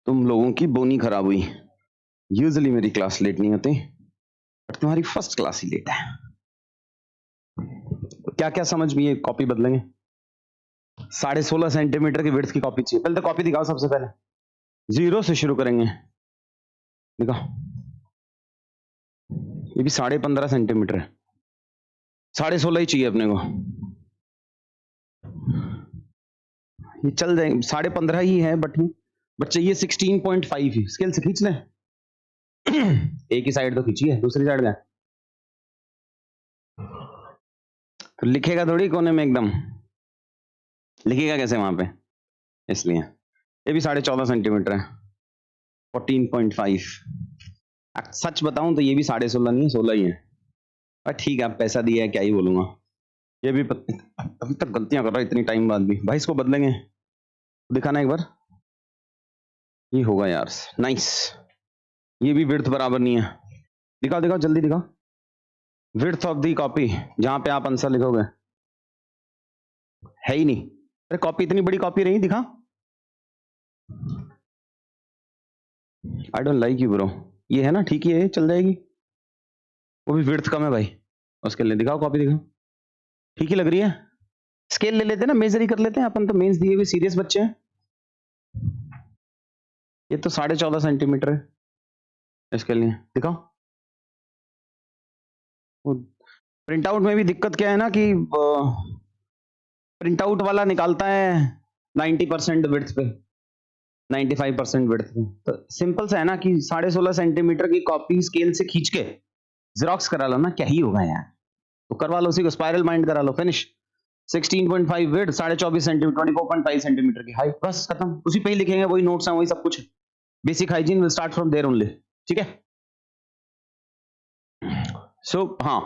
तुम लोगों की बोनी खराब हुई। यूजुअली मेरी क्लास लेट नहीं होती, बट तुम्हारी फर्स्ट क्लास ही लेट है। क्या क्या समझ में, ये कॉपी बदलेंगे। 16.5 सेंटीमीटर की विड्थ की कॉपी चाहिए। पहले तो कॉपी दिखाओ, सबसे पहले 0 से शुरू करेंगे। दिखाओ, ये भी 15.5 सेंटीमीटर है। 16.5 ही चाहिए अपने को। ये चल जाएंगे, 15.5 ही है, बट चाहिए 16.5 ही। स्केल से खींच लें। एक ही साइड तो खींची है, दूसरी साइड का तो लिखेगा थोड़ी कोने में, एकदम लिखेगा कैसे वहां पे, इसलिए ये भी 14.5 सेंटीमीटर है। 14.5। सच बताऊं तो ये भी 16.5 नहीं है, 16 ही है। पर ठीक है, आप पैसा दिया है, क्या ही बोलूंगा। ये भी अभी तक गलतियां कर रहा है इतनी टाइम बाद भी। भाई इसको बदलेंगे, दिखाना एक बार। ये होगा यार, नाइस। ये भी विड्थ बराबर नहीं है। दिखाओ दिखाओ, जल्दी दिखाओ। विड्थ ऑफ दी कॉपी, जहां पे आप आंसर लिखोगे, है ही नहीं। अरे कॉपी इतनी बड़ी कॉपी रही, दिखा। I don't like you bro. ये है ना, ठीक ही है, चल जाएगी। वो भी विड्थ कम है भाई, उसके लिए दिखाओ कॉपी, दिखाओ। ठीक ही लग रही है। स्केल ले लेते हैं ना, मेजर ही कर लेते हैं अपन, तो मेंस दिए हुए सीरियस बच्चे हैं। ये तो 14.5 सेंटीमीटर है, इसके लिए दिखाओ। प्रिंट आउट में भी दिक्कत क्या है ना कि प्रिंट आउट वाला निकालता है 90% विड्थ पे, 95% विड्थ पे। तो सिंपल सा है ना कि 16.5 सेंटीमीटर की कॉपी स्केल से खींच के जेरोक्स करा लो ना, क्या ही होगा यार। तो करवा लो उसी को, स्पाइरल बाइंड करा लो, फिनिश। 16.5 विड्थ, 24.5 सेंटीमीटर, 24.5 सेंटीमीटर की हाइट, बस खत्म। उसी पे ही लिखेंगे, वही नोट्स हैं, वही सब कुछ। Basic hygiene will start from there only, ठीक है। सो हाँ,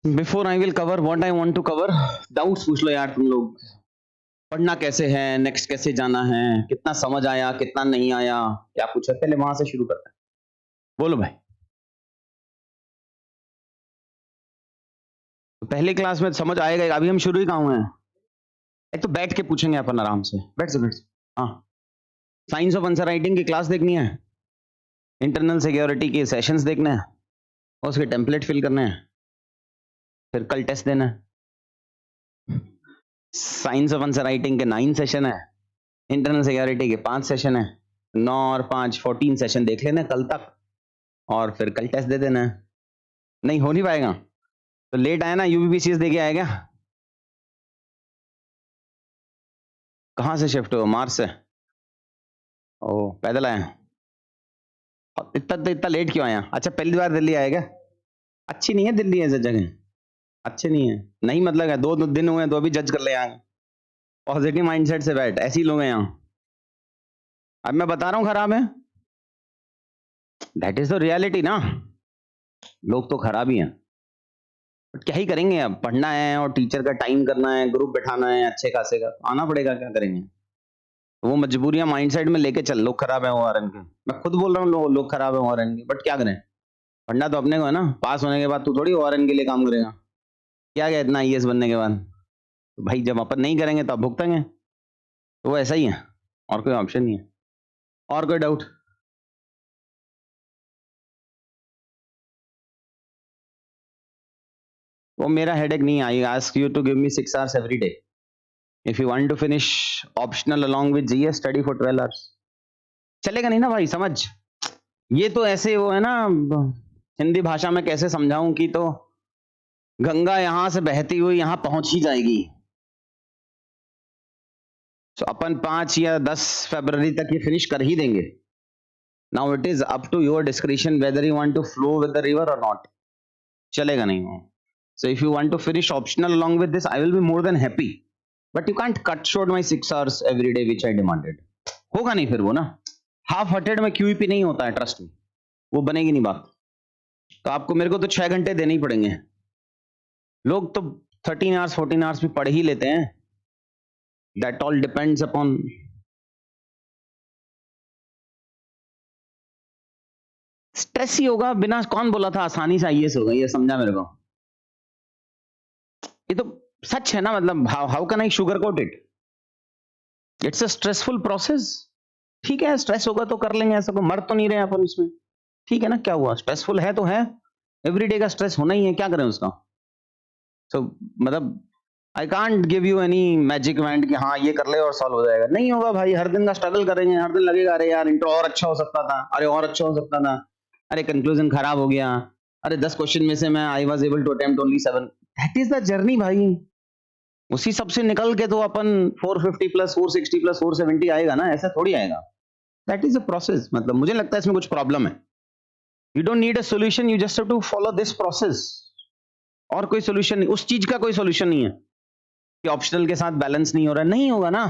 before I will cover what I want to cover, doubts पूछ लो यार तुम लोग। पढ़ना कैसे है, नेक्स्ट कैसे जाना है, कितना समझ आया, कितना नहीं आया, क्या पूछा, पहले वहां से शुरू करते हैं। बोलो भाई। तो पहली क्लास में समझ आएगा, अभी हम शुरू ही कहाँ हुए हैं। एक तो बैठ के पूछेंगे अपन आराम से, बैठ से। हाँ, साइंस ऑफ आंसर राइटिंग की क्लास देखनी है, इंटरनल सिक्योरिटी के सेशंस देखने हैं, और उसके टेम्पलेट फिल करने हैं, फिर कल टेस्ट देना है। साइंस ऑफ आंसर राइटिंग के 9 सेशन है, इंटरनल सिक्योरिटी के 5 सेशन है। 9 और 5 14 सेशन देख लेना कल तक, और फिर कल टेस्ट दे देना है। नहीं हो नहीं पाएगा तो लेट आया ना, यूपीपीसीएस दे के आएगा। कहाँ से शिफ्ट हो, मार्च से? ओ, पैदल आया। इतना लेट क्यों आया? अच्छा, पहली बार दिल्ली आएगा। अच्छी नहीं है दिल्ली ऐसे जगह, अच्छे नहीं है। नहीं मतलब है, 2 दिन हुए तो अभी जज कर ले यहाँ। पॉजिटिव माइंडसेट से बैठ, ऐसे ही लोग हैं यहाँ। अब मैं बता रहा हूँ खराब है, दैट इज द रियलिटी ना। लोग तो खराब ही हैं, बट क्या ही करेंगे। अब पढ़ना है और टीचर का टाइम करना है, ग्रुप बैठाना है अच्छे खासे का, आना पड़ेगा, क्या करेंगे। तो वो मजबूरियां माइंडसेट में लेके चल। लोग खराब है ओआरएन के, मैं खुद बोल रहा हूँ लोग खराब है ओआरएन के, बट क्या करें। पढ़ना तो अपने को है ना। पास होने के बाद तू थोड़ी ओआरएन के लिए काम करेगा, क्या गया इतना आईएएस बनने के बाद। तो भाई जब अपन नहीं करेंगे तो अब भुगतेंगे, तो वो ऐसा ही है, और कोई ऑप्शन नहीं है। और कोई डाउट? वो मेरा हेडेक नहीं। I ask you to give me 6 hours every day if you want to finish optional along with GS, study for 12 hours। चलेगा नहीं ना भाई, समझ। ये तो ऐसे वो है ना, हिंदी भाषा में कैसे समझाऊं कि, तो गंगा यहां से बहती हुई यहां पहुंच ही जाएगी। तो अपन 5 या 10 फरवरी तक ये फिनिश कर ही देंगे। Now it is up to your description whether you want to flow with the river or not. चलेगा नहीं वो। So if you want to finish optional along with this, I will be more than happy. But you can't cut short my 6 hours every day which I demanded. होगा नहीं फिर वो ना, half hearted में QEP नहीं होता है, trust में, वो बनेगी नहीं बात। तो आपको मेरे को तो 6 घंटे देने ही पड़ेंगे। लोग तो 13 hours 14 hours भी पढ़ ही लेते हैं। That all depends upon stress ही होगा। बिना, कौन बोला था आसानी से आईएएस होगा, ये समझा मेरे को। ये तो सच है ना, मतलब how can I sugar coat it? It's a stressful process. ठीक है, स्ट्रेस होगा तो कर लेंगे, ऐसा कोई मर तो नहीं रहे अपन इसमें। ठीक है ना, क्या हुआ, स्ट्रेसफुल है तो है, एवरीडे का स्ट्रेस होना ही है, क्या करें उसका। सो मतलब I can't give you any magic wand कि हाँ ये कर ले और सॉल्व हो जाएगा, नहीं होगा भाई। हर दिन का स्ट्रगल करेंगे, हर दिन लगेगा अरे यार इंट्रो और अच्छा हो सकता था, अरे और अच्छा हो सकता था, अरे कंक्लूजन खराब हो गया, अरे 10 क्वेश्चन में से मैं I was able to attempt only 7। That is the journey भाई। उसी सब से निकल के तो अपन 450 प्लस 460 प्लस 470 आएगा ना, ऐसा थोड़ी आएगा। That is a process. मतलब मुझे लगता है इसमें कुछ प्रॉब्लम है। You don't need a solution, you just have to follow this process. और कोई सॉल्यूशन नहीं, उस चीज का कोई सॉल्यूशन नहीं है कि ऑप्शनल के साथ बैलेंस नहीं हो रहा है, नहीं होगा ना।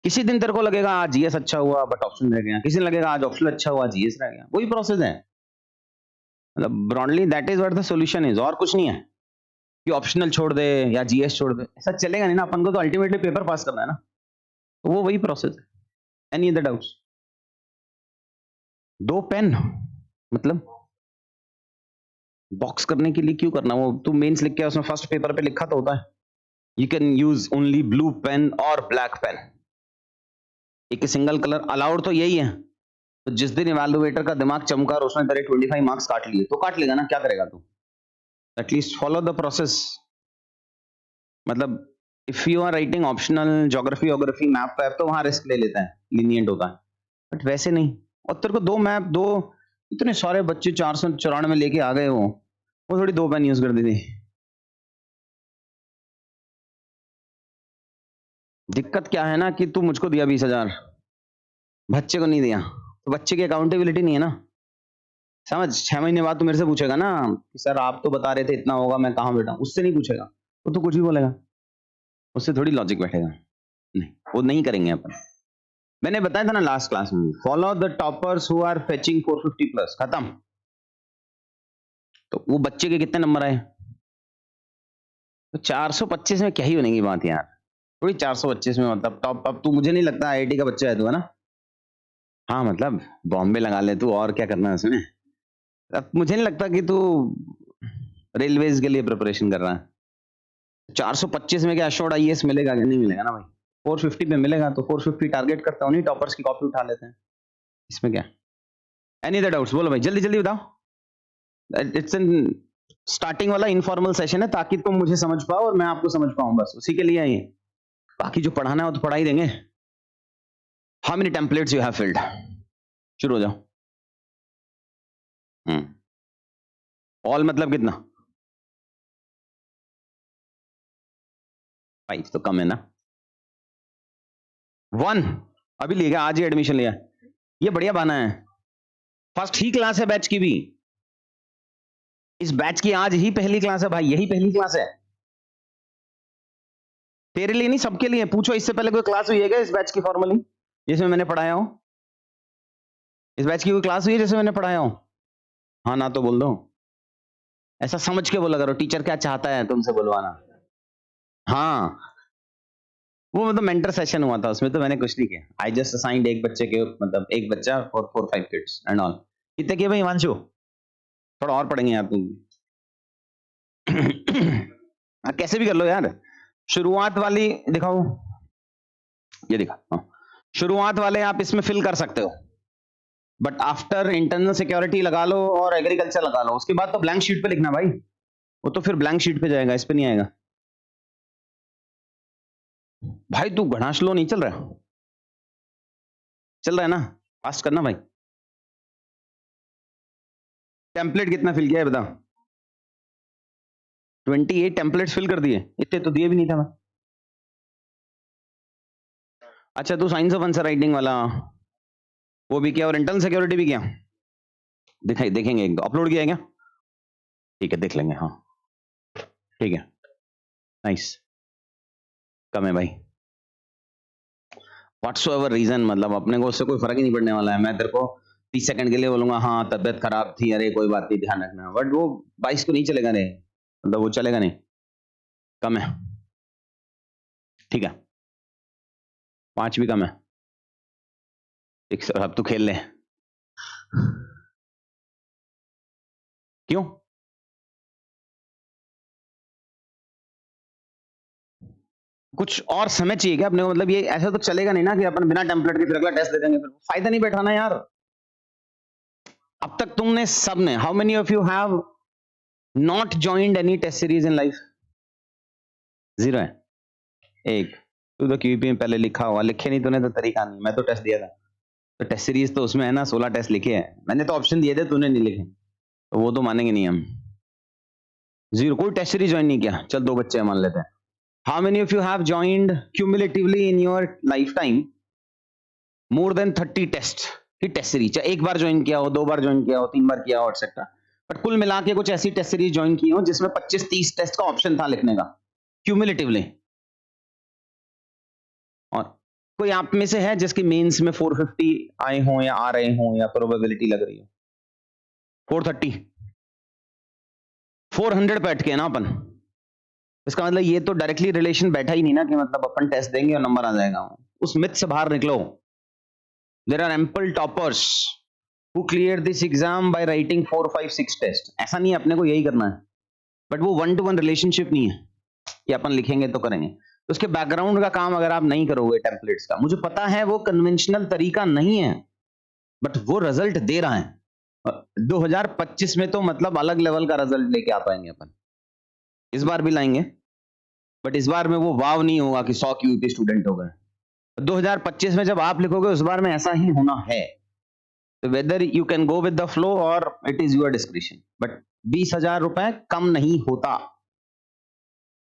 किसी दिन तेरे को लगेगा आज जीएस अच्छा हुआ बट ऑप्शन रह गया, किसी दिन लगेगा आज ऑप्शनल अच्छा हुआ जीएस रह गया, वही प्रोसेस है। मतलब broadly that is what the solution is, और कुछ नहीं है कि ऑप्शनल छोड़ दे या जीएस छोड़ दे, ऐसा चलेगा नहीं ना। अपन को तो अल्टीमेटली पेपर पास करना है ना, तो वो वही प्रोसेस है। Any other doubts? 2 पेन मतलब बॉक्स करने के लिए क्यों करना, वो तू मेंस लिख के उसमें फर्स्ट पेपर पे लिखा तो होता है you can use only blue pen और ब्लैक पेन। एक सिंगल कलर अलाउड तो यही है। तो जिस दिन इवैल्यूएटर का दिमाग चमका और उसने तेरे 25 मार्क्स काट लिए तो काट लेगा ना, क्या करेगा तू। At least follow the process. मतलब if you are writing optional geography वोग्राफी मैप वैप तो वहां रिस्क ले लेता है, लीनियंट होता है, बट वैसे नहीं। और तेरे को 2 मैप, 2 इतने सारे बच्चे 494 लेके आ गए, वो थोड़ी 2 पेन यूज कर दी थी। दिक्कत क्या है ना कि तू मुझको दिया 20,000, बच्चे को नहीं दिया, तो बच्चे की अकाउंटेबिलिटी नहीं है ना। समझ, 6 महीने बाद तू मेरे से पूछेगा ना कि सर आप तो बता रहे थे इतना होगा, मैं कहाँ बैठा, उससे नहीं पूछेगा, वो तो कुछ भी बोलेगा, उससे थोड़ी लॉजिक बैठेगा। नहीं, वो नहीं करेंगे अपन। मैंने बताया था ना लास्ट क्लास में, follow the toppers who are fetching 450 plus, खत्म। तो वो बच्चे के कितने नंबर आए? तो 425 में क्या ही बनेगी बात यार, थोड़ी 425 में। मतलब टॉप, अब तू, मुझे नहीं लगता आईआईटी का बच्चा है तू, है ना? हाँ मतलब बॉम्बे लगा ले तू, और क्या करना है उसमें। अब मुझे नहीं लगता कि तू रेलवेज के लिए प्रिपरेशन कर रहा है। 425 में क्या अशोर्ड आईएएस मिलेगा कि नहीं मिलेगा ना भाई। 450 पे मिलेगा तो 450 टारगेट करता हूँ, नहीं टॉपर्स की कॉपी उठा लेते हैं, इसमें क्या। Any other doubts? बोलो भाई, जल्दी जल्दी बताओ। इट्स एन स्टार्टिंग वाला इनफॉर्मल सेशन है ताकि तुम मुझे समझ पाओ और मैं आपको समझ पाऊं, बस उसी के लिए है ये। बाकी जो पढ़ाना है वो तो पढ़ा ही देंगे। How many templates you have filled? शुरू हो जाओ। ऑल मतलब कितना? 5 तो कम है ना। 1 अभी लिया, आज ही एडमिशन लिया, ये बढ़िया बहाना है। फर्स्ट ही क्लास है बैच की भी, इस बैच की आज ही पहली क्लास है भाई, यही पहली क्लास है। तेरे लिए नहीं, सबके लिए। पूछो इससे पहले कोई क्लास हुई है क्या इस बैच की फॉर्मली, जिसमें मैंने पढ़ाया हो? इस बैच की कोई क्लास हुई है जिसमें मैंने पढ़ाया हो? हाँ ना तो बोल दो। ऐसा समझ के बोला करो, टीचर क्या चाहता है तुमसे बुलवाना। हाँ, वो मतलब मेंटर सेशन हुआ था, उसमें तो मैंने कुछ नहीं किया। आई जस्ट असाइंड एक बच्चे के, मतलब एक बच्चा फॉर 4-5 किड्स एंड ऑल। कितने किए भाई हिमांशु? थोड़ा और पढ़ेंगे यार तुम। कैसे भी कर लो यार। शुरुआत वाली दिखाओ, ये दिखा, हाँ। शुरुआत वाले आप इसमें फिल कर सकते हो, बट आफ्टर इंटरनल सिक्योरिटी लगा लो और एग्रीकल्चर लगा लो, उसके बाद तो ब्लैंक शीट पे लिखना भाई। वो तो फिर ब्लैंक शीट पे जाएगा, इस पे नहीं आएगा। भाई तू घना स्लो नहीं चल रहा है? चल रहा है ना? फास्ट करना भाई। टेम्पलेट कितना फिल किया है बता? 28 टेम्पलेट्स फिल कर दिए, इतने तो दिए भी नहीं था मैं। अच्छा तू साइंस ऑफ आंसर राइटिंग वाला वो भी किया और इंटरनल सिक्योरिटी भी किया? दिखाई देखेंगे, अपलोड किया है क्या? ठीक है देख लेंगे, हाँ ठीक है, नाइस। कम है भाई, व्हाट्सोएवर रीजन, मतलब अपने को उससे कोई फर्क ही नहीं पड़ने वाला है। मैं तेरे को 30 सेकंड के लिए बोलूंगा हाँ तबियत खराब थी, अरे कोई बात नहीं ध्यान रखना, बट वो 22 को नहीं चलेगा रे, मतलब वो चलेगा नहीं। कम है, ठीक है, 5 भी कम है। ठीक सर, अब तू खेल ले। क्यों? कुछ और समय चाहिए क्या अपने को? मतलब ये ऐसा तो चलेगा नहीं ना कि अपन बिना टेम्पलेट के फिर अगला टेस्ट दे देंगे, फिर फायदा नहीं बैठाना यार। अब तक तुमने सबने, how many of you have not joined any test series in life? Zero है। एक तू तो क्यूपी में पहले लिखा हुआ, लिखे नहीं तूने तो तरीका नहीं। मैं तो टेस्ट दिया था, तो टेस्ट सीरीज तो उसमें है ना, 16 टेस्ट लिखे हैं मैंने, तो ऑप्शन दिए थे, तूने नहीं लिखे, तो वो तो मानेंगे नहीं हम। जीरो, कोई टेस्ट सीरीज ज्वाइन नहीं किया। चल 2 बच्चे मान लेते हैं। How many of you have joined cumulatively in your life time more than 30 test की टेस्ट सीरीज? चाहे एक बार ज्वाइन किया हो, 2 बार ज्वाइन किया हो, 3 बार किया हो, एक्सेट्रा, बट कुल मिला के कुछ ऐसी टेस्ट सीरीज ज्वाइन की हो जिसमें 25-30 टेस्ट का ऑप्शन था लिखने का क्यूमुलेटिवली। और कोई आप में से है जिसकी मेंस में 450 आए हों या आ रहे हों या प्रोबेबिलिटी लग रही हो? 430, 400 पे अटके ना अपन। इसका मतलब ये तो डायरेक्टली रिलेशन बैठा ही नहीं ना कि मतलब अपन टेस्ट देंगे और नंबर आ जाएगा। उस मिथ से बाहर निकलो। There are ample toppers who clear this exam by writing 4, 5, 6 test. ऐसा नहीं है अपने को यही करना है, बट वो 1-to-1 रिलेशनशिप नहीं है कि अपन लिखेंगे तो करेंगे। तो उसके बैकग्राउंड का काम अगर आप नहीं करोगे टेम्पलेट्स का, मुझे पता है वो कन्वेंशनल तरीका नहीं है, बट वो रिजल्ट दे रहा है। 2025 में तो मतलब अलग लेवल का रिजल्ट लेके आ पाएंगे अपन। इस बार भी लाएंगे, बट इस बार में वो वाव नहीं होगा कि 100 क्यूपी स्टूडेंट हो गए। 2025 में जब आप लिखोगे उस बार में ऐसा ही होना है। तो whether you can go with the flow और it is your description, but 20,000 रुपए कम नहीं होता।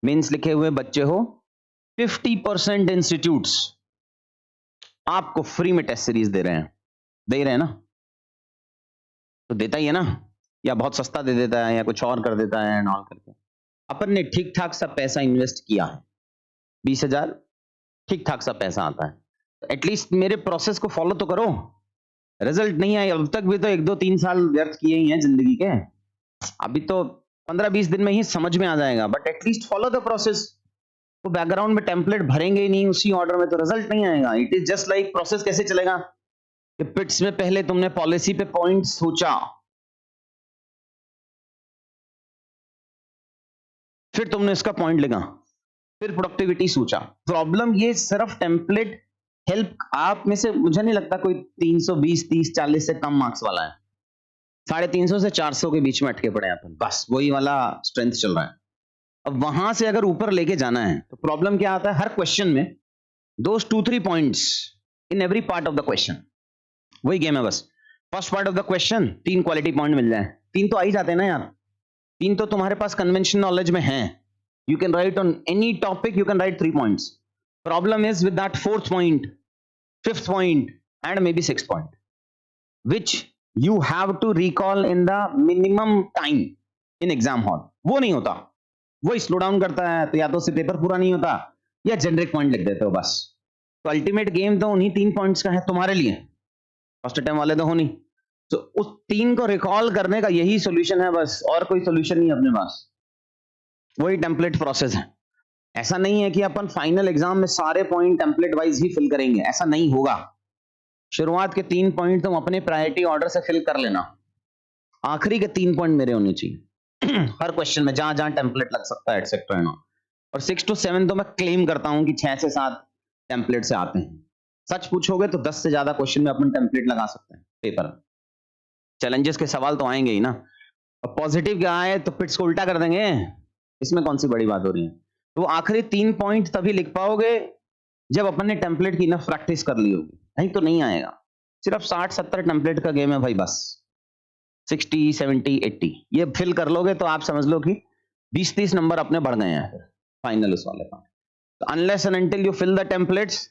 मेंस लिखे हुए बच्चे हो, 50% इंस्टीट्यूट्स आपको फ्री में टेस्ट सीरीज दे रहे हैं ना? तो देता ही है ना, या बहुत सस्ता दे देता है या कुछ और कर देता है एंड ऑल करके। अपन ने ठीक ठाक सा पैसा इन्वेस्ट किया है, 20,000 ठीक ठाक सा पैसा आता है, तो एटलीस्ट मेरे प्रोसेस को फॉलो तो करो। रिजल्ट नहीं आए अब तक भी तो 1-2-3 साल व्यर्थ किए ही हैं जिंदगी के। अभी तो 15-20 दिन में ही समझ में आ जाएगा, but at least follow the process. तो बैकग्राउंड में टेम्पलेट भरेंगे ही नहीं उसी ऑर्डर में, तो रिजल्ट नहीं आएगा। It is just like process कैसे चलेगा कि पिट्स में पहले तुमने पॉलिसी पे पॉइंट सोचा, फिर तुमने इसका पॉइंट लिखा, फिर प्रोडक्टिविटी सोचा। प्रॉब्लम ये सिर्फ टेम्पलेट हेल्प आप में से मुझे नहीं लगता कोई 320, 30, 40 से कम मार्क्स वाला है। 350 से 400 के बीच में अटके पड़े अपन, बस वही वाला स्ट्रेंथ चल रहा है। अब वहां से अगर ऊपर लेके जाना है तो प्रॉब्लम क्या आता है, हर क्वेश्चन में those 2-3 points in every part of the question. वही गेम है बस। First part of the question 3 quality point मिल जाए, 3 तो आ ही जाते हैं ना यार। 3 तो तुम्हारे पास कन्वेंशन नॉलेज में है। You can write on any topic, you can write 3 points. Problem is with that 4th point, 5th point, and maybe 6th point, which you have to recall in the minimum time in exam hall. वो नहीं होता, वो slow down करता है, तो या तो उससे पेपर पूरा नहीं होता या जेनरिक पॉइंट लिख देते हो बस। तो अल्टीमेट गेम तो उन्हीं 3 पॉइंट्स का है तुम्हारे लिए, फर्स्ट टाइम वाले तो हो नहीं। तो उस 3 को रिकॉल करने का यही सोल्यूशन है बस, और कोई सोल्यूशन नहीं अपने पास। वही टेम्पलेट प्रोसेस है। ऐसा नहीं है कि अपन फाइनल एग्जाम में सारे पॉइंट टेम्पलेट वाइज ही फिल करेंगे, ऐसा नहीं होगा। शुरुआत के 3 पॉइंट तुम अपने प्रायोरिटी ऑर्डर से फिल कर लेना, आखिरी के 3 पॉइंट मेरे होने चाहिए हर क्वेश्चन में, जहां जहां टेम्पलेट लग सकता है एटसेट्रा। और 6 to 7 तो मैं क्लेम करता हूं कि 6 से 7 टेम्पलेट से आते हैं। सच पूछोगे तो 10 से ज्यादा क्वेश्चन में अपन टेम्पलेट लगा सकते हैं पेपर। चैलेंजेस के सवाल तो आएंगे ही ना। और पॉजिटिव क्या आए तो पिट्स को उल्टा कर देंगे, इसमें कौन सी बड़ी बात हो रही है। तो आखिरी 3 पॉइंट तभी लिख पाओगे जब अपन ने टेम्पलेट की इनफ प्रैक्टिस कर ली होगी, नहीं तो नहीं आएगा। सिर्फ 60-70 टेम्पलेट का गेम है भाई बस। 60, 70, 80 ये फिल कर लोगे तो आप समझ लो कि 20-30 नंबर अपने बढ़ गए हैं फाइनल उस वाले का। तो unless and until you fill the templates,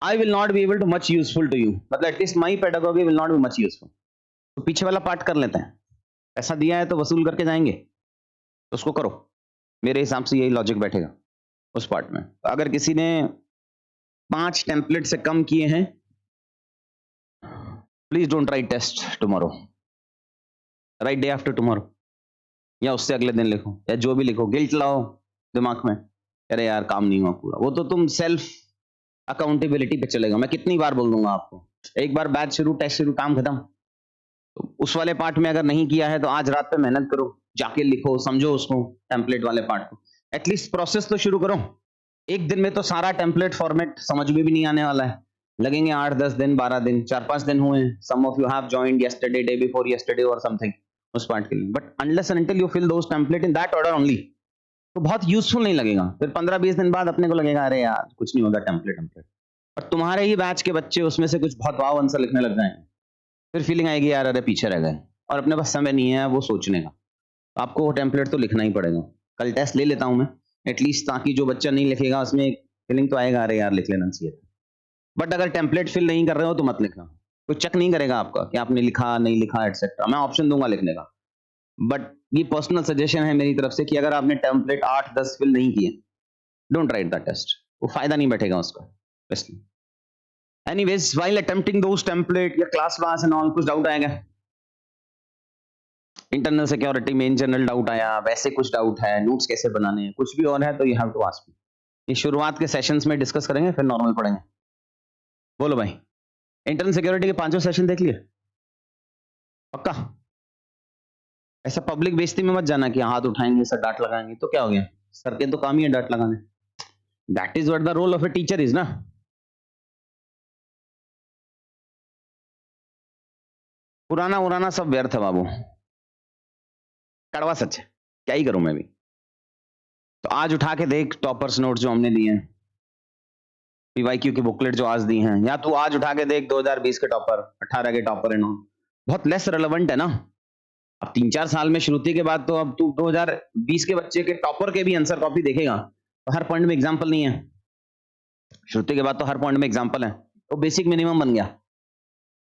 I will not be able to much useful to you, मतलब at least my pedagogy will not be much useful. तो पीछे वाला पार्ट कर लेते हैं, पैसा दिया है तो वसूल करके जाएंगे, तो उसको करो। मेरे हिसाब से यही लॉजिक बैठेगा उस पार्ट में। तो अगर किसी ने 5 टेम्पलेट से कम किए हैं, please don't write test tomorrow, write day after tomorrow, या उससे अगले दिन लिखो, या जो भी लिखो। गिल्ट लाओ दिमाग में, अरे यार काम नहीं हुआ पूरा। वो तो तुम सेल्फ अकाउंटेबिलिटी पे चलेगा। मैं कितनी बार बोल दूंगा आपको, एक बार बैच शुरू, टेस्ट शुरू, काम खत्म। तो उस वाले पार्ट में अगर नहीं किया है तो आज रात पे मेहनत करो, जाके लिखो, समझो उसको, टेम्पलेट वाले पार्ट को। एटलीस्ट प्रोसेस तो शुरू करो। एक दिन में तो सारा टेम्पलेट फॉर्मेट समझ में भी नहीं आने वाला है, लगेंगे 8-10 दिन, 12 दिन, 4-5 दिन हुए हैं. Some of you have joined yesterday, day before yesterday और समथिंग उस पार्ट के लिए. But unless and until you fill those template in that order only, तो बहुत यूजफुल नहीं लगेगा. फिर 15-20 दिन बाद अपने को लगेगा अरे यार कुछ नहीं होगा टेम्पलेट. और तुम्हारे ही बैच के बच्चे उसमें से कुछ बहुत वाव आंसर लिखने लग जाएंगे, फिर फीलिंग आएगी यार अरे पीछे रह गए और अपने पास समय नहीं है वो सोचने का. आपको वो टेम्पलेट तो लिखना ही पड़ेगा. कल टेस्ट ले लेता हूं मैं एटलीस्ट, ताकि जो बच्चा नहीं लिखेगा उसमें एक फीलिंग तो आएगा अरे यार लिख लेना चाहिए था. बट अगर टेम्पलेट फिल नहीं कर रहे हो तो मत लिखना, कोई चेक नहीं करेगा आपका कि आपने लिखा नहीं लिखा एटसेट्रा. मैं ऑप्शन दूंगा लिखने का, बट ये पर्सनल सजेशन है मेरी तरफ से कि अगर आपने टेम्पलेट 8-10 फिल नहीं किए, डोंट राइट द टेस्ट, वो फायदा नहीं बैठेगा उसका. एनीवेज, व्हाइल अटेम्प्टिंग दोस टेम्पलेट या क्लास वास एंड ऑल, कुछ डाउट आएगा? इंटरनल सिक्योरिटी में इन जनरल डाउट आया, वैसे कुछ डाउट है, नोट्स कैसे बनाने हैं, कुछ भी और है तो you have to ask me. ये शुरुआत के सेशंस में डिस्कस करेंगे, फिर नॉर्मल पढ़ेंगे. बोलो भाई, इंटरनल सिक्योरिटी के 5 सेशन देख लिए पक्का? ऐसा पब्लिक बेइज्जती में मत जाना कि हाथ उठाएंगे सर डांट लगाएंगे तो क्या हो गया, सर के तो काम ही है डांट लगाने. That is what the role of a teacher is ना. पुराना सब व्यर्थ है बाबू, कड़वा सच है, क्या ही करूं मैं भी. तो आज उठा के देख टॉपर्स नोट्स जो हमने दिए हैं, पीवाईक्यू की बुकलेट जो आज दी हैं, या तू आज उठा के देख 2020 के टॉपर, 18 के टॉपर एंड ऑल, बहुत लेस रेलेवेंट है ना. अब 3-4 साल में श्रुति के बाद तो अब तू 2020 के बच्चे के टॉपर के भी आंसर कॉपी देखेगा तो हर पॉइंट में एग्जांपल नहीं है. श्रुति के बाद तो हर पॉइंट में एग्जांपल है, तो बेसिक मिनिमम बन गया.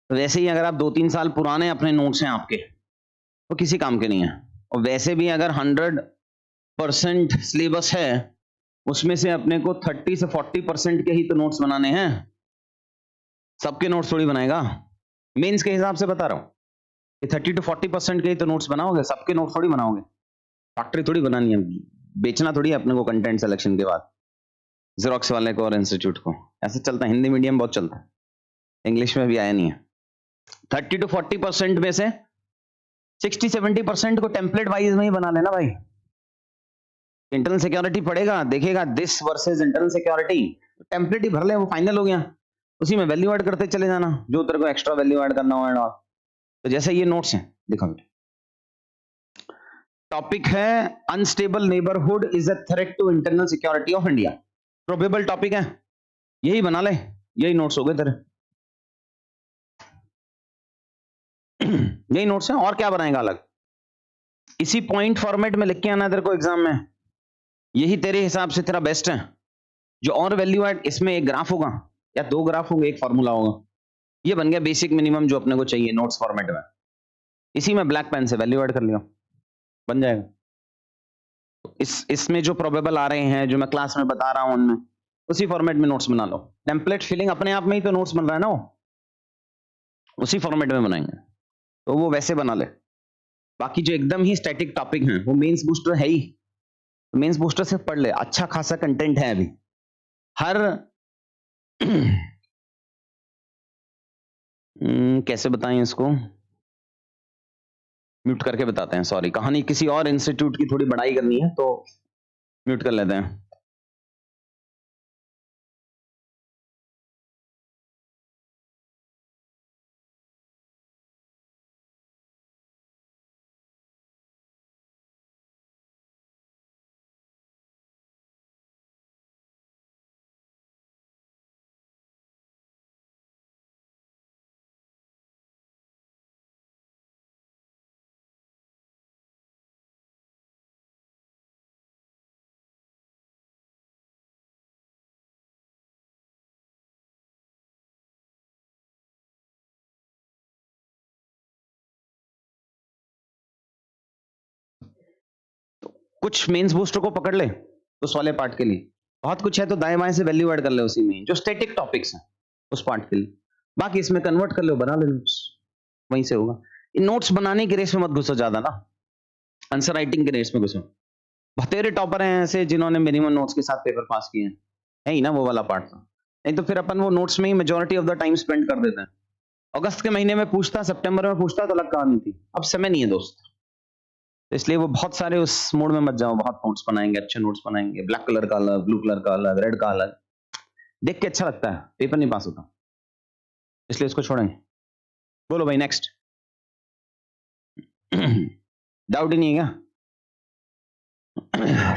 तो वैसे ही अगर आप 2-3 साल पुराने अपने नोट्स हैं आपके, तो किसी काम के नहीं है. और वैसे भी अगर 100% सिलेबस है, उसमें से अपने को 30 से 40% के ही तो नोट्स बनाने हैं. सबके नोट्स थोड़ी बनाएगा, मेंस के हिसाब से बता रहा हूं कि 30 to 40% के ही तो नोट्स बनाओगे, सबके नोट्स थोड़ी बनाओगे. फैक्ट्री थोड़ी बनानी है, बेचना थोड़ी है अपने को कंटेंट सिलेक्शन के बाद जेरोक्स वाले को और इंस्टीट्यूट को. ऐसे चलता है, हिंदी मीडियम बहुत चलता है, इंग्लिश में भी आया नहीं है. 30 to 40% में से 60-70% को टेम्पलेट वाइज में ही बना लेना भाई. इंटरनल सिक्योरिटी पढ़ेगा, देखेगा this versus internal security, template ही भर ले, वो फाइनल हो गया. उसी में वैल्यू ऐड करते चले जाना जो तेरे को एक्स्ट्रा वैल्यू ऐड करना हो. तो जैसे ये नोट्स हैं, देखो बेटा, टॉपिक है unstable neighbourhood is a threat to internal security of India. Probable topic है, यही बना ले, यही नोट्स हो गए तेरे. यही नोट्स हैं, और क्या बनाएगा अलग. इसी पॉइंट फॉर्मेट में लिख के आना तेरे को एग्जाम में, यही तेरे हिसाब से तेरा बेस्ट है. जो और वैल्यू ऐड, इसमें एक ग्राफ होगा या 2 ग्राफ होंगे, एक फॉर्मूला होगा. ये बन गया बेसिक मिनिमम जो अपने को चाहिए नोट्स फॉर्मेट में. इसी में ब्लैक पेन से वैल्यू ऐड कर लिया, बन जाएगा. इसमें जो प्रोबेबल आ रहे हैं, जो मैं क्लास में बता रहा हूं, उनमें उसी फॉर्मेट में नोट्स बना लो. टेम्पलेट फिलिंग अपने आप में ही तो नोट्स बन रहा है ना, उसी फॉर्मेट में बनाएंगे, तो वो वैसे बना ले. बाकी जो एकदम ही स्टैटिक टॉपिक हैं, वो मेंस बूस्टर है ही, मेंस बूस्टर से पढ़ ले, अच्छा खासा कंटेंट है अभी. हर कैसे बताएं इसको, म्यूट करके बताते हैं. सॉरी, कहानी किसी और इंस्टीट्यूट की थोड़ी बड़ाई करनी है तो म्यूट कर लेते हैं. कुछ मेंस बूस्टर को पकड़ ले उस वाले पार्ट के लिए, बहुत कुछ है तो दाएं बाएं से वैल्यू ऐड कर ले उसी में, जो स्टैटिक टॉपिक्स हैं उस पार्ट के लिए. बाकी इसमें कन्वर्ट कर लो, बना ले नोट्स, वहीं से होगा. इन नोट्स बनाने की रेस में मत घुसो ज्यादा ना, आंसर राइटिंग की रेस में घुसो. बतेरे टॉपर हैं ऐसे जिन्होंने मिनिमम नोट्स के साथ पेपर पास किए हैं, है ही ना वो वाला पार्ट. था नहीं तो फिर अपन वो नोट्स में ही majority of the time spend कर देते हैं. अगस्त के महीने में पूछता, सितंबर में पूछता तो अलग कहानी थी. अब समय नहीं है दोस्त, तो इसलिए वो बहुत सारे उस मोड में मत जाओ, बहुत नोट्स बनाएंगे, अच्छे नोट्स बनाएंगे, ब्लैक कलर का अलग, ब्लू कलर का अलग, रेड का अलग, देख के अच्छा लगता है, पेपर नहीं पास होता, इसलिए इसको छोड़ेंगे। बोलो भाई नेक्स्ट। डाउट ही नहीं है क्या?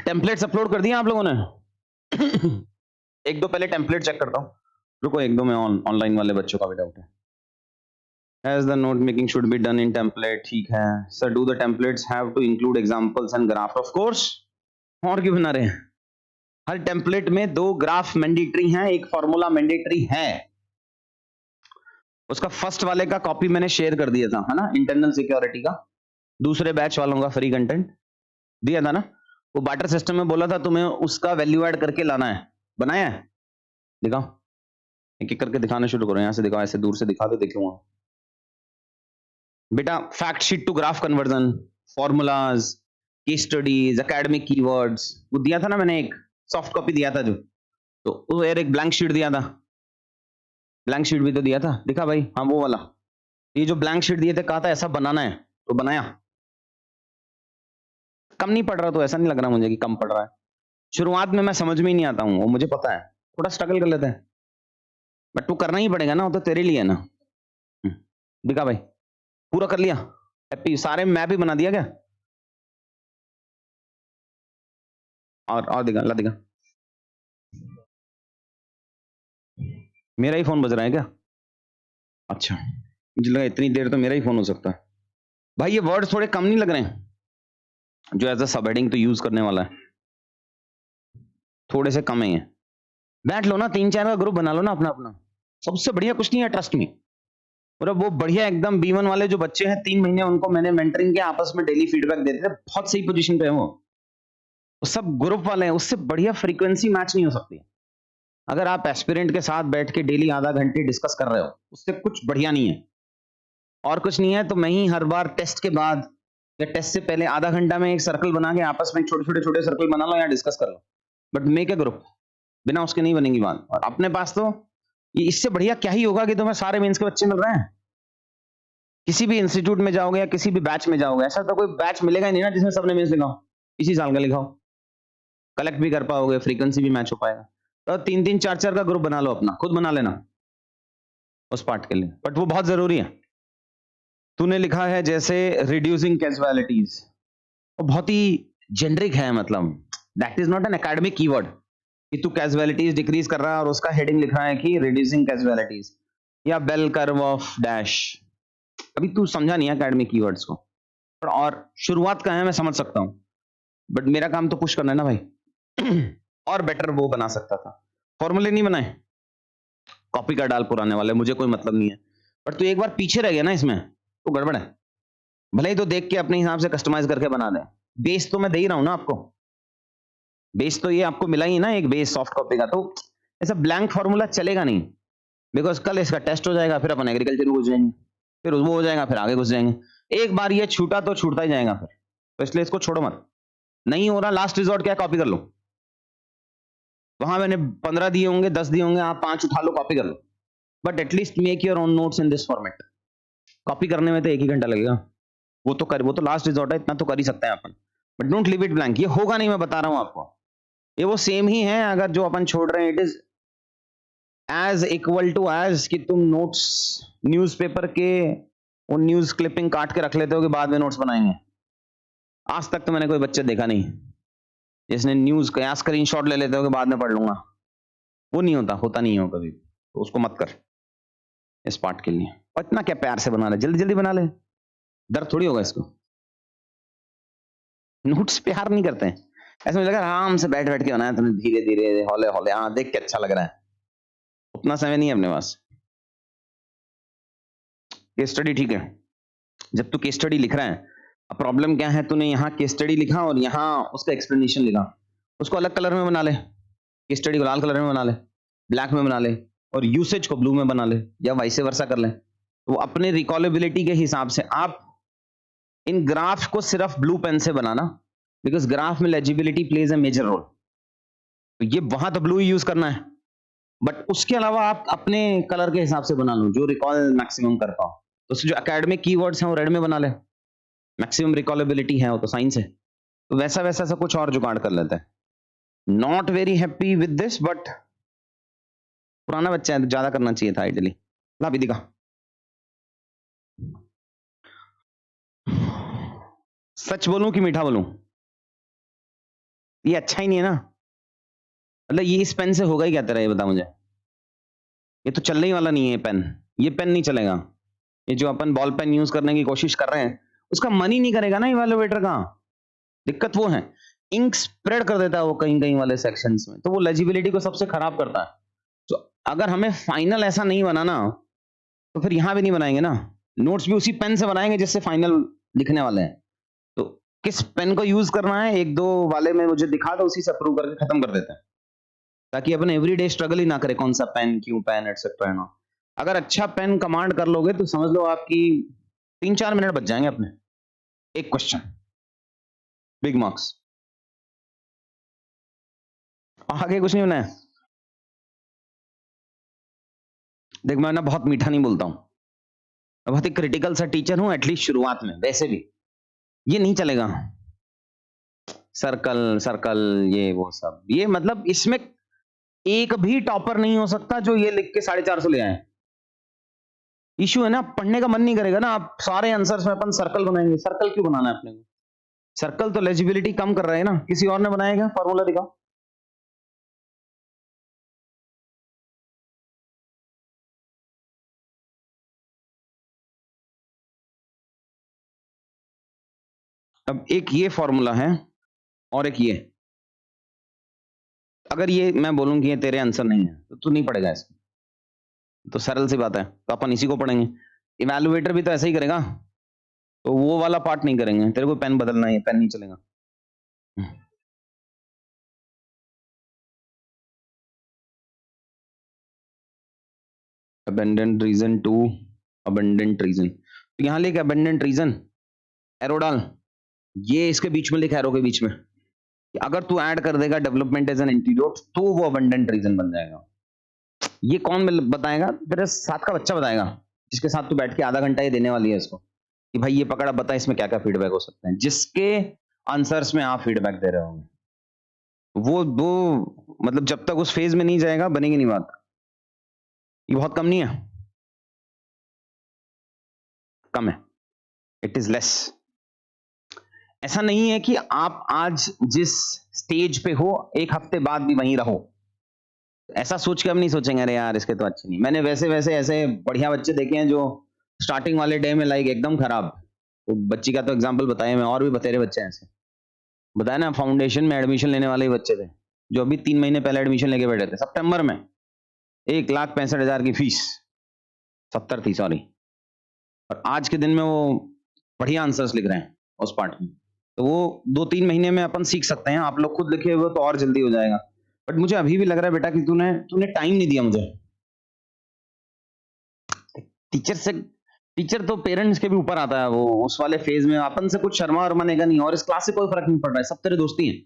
टेम्पलेट्स अपलोड कर दिए आप लोगों ने? एक दो पहले टेम्पलेट चेक करता हूँ, रुको एक दो में ऑनलाइन वाले बच्चों का भी डाउट है। As the note making should be done in template, ठीक है sir, do the templates have to include examples and graph? Of course, और क्यों बना रहे हैं? हर टेम्पलेट में 2 ग्राफ मैंडेटरी हैं, एक फॉर्मूला मैंडेटरी है। उसका फर्स्ट वाले का कॉपी मैंने शेयर कर दिया था, है ना, इंटरनल सिक्योरिटी का, दूसरे बैच वालों का फ्री कंटेंट दिया था ना, वो बार्टर सिस्टम में बोला था तुम्हें उसका वैल्यू ऐड करके लाना है, बनाया है? दिखाओ, एक एक करके दिखाना शुरू करो, यहां से दिखाओ, ऐसे दूर से दिखा दो, देखूंगा बेटा। Fact sheet to graph conversion, formulas, case studies, academic keywords, वो दिया था ना मैंने, एक सॉफ्ट कॉपी दिया था जो, तो वो यार एक ब्लैंक शीट दिया था, ब्लैंक शीट भी तो दिया था, दिखा भाई? हाँ वो वाला, ये जो ब्लैंक शीट दिए थे, कहा था ऐसा बनाना है, तो बनाया। कम नहीं पड़ रहा तो ऐसा नहीं लग रहा मुझे कि कम पड़ रहा है। शुरुआत में मैं समझ में ही नहीं आता हूँ, वो मुझे पता है, थोड़ा स्ट्रगल कर लेते हैं, बट तू करना ही पड़ेगा ना, वो तो तेरे लिए है ना। दिखा भाई, पूरा कर लिया? हैप्पी, सारे मैप ही बना दिया क्या? और दिखा, ला दिखा। मेरा ही फोन बज रहा है क्या? अच्छा, मुझे लगा इतनी देर तो मेरा ही फोन हो सकता है। भाई ये वर्ड्स थोड़े कम नहीं लग रहे हैं जो एज अ सब हेडिंग तो यूज करने वाला है? थोड़े से कम ही है। बैठ लो ना, 3-4 का ग्रुप बना लो ना अपना अपना, सबसे बढ़िया कुछ नहीं है ट्रस्ट में। और वो बढ़िया एकदम B1 वाले जो बच्चे हैं 3 महीने, उनको मैंने मेंटरिंग के आपस में डेली फीडबैक देते थे, बहुत सही पोजीशन पे है वो सब ग्रुप वाले हैं, उससे बढ़िया फ्रीक्वेंसी मैच नहीं हो सकती। अगर आप एस्पिरेंट के साथ बैठ के डेली आधा घंटे डिस्कस कर रहे हो, उससे कुछ बढ़िया नहीं है। और कुछ नहीं है तो मैं ही हर बार टेस्ट के बाद या टेस्ट से पहले आधा घंटा में एक सर्कल बना के आपस में छोटे सर्कल बना लो या डिस्कस कर लो, बट मेक ए ग्रुप, बिना उसके नहीं बनेगी बात। और अपने पास तो ये इससे बढ़िया क्या ही होगा कि तुम्हें सारे मेंस के बच्चे मिल रहे हैं। किसी भी इंस्टीट्यूट में जाओगे या किसी भी बैच में जाओगे, ऐसा तो कोई बैच मिलेगा ही नहीं ना जिसमें सबने मेंस लिखाओ, इसी साल का लिखाओ, कलेक्ट भी कर पाओगे, फ्रीक्वेंसी भी मैच हो पाएगा। तो 3-3 4-4 का ग्रुप बना लो अपना, खुद बना लेना उस पार्ट के लिए, बट वो बहुत जरूरी है। तूने लिखा है जैसे रिड्यूसिंग कैजुअलिटीज, वो बहुत ही जेनरिक है, मतलब that is not an academic keyword कि तू कैजुअलिटीज डिक्रीज कर रहा है और उसका हेडिंग लिख रहा है कि रिड्यूसिंग कैजुअलिटीज या बेल कर्व ऑफ डैश। अभी तू समझा नहीं एकेडमिक कीवर्ड्स को, और शुरुआत का है मैं समझ सकता हूं, बट मेरा काम तो पुश करना है ना भाई। और बेटर वो बना सकता था, फॉर्मूले नहीं बनाए, कॉपी कर डाल पुराने वाले, मुझे कोई मतलब नहीं है, बट तू एक बार पीछे रह गया ना इसमें तो गड़बड़ है। भले ही तो देख के अपने हिसाब से कस्टमाइज करके बना दे, बेस तो मैं दे ही रहा हूं ना आपको, बेस तो ये आपको मिला ही ना, एक बेस सॉफ्ट कॉपी का, तो ऐसा ब्लैंक फॉर्मूला चलेगा नहीं, बिकॉज कल इसका टेस्ट हो जाएगा, फिर अपन एग्रीकल्चर में घुस जाएंगे, फिर वो हो जाएगा, फिर आगे घुस जाएंगे। एक बार ये छूटा तो छूटता ही जाएगा फिर, तो इसलिए इसको छोड़ो मत। नहीं हो रहा, लास्ट रिजॉर्ट क्या, कॉपी कर लो, वहां मैंने 15 दिए होंगे, 10 दिए होंगे, आप 5 उठा लो, कॉपी कर लो, but at least make your own notes in this format. Copy करने में तो 1 ही घंटा लगेगा, वो तो लास्ट रिजॉर्ट है, इतना तो कर ही सकते हैं अपन, but don't leave it blank. ये होगा नहीं, मैं बता रहा हूं आपको, ये वो सेम ही है अगर जो अपन छोड़ रहे हैं, it is as equal to as कि तुम नोट्स न्यूज़पेपर के वो न्यूज क्लिपिंग काट के रख लेते हो कि बाद में नोट्स बनाएंगे। आज तक तो मैंने कोई बच्चे देखा नहीं जिसने न्यूज का स्क्रीनशॉट ले लेते हो कि बाद में पढ़ लूंगा, वो नहीं होता नहीं हो कभी, तो उसको मत कर इस पार्ट के लिए। और इतना क्या प्यार से बना ले, जल्दी जल्दी बना ले, दर्द थोड़ी होगा इसको। नोट्स प्यार नहीं करते हैं, ऐसा मुझे लगा आराम से बैठ बैठ के बनाया तुमने, धीरे धीरे हौले हौले, हाँ देख के अच्छा लग रहा है, उतना समय नहीं है अपने पास। केस स्टडी ठीक है, जब तू केस स्टडी लिख रहा है, अब प्रॉब्लम क्या है, तूने यहाँ केस स्टडी लिखा और यहाँ उसका एक्सप्लेनेशन लिखा, उसको अलग कलर में बना ले, केस स्टडी को लाल कलर में बना ले, ब्लैक में बना ले, और यूसेज को ब्लू में बना ले, या वाइस वर्सा कर ले। तो अपने रिकॉलेबिलिटी के हिसाब से आप इन ग्राफ को सिर्फ ब्लू पेन से बनाना, बिकॉज ग्राफ में legibility plays a major role, तो ये वहां तो ब्लू ही यूज करना है, बट उसके अलावा आप अपने कलर के हिसाब से बना लो जो रिकॉल मैक्सिमम कर पाओ। तो जो एकेडमिक कीवर्ड्स हैं वो रेड में बना ले, मैक्सिमम रिकॉलेबिलिटी है, वो तो साइंस है। तो वैसा वैसा सा कुछ और जुगाड़ कर लेते हैं। Not very happy with this, but पुराना बच्चा है तो ज्यादा करना चाहिए था आइडियली। ला भी दिखा। सच बोलूं कि मीठा बोलूं, ये अच्छा ही नहीं है ना। मतलब ये इस पेन से होगा ही क्या तेरा, ये बता मुझे। ये तो चलने ही वाला नहीं है ये पेन। ये पेन नहीं चलेगा। ये जो अपन बॉल पेन यूज करने की कोशिश कर रहे हैं, उसका मन ही नहीं करेगा ना इवैल्यूएटर का। दिक्कत वो है, इंक स्प्रेड कर देता है वो कहीं कहीं वाले सेक्शंस में, तो वो लेजिबिलिटी को सबसे खराब करता है। तो अगर हमें फाइनल ऐसा नहीं बनाना, तो फिर यहां भी नहीं बनाएंगे ना। नोट्स भी उसी पेन से बनाएंगे जिससे फाइनल लिखने वाले हैं। तो किस पेन को यूज करना है, एक दो वाले में मुझे दिखा दो, उसी से अप्रूव करके खत्म कर देते हैं, ताकि अपन एवरीडे स्ट्रगल ही ना करे कौन सा पेन, क्यों पेन, एटसेट्रा ना। अगर अच्छा पेन कमांड कर लोगे तो समझ लो आपकी 3-4 मिनट बच जाएंगे अपने, एक क्वेश्चन, बिग मार्क्स। आगे कुछ नहीं होना है। देख मैं ना बहुत मीठा नहीं बोलता हूं, मैं बहुत ही क्रिटिकल सा टीचर हूं, एटलीस्ट शुरुआत में। वैसे भी ये नहीं चलेगा, सर्कल सर्कल ये वो सब, ये मतलब इसमें एक भी टॉपर नहीं हो सकता जो ये लिख के 450 ले आए। इशू है ना, पढ़ने का मन नहीं करेगा ना, आप सारे आंसर्स में अपन सर्कल बनाएंगे। सर्कल क्यों बनाना है अपने को? सर्कल तो लेजिबिलिटी कम कर रहा है ना। किसी और ने बनाया क्या? फॉर्मूला दिखाओ। अब एक ये फॉर्मूला है और एक ये, अगर ये मैं बोलूं कि ये तेरे आंसर नहीं है तो तू नहीं पढ़ेगा इसको, तो सरल सी बात है, तो अपन इसी को पढ़ेंगे। इवैल्यूएटर भी तो ऐसा ही करेगा, तो वो वाला पार्ट नहीं करेंगे। तेरे को पेन बदलना है, पेन नहीं चलेगा। Abundant reason to abundant reason, तो यहां लिख अबेंडेंट रीजन, एरो डाल, ये इसके बीच में लिख, एरो के बीच में। अगर तू ऐड कर देगा डेवलपमेंट एज एन एंटीडोट, तो वो अबेंडेंट रीजन बन जाएगा। ये कौन बताएगा? तेरे साथ का बच्चा बताएगा, जिसके साथ तू बैठ के आधा घंटा ये देने वाली है इसको, कि भाई ये पकड़, अब बता इसमें क्या क्या फीडबैक हो सकते हैं, जिसके आंसर्स में आप फीडबैक दे रहे होंगे। वो दो, मतलब जब तक उस फेज में नहीं जाएगा बनेगी नहीं बात। ये बहुत कम नहीं है, कम है, इट इज लेस। ऐसा नहीं है कि आप आज जिस स्टेज पे हो एक हफ्ते बाद भी वहीं रहो। ऐसा सोच के हम नहीं सोचेंगे अरे यार इसके तो अच्छे नहीं। मैंने वैसे वैसे ऐसे बढ़िया बच्चे देखे हैं जो स्टार्टिंग वाले डे में लाइक एकदम खराब। वो बच्ची का तो एग्जांपल बताया मैं, और भी बतेरे बच्चे हैं ऐसे। बताया ना, फाउंडेशन में एडमिशन लेने वाले ही बच्चे थे, जो अभी 3 महीने पहले एडमिशन लेके बैठे थे सितंबर में। 1,65,000 की फीस, 70 थी सॉरी, और आज के दिन में वो बढ़िया आंसर्स लिख रहे हैं उस पार्ट में। तो वो 2-3 महीने में अपन सीख सकते हैं। आप लोग खुद लिखे हुए तो और जल्दी हो जाएगा। बट मुझे अभी भी लग रहा है बेटा कि तूने तूने टाइम नहीं दिया मुझे। टीचर से, टीचर तो पेरेंट्स के भी ऊपर आता है, वो उस वाले फेज में अपन से कुछ शर्मा और मनेगा नहीं, और इस क्लास से कोई फर्क नहीं पड़ रहा है, सब तेरे दोस्ती हैं।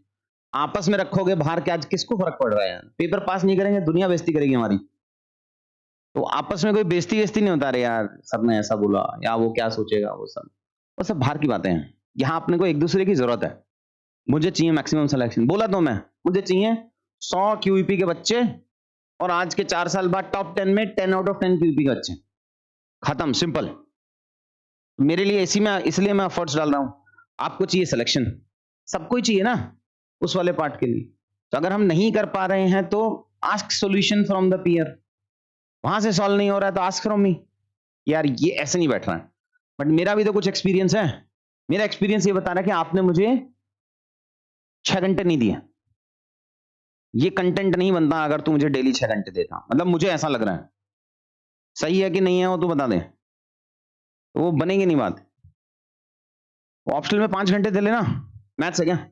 आपस में रखोगे बाहर के, आज किसको फर्क पड़ रहा है यार? पेपर पास नहीं करेंगे, दुनिया बेइज्जती करेगी हमारी। तो आपस में कोई बेइज्जती वेस्ती नहीं होता, अरे यार सर ने ऐसा बोला या वो क्या सोचेगा, वो सब बाहर की बातें हैं। यहाँ अपने को एक दूसरे की जरूरत है। मुझे चाहिए मैक्सिमम सिलेक्शन, बोला तो मैं, मुझे चाहिए 100 क्यूईपी के बच्चे, और आज के 4 साल बाद टॉप 10 में 10 आउट ऑफ 10 क्यूईपी के बच्चे। खत्म, सिंपल। मेरे लिए इसी में, इसलिए मैं एफर्ट्स डाल रहा हूं। आपको चाहिए सिलेक्शन, सबको ही चाहिए ना उस वाले पार्ट के लिए। तो अगर हम नहीं कर पा रहे हैं तो ask solution from the peer. वहां से सॉल्व नहीं हो रहा है तो आस्क फ्रॉम मी, यार ये ऐसे नहीं बैठ रहा है। बट मेरा भी तो कुछ एक्सपीरियंस है। मेरा एक्सपीरियंस ये बता रहा है कि आपने मुझे 6 घंटे नहीं दिए। ये कंटेंट नहीं बनता अगर तू मुझे डेली 6 घंटे देता, मतलब मुझे ऐसा लग रहा है। सही है कि नहीं है वो तू बता दे, तो वो बनेगी नहीं बात। ऑप्शनल में 5 घंटे दे लेना, मैथ्स है क्या?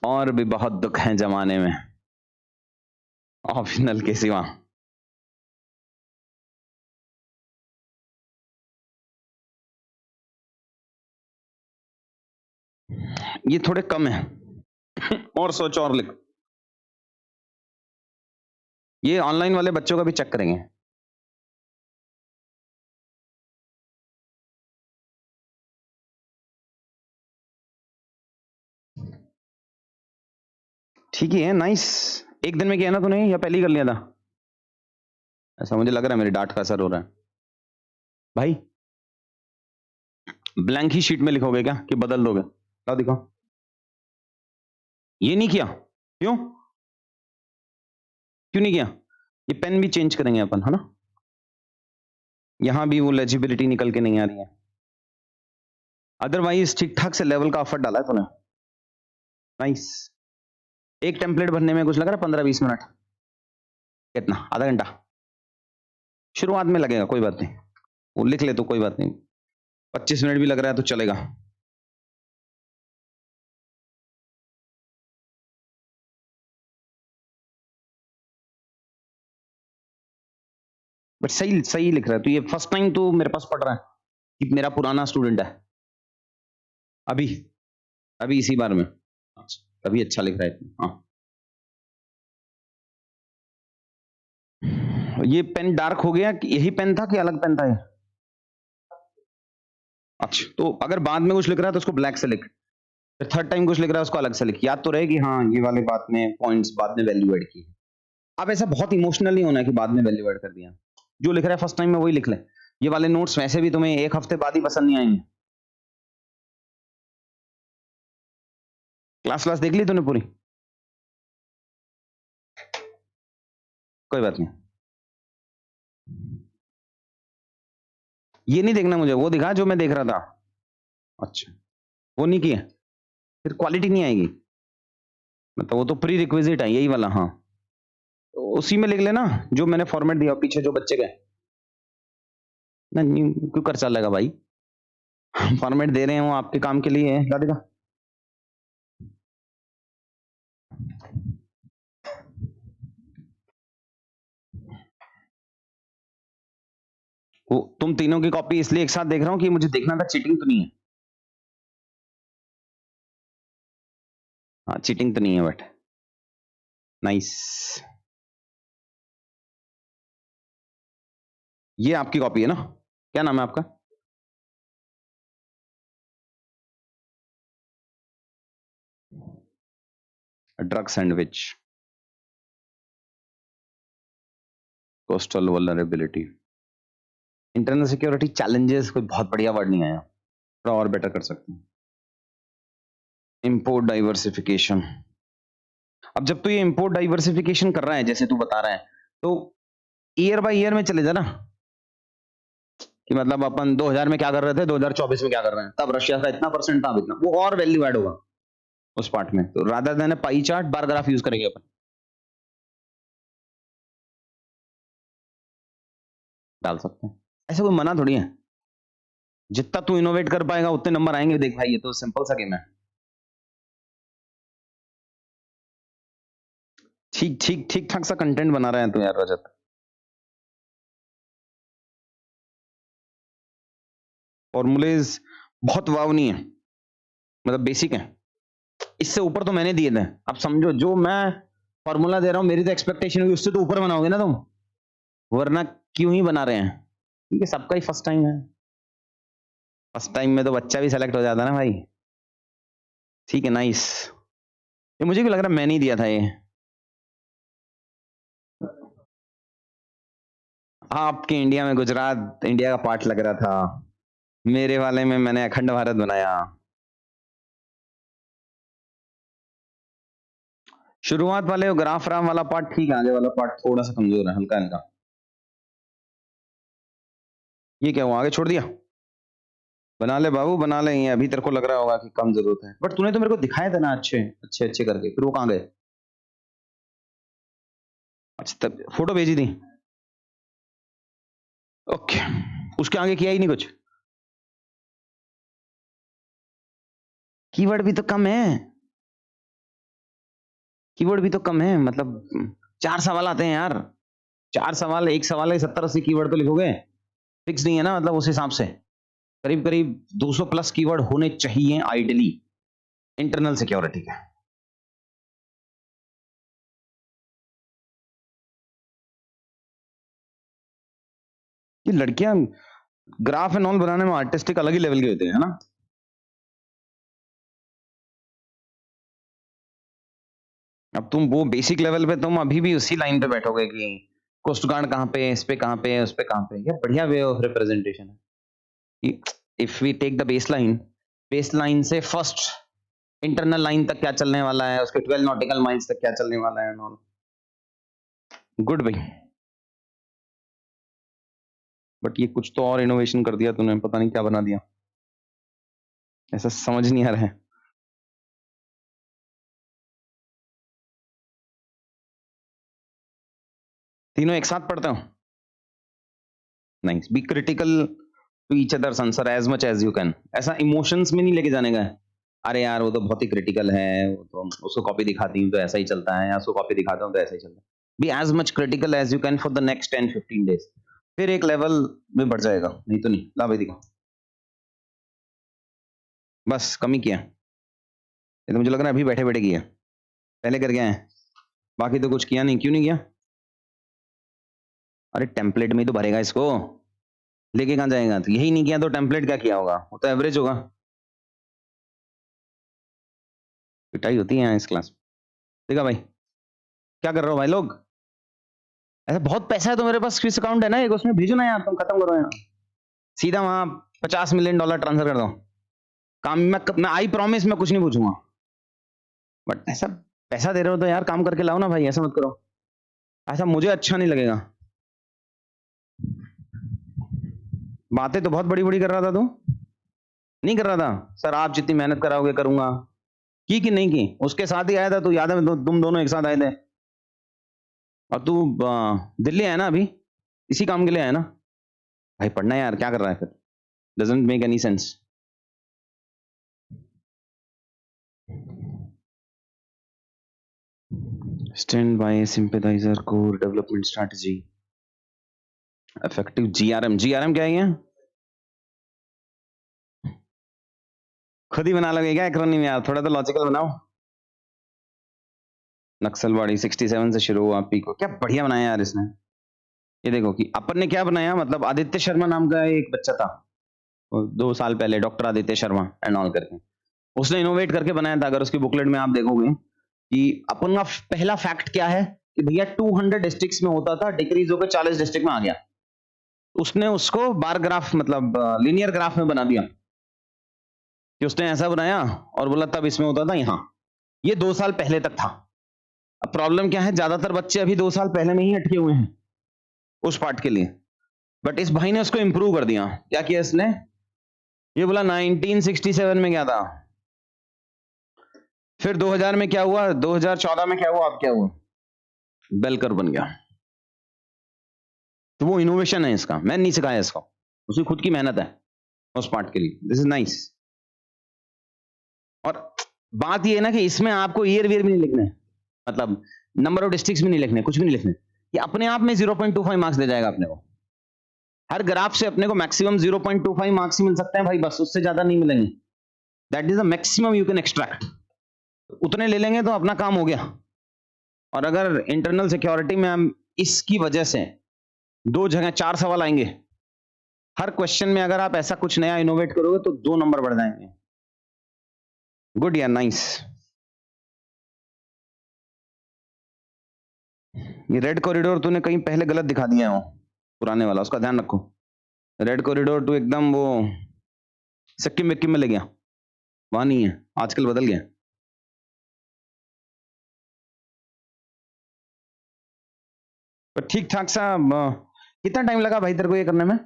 और भी बहुत दुख है जमाने में ऑप्शनल के सिवा। ये थोड़े कम है और सोच और लिख। ये ऑनलाइन वाले बच्चों का भी चेक करेंगे। ठीक ही है, नाइस। एक दिन में किया ना तूने या पहले ही कर लिया था? ऐसा मुझे लग रहा है मेरे डांट का असर हो रहा है भाई। ब्लैंक ही शीट में लिखोगे क्या कि बदल दोगे? लाओ दिखाओ। ये नहीं किया, क्यों क्यों नहीं किया? ये पेन भी चेंज करेंगे अपन, है ना? यहां भी वो लेजिबिलिटी निकल के नहीं आ रही है। अदरवाइज ठीक ठाक से लेवल का एफर्ट डाला है तूने, नाइस। एक टेम्पलेट भरने में कुछ लग रहा है 15-20 मिनट? कितना, आधा घंटा? शुरुआत में लगेगा, कोई बात नहीं, वो लिख ले तो कोई बात नहीं। 25 मिनट भी लग रहा है तो चलेगा। बट सही सही लिख रहा है। तो ये फर्स्ट टाइम तो मेरे पास पढ़ रहा है कि मेरा पुराना स्टूडेंट है? अभी अभी इसी बार में? अच्छा, अभी अच्छा लिख रहा है। हाँ, ये पेन डार्क हो गया कि यही पेन था कि अलग पेन था ये? अच्छा, तो अगर बाद में कुछ लिख रहा है तो उसको ब्लैक से लिख, फिर थर्ड टाइम कुछ लिख रहा है उसको अलग से लिख, याद तो रहे कि हाँ ये वाले बात में पॉइंट्स बाद में वैल्यू ऐड की है। अब ऐसा बहुत इमोशनल नहीं होना है कि बाद में वैल्यू ऐड कर दिया। जो लिख रहा है फर्स्ट टाइम में वही लिख ले। ये वाले नोट्स वैसे भी तुम्हें एक हफ्ते बाद ही पसंद नहीं आएंगे। क्लास देख ली तूने पूरी? कोई बात नहीं, ये नहीं देखना मुझे, वो दिखा जो मैं देख रहा था। अच्छा, वो नहीं किया, फिर क्वालिटी नहीं आएगी। मतलब वो तो प्री रिक्विजिट है यही वाला। हाँ, तो उसी में लिख लेना जो मैंने फॉर्मेट दिया पीछे जो बच्चे गए ना। क्यों कर चलेगा भाई, फॉर्मेट दे रहे हैं वो आपके काम के लिए है। ला देगा। वो तुम तीनों की कॉपी इसलिए एक साथ देख रहा हूं कि मुझे देखना था चीटिंग तो नहीं है। हाँ, चीटिंग तो नहीं है, बट नाइस। ये आपकी कॉपी है ना? क्या नाम है आपका? Drug sandwich, coastal vulnerability, internal security challenges. कोई बहुत बढ़िया वर्ड नहीं आया, थोड़ा और बेटर कर सकते हैं। Import diversification. अब जब तू ये इंपोर्ट डाइवर्सिफिकेशन कर रहा है जैसे तू बता रहा है, तो ईयर बाय ईयर में चले जाना कि मतलब अपन 2000 में क्या कर रहे थे, 2024 में क्या कर रहे हैं, तब रशिया का इतना परसेंट था, अब इतना, वो और वैल्यू ऐड होगा उस पार्ट में। तो rather than pie chart, bar graph use करेंगे अपन। डाल सकते हैं, ऐसे कोई मना थोड़ी है। जितना तू इनोवेट कर पाएगा उतने नंबर आएंगे। देख भाई, ये तो सिंपल सा गेम है। ठीक ठीक ठीक ठाक सा कंटेंट बना रहे हैं तू यार रजत। फॉर्मूलेज बहुत वाव नहीं है, मतलब बेसिक है। इससे ऊपर तो मैंने दिए थे। अब समझो जो मैं फॉर्मूला दे रहा हूं, मेरी तो एक्सपेक्टेशन होगी उससे तो ऊपर बनाओगे ना तुम, वरना क्यों ही बना रहे हैं। ठीक है, सबका ही फर्स्ट टाइम है। फर्स्ट टाइम में तो बच्चा भी सेलेक्ट हो जाता है ना भाई। ठीक है, नाइस। ये मुझे भी लग रहा है मैंने ही दिया था ये। आपके इंडिया में गुजरात इंडिया का पार्ट लग रहा था, मेरे वाले में मैंने अखंड भारत बनाया। शुरुआत वाले ग्राफ राम वाला पार्ट ठीक है, आगे वाला पार्ट थोड़ा सा कमजोर है, हल्का हल्का। ये क्या हुआ, आगे छोड़ दिया? बना ले बाबू, बना ले। ये अभी तेरे को लग रहा होगा कि कम जरूरत है, बट तूने तो मेरे को दिखाया था ना अच्छे अच्छे अच्छे करके, फिर वो कहाँ गए? अच्छा, तब फोटो भेजी थी। ओके, उसके आगे किया ही नहीं कुछ? कीवर्ड भी तो कम है, कीवर्ड भी तो कम है। मतलब 4 सवाल आते हैं यार, 4 सवाल, एक सवाल है 70-80 कीवर्ड तो लिखोगे? फिक्स नहीं है ना, मतलब उस हिसाब से करीब करीब 200 प्लस कीवर्ड होने चाहिए आइडियली इंटरनल सिक्योरिटी के। ये लड़कियां ग्राफ एंड ऑल बनाने में आर्टिस्टिक अलग ही लेवल के होते हैं, है ना? अब तुम वो बेसिक लेवल पे तुम अभी भी उसी लाइन पे बैठोगे कि कोस्ट गार्ड कहाँ पे है, इस पे कहाँ पे है, उस पे कहाँ पे है। ये बढ़िया वे ऑफ रिप्रेजेंटेशन है कि if we take the base line से फर्स्ट इंटरनल लाइन तक क्या चलने वाला है, उसके 12 नॉटिकल माइल्स तक क्या चलने वाला है, ऑल गुड भाई। बट ये कुछ तो और इनोवेशन कर दिया तूने, पता नहीं क्या बना दिया, ऐसा समझ नहीं आ रहा है। तीनों एक साथ पढ़ते हो? Nice, be critical to each other's answer as much as you can. ऐसा इमोशंस में नहीं लेके जाने का है, अरे यार वो तो बहुत ही क्रिटिकल है, वो तो उसको कॉपी दिखाती हूँ तो ऐसा ही चलता है, या उसको कॉपी दिखाता हूँ तो ऐसा ही चलता है। Be as much critical as you can for the next 10-15 days, फिर एक लेवल में बढ़ जाएगा, नहीं तो नहीं। ला भाई दिखा, बस कम ही किया ये तो मुझे लग रहा है अभी बैठे बैठे किया, पहले कर गया है, बाकी तो कुछ किया नहीं। क्यों नहीं किया? अरे टेम्पलेट में ही तो भरेगा इसको, लेके कहाँ जाएगा? तो यही नहीं किया तो टेम्पलेट क्या किया होगा? वो तो एवरेज होगा। पिटाई होती है यहाँ इस क्लास में। देखा भाई क्या कर रहे हो भाई लोग? ऐसा बहुत पैसा है तो मेरे पास स्विस अकाउंट है ना एक, उसमें भेजो ना यार, तुम खत्म करो यहाँ, सीधा वहां $50 मिलियन ट्रांसफर कर दो। काम मैं आई प्रॉमिस मैं कुछ नहीं पूछूंगा, बट ऐसा पैसा दे रहे हो तो यार काम करके लाओ ना भाई, ऐसा मत करो, ऐसा मुझे अच्छा नहीं लगेगा। बातें तो बहुत बड़ी बड़ी कर रहा था तू, नहीं कर रहा था? सर आप जितनी मेहनत कराओगे करूंगा, की कि नहीं की? उसके साथ ही आया था तू, याद है? तुम दोनों एक साथ आए थे, और तू दिल्ली आया ना अभी, इसी काम के लिए आया ना भाई? पढ़ना है यार, क्या कर रहा है फिर? Doesn't make any sense. Stand by sympathizer core development strategy effective GRM. GRM क्या है ये? खुद ही बना लोगे क्या एक्रोनिम यार? थोड़ा तो लॉजिकल बनाओ। नक्सलवाड़ी 67 से शुरू हुआ, पीको क्या बढ़िया बनाया यार इसने। ये देखो कि अपन ने क्या बनाया, मतलब आदित्य शर्मा नाम का एक बच्चा था 2 साल पहले, doctor Aditya Sharma and all करके, उसने इनोवेट करके बनाया था। अगर उसकी बुकलेट में आप देखोगे कि अपन का पहला फैक्ट क्या है कि भैया 200 डिस्ट्रिक्ट्स में होता था, डिक्रीज होकर 40 डिस्ट्रिक्ट में आ गया। उसने उसको बार ग्राफ मतलब लीनियर ग्राफ में बना दिया, कि उसने ऐसा बनाया और बोला तब इसमें होता था यहाँ। ये 2 साल पहले तक था। अब प्रॉब्लम क्या है, ज्यादातर बच्चे अभी 2 साल पहले में ही अटके हुए हैं उस पार्ट के लिए, बट इस भाई ने उसको इंप्रूव कर दिया। क्या किया इसने? ये बोला 1967 में क्या था, फिर 2000 में क्या हुआ, 2014 में क्या हुआ, अब क्या हुआ, बेल कर्व बन गया। तो वो इनोवेशन है इसका, मैं नहीं सिखाया इसको, उसकी खुद की मेहनत है उस पार्ट के लिए। This is nice. और बात ये है ना कि इसमें आपको ईयर वियर भी नहीं लिखने, मतलब नंबर ऑफ डिस्ट्रिक्ट्स भी नहीं लिखने, कुछ भी नहीं लिखने, ये अपने आप में 0.25 मार्क्स दे जाएगा अपने को। हर ग्राफ से अपने को मैक्सिमम 0.25 मार्क्स ही मिल सकते हैं भाई, बस उससे ज्यादा नहीं मिलेंगे। That is the maximum you can extract. उतने ले लेंगे तो अपना काम हो गया। और अगर इंटरनल सिक्योरिटी में हम इसकी वजह से 2 जगह 4 सवाल आएंगे, हर क्वेश्चन में अगर आप ऐसा कुछ नया इनोवेट करोगे तो 2 नंबर बढ़ जाएंगे। गुड या नाइस। ये रेड कॉरिडोर तूने कहीं पहले गलत दिखा दिया हो, पुराने वाला, उसका ध्यान रखो। रेड कॉरिडोर तू एकदम वो सिक्किम विक्किम में ले गया, वहां नहीं है, आजकल बदल गया। पर ठीक ठाक सा कितना टाइम लगा भाई तेरे को ये करने में?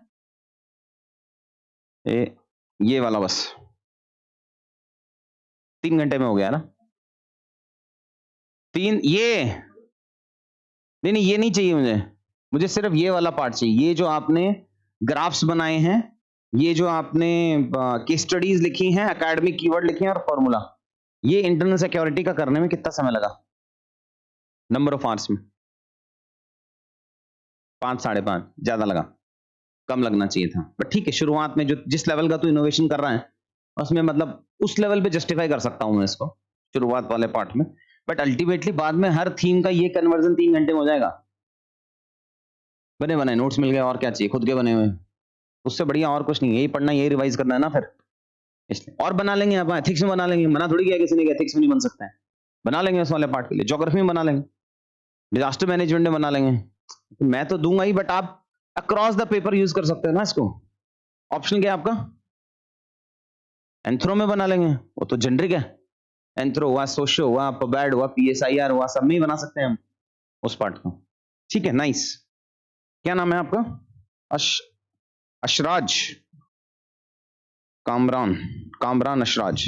ये वाला बस 3 घंटे में हो गया ना? 3 ये नहीं, ये नहीं चाहिए मुझे, मुझे सिर्फ ये वाला पार्ट चाहिए। ये जो आपने ग्राफ्स बनाए हैं, ये जो आपने केस स्टडीज लिखी हैं, एकेडमिक कीवर्ड लिखे हैं और फॉर्मूला, ये इंटरनल सिक्योरिटी का करने में कितना समय लगा नंबर ऑफ आवर्स में? 5 साढ़े 5 ज्यादा लगा, कम लगना चाहिए था। बट ठीक है, शुरुआत में जो जिस लेवल का तू इनोवेशन कर रहा है उसमें मतलब उस लेवल पे जस्टिफाई कर सकता हूं मैं इसको शुरुआत वाले पार्ट में। बट अल्टीमेटली बाद में हर थीम का ये कन्वर्जन 3 घंटे में हो जाएगा। बने बनाए नोट्स मिल गए, और क्या चाहिए, खुद के बने हुए, उससे बढ़िया और कुछ नहीं है। यही पढ़ना, यही रिवाइज करना है ना फिर, इसलिए और बना लेंगे। आप एथिक्स में बना लेंगे, मना थोड़ी किया किसी ने कि एथिक्स में नहीं बन सकता है। बना लेंगे उस वाले पार्ट के लिए, ज्योग्राफी में बना लेंगे, डिजास्टर मैनेजमेंट में बना लेंगे। तो मैं तो दूंगा ही, बट आप अक्रॉस द पेपर यूज कर सकते हो ना इसको। ऑप्शन क्या है आपका? एंथ्रो में बना लेंगे, वो तो जेनरिक है। एंथ्रो हुआ, सोशो हुआ, पबैड हुआ, पीएसआईआर हुआ, सब में ही बना सकते हैं हम उस पार्ट को। ठीक है, नाइस। क्या नाम है आपका? अशराज कामरान अशराज।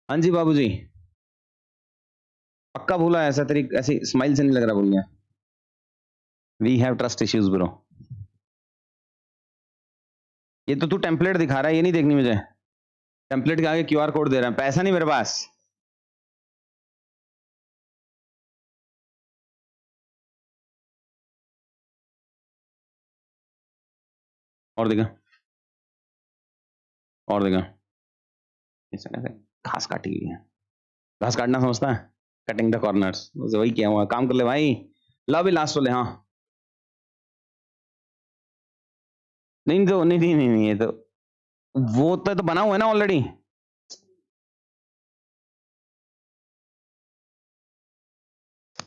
हाँ जी बाबूजी, पक्का भूला, ऐसा तेरी ऐसी स्माइल से नहीं लग रहा भूल गया। We have trust issues bro. ये तो तू टेम्पलेट दिखा रहा है, ये नहीं देखनी मुझे। टेम्पलेट के आगे क्यूआर कोड दे रहा है, पैसा नहीं मेरे पास। और देखा, और देखा, घास काटी हुई है। घास काटना समझता है? कटिंग द कॉर्नर्स, वही किया हुआ, काम कर ले भाई। ला भी लास्ट वाले, हाँ। नहीं तो नहीं, ये तो वो तो बना हुआ है ना ऑलरेडी।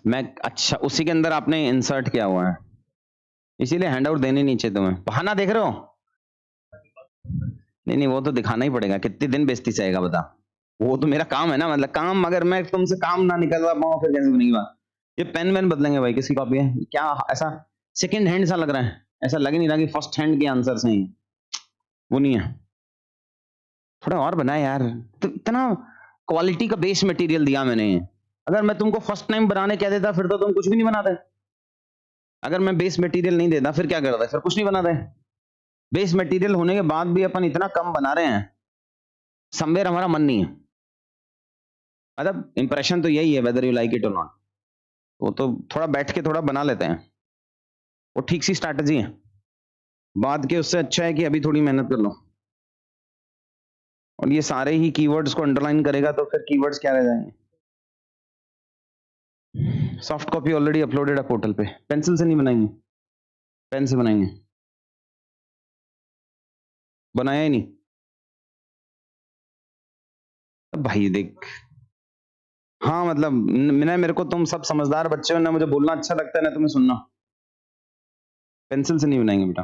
मैं अच्छा, उसी के अंदर आपने इंसर्ट किया हुआ है, इसीलिए हैंडआउट देने नीचे तुम्हें। बहाना देख रहे हो? नहीं, वो तो दिखाना ही पड़ेगा। कितने दिन बेइज्जती सहेगा बता? वो तो मेरा काम है ना, मतलब काम, अगर मैं तुमसे काम ना निकलवा पाऊँ फिर कैसे बनेगी बात? ये पेन वैन बदलेंगे भाई, किसकी कॉपी है क्या? ऐसा सेकंड हैंड सा लग रहा है, ऐसा लग नहीं रहा कि फर्स्ट हैंड के आंसर हैं। वो नहीं है, थोड़ा और बना यार। तो इतना क्वालिटी का बेस मटेरियल दिया मैंने। अगर मैं तुमको फर्स्ट टाइम बनाने क्या देता फिर तो तुम कुछ भी नहीं बनाते। अगर मैं बेस मटेरियल नहीं देता फिर क्या करता? फिर कुछ नहीं बनाते। बेस मटेरियल होने के बाद भी अपन इतना कम बना रहे हैं, समवेयर हमारा मन नहीं है। मतलब इंप्रेशन तो यही है, वेदर यू लाइक इट और नॉट। वो तो थोड़ा बैठ के थोड़ा बना लेते हैं, वो ठीक सी स्ट्रैटेजी है। बाद के उससे अच्छा है कि अभी थोड़ी मेहनत कर लो। और ये सारे ही कीवर्ड्स को अंडरलाइन करेगा तो फिर कीवर्ड्स क्या रह जाएंगे? सॉफ्ट कॉपी ऑलरेडी अपलोडेड है पोर्टल पे। पेंसिल से नहीं बनाएंगे, पेन से बनाएंगे। बनाया ही नहीं। अब भाई देख, हाँ मतलब मेरे को तुम सब समझदार बच्चे हो ना, मुझे बोलना अच्छा लगता है ना तुम्हें सुनना। पेंसिल से नहीं बनाएंगे बेटा।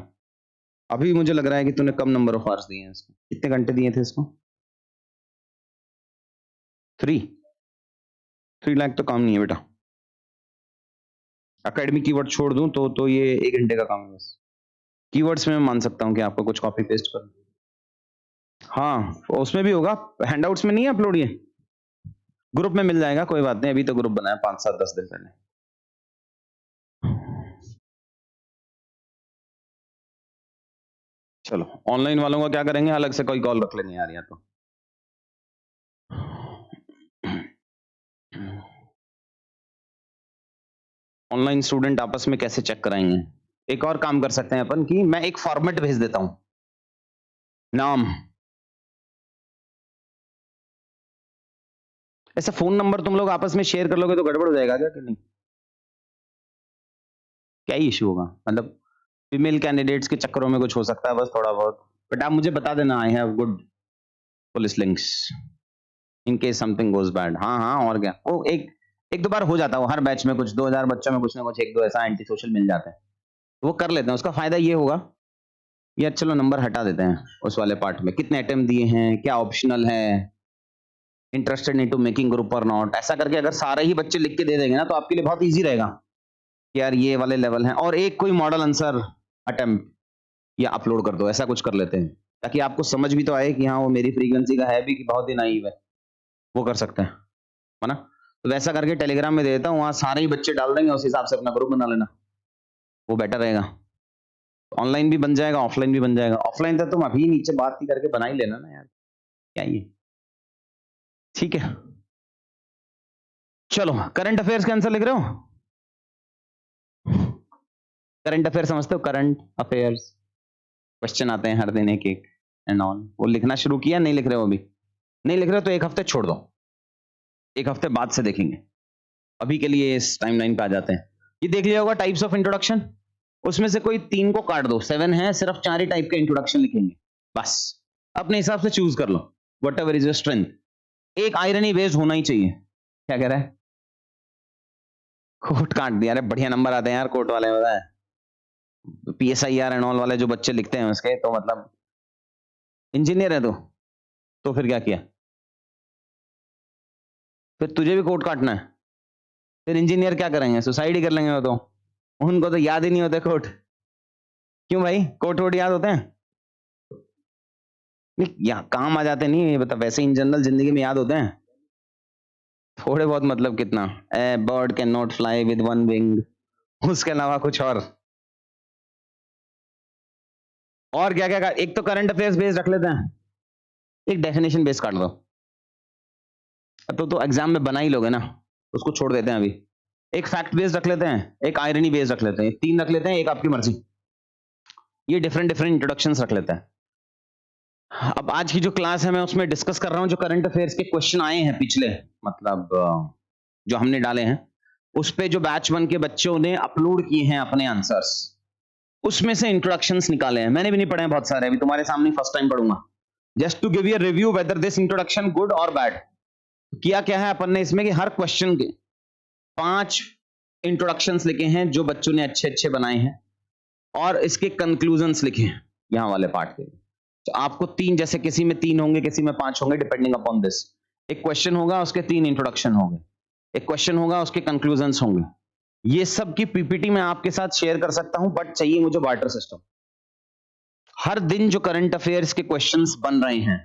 अभी मुझे लग रहा है कि तूने कम नंबर ऑफ आवर्स दिए हैं इसको। कितने घंटे दिए थे इसको? 3 लाख तो काम नहीं है बेटा। एकेडमिक कीवर्ड छोड़ दूं तो ये 1 घंटे का काम है बस। कीवर्ड्स में मैं मान सकता हूँ कि आपको कुछ कॉपी पेस्ट कर। हाँ उसमें भी होगा, हैंडआउट्स में नहीं है अपलोड, ये ग्रुप में मिल जाएगा, कोई बात नहीं। अभी तो ग्रुप बनाया 5-7-10 दिन पहले। चलो ऑनलाइन वालों का क्या करेंगे, अलग से कोई कॉल रख लेंगे यार, या तो ऑनलाइन स्टूडेंट आपस में कैसे चेक कराएंगे? एक और काम कर सकते हैं अपन कि मैं एक फॉर्मेट भेज देता हूं, नाम, ऐसा फोन नंबर तुम लोग आपस में शेयर कर लोगे तो गड़बड़ हो जाएगा क्या कि नहीं? क्या ही इशू होगा? मतलब फीमेल कैंडिडेट्स के चक्करों में कुछ हो सकता है बस थोड़ा बहुत, बट आप मुझे बता देना, I have good police links in case something goes bad. हाँ हाँ, और क्या, वो एक दो बार हो जाता है, वो हर बैच में कुछ 2000 बच्चों में कुछ ना कुछ एक दो ऐसा एंटी सोशल मिल जाते हैं, तो वो कर लेते हैं। उसका फायदा ये होगा, यार चलो नंबर हटा देते हैं उस वाले पार्ट में, कितने अटेम्प्ट दिए हैं, क्या ऑप्शनल है, इंटरेस्टेड इनटू मेकिंग ग्रुप और नॉट, ऐसा करके अगर सारे ही बच्चे लिख के दे देंगे ना तो आपके लिए बहुत इजी रहेगा कि यार ये वाले लेवल हैं, और एक कोई मॉडल आंसर अटेम्प्ट या अपलोड कर दो, ऐसा कुछ कर लेते हैं ताकि आपको समझ भी तो आए कि हाँ वो मेरी फ्रीक्वेंसी का है भी कि बहुत ही नाइव है। वो कर सकते हैं, है ना? तो वैसा करके टेलीग्राम में दे देता हूँ, वहां सारे ही बच्चे डाल देंगे, उस हिसाब से अपना ग्रुप बना लेना, वो बेटर रहेगा। ऑनलाइन भी बन जाएगा, ऑफलाइन भी बन जाएगा। ऑफलाइन तो तुम अभी नीचे बात ही करके बना ही लेना ना यार, क्या ये, ठीक है? चलो करंट अफेयर्स के आंसर लिख रहे हो? करंट अफेयर समझते हो? करंट अफेयर्स क्वेश्चन आते हैं हर दिन एक एक एंड ऑन, वो लिखना शुरू किया? नहीं लिख रहे हो अभी? नहीं लिख रहे हो तो एक हफ्ते छोड़ दो, एक हफ्ते बाद से देखेंगे। अभी के लिए इस टाइमलाइन पे आ जाते हैं। ये देख लिया होगा टाइप्स ऑफ इंट्रोडक्शन, उसमें से कोई 3 को काट दो, 7 है, सिर्फ 4 ही टाइप के इंट्रोडक्शन लिखेंगे बस। अपने हिसाब से चूज कर लो, whatever is your strength. एक आयरनी बेस्ड होना ही चाहिए। क्या कह रहा है? कोट काट दिया, अरे बढ़िया नंबर आते हैं यार कोट वाले में, पता है PSIR एंड ऑल वाले जो बच्चे लिखते हैं उसके, तो मतलब इंजीनियर है तो फिर क्या किया, फिर तुझे भी कोट काटना है, फिर इंजीनियर क्या करेंगे, सुसाइड ही कर लेंगे वो तो, उनको तो याद ही नहीं होते कोट। क्यों भाई, कोट वोट याद होते हैं? नहीं, यहाँ काम आ जाते नहीं, ये बता, वैसे इन जनरल जिंदगी में याद होते हैं थोड़े बहुत, मतलब कितना, a bird can not fly with one wing, उसके अलावा कुछ और क्या क्या, एक तो करंट अफेयर्स बेस्ड रख लेते हैं, एक डेफिनेशन बेस्ड काट दो, तो एग्जाम में बना ही लोगे ना, उसको छोड़ देते हैं अभी। एक फैक्ट बेस्ड रख लेते हैं, एक आयरनी बेस्ड रख लेते हैं, तीन रख लेते हैं, एक आपकी मर्जी, ये डिफरेंट डिफरेंट इंट्रोडक्शंस रख लेते हैं। अब आज की जो क्लास है मैं उसमें डिस्कस कर रहा हूं जो करंट अफेयर्स के क्वेश्चन आए हैं पिछले, मतलब जो हमने डाले हैं, उस पे जो बैच 1 के बच्चों ने अपलोड किए हैं अपने आंसर्स, उसमें से इंट्रोडक्शंस निकाले हैं, मैंने भी नहीं पढ़े हैं बहुत सारे, अभी तुम्हारे सामने फर्स्ट टाइम पढ़ूंगा, just to give you review whether this introduction good और बैड। किया क्या है अपन ने इसमें कि हर क्वेश्चन के 5 इंट्रोडक्शंस लिखे हैं जो बच्चों ने अच्छे अच्छे बनाए हैं, और इसके कंक्लूजन्स लिखे हैं यहाँ वाले पार्ट के। तो आपको 3, जैसे किसी में 3 होंगे, किसी में 5 होंगे, डिपेंडिंग अपॉन दिस। एक क्वेश्चन होगा उसके 3 इंट्रोडक्शन होंगे, एक क्वेश्चन होगा उसके कंक्लूजन्स होंगे। ये सब की पीपीटी मैं आपके साथ शेयर कर सकता हूं, बट चाहिए मुझे बार्टर सिस्टम। हर दिन जो करंट अफेयर्स के क्वेश्चंस बन रहे हैं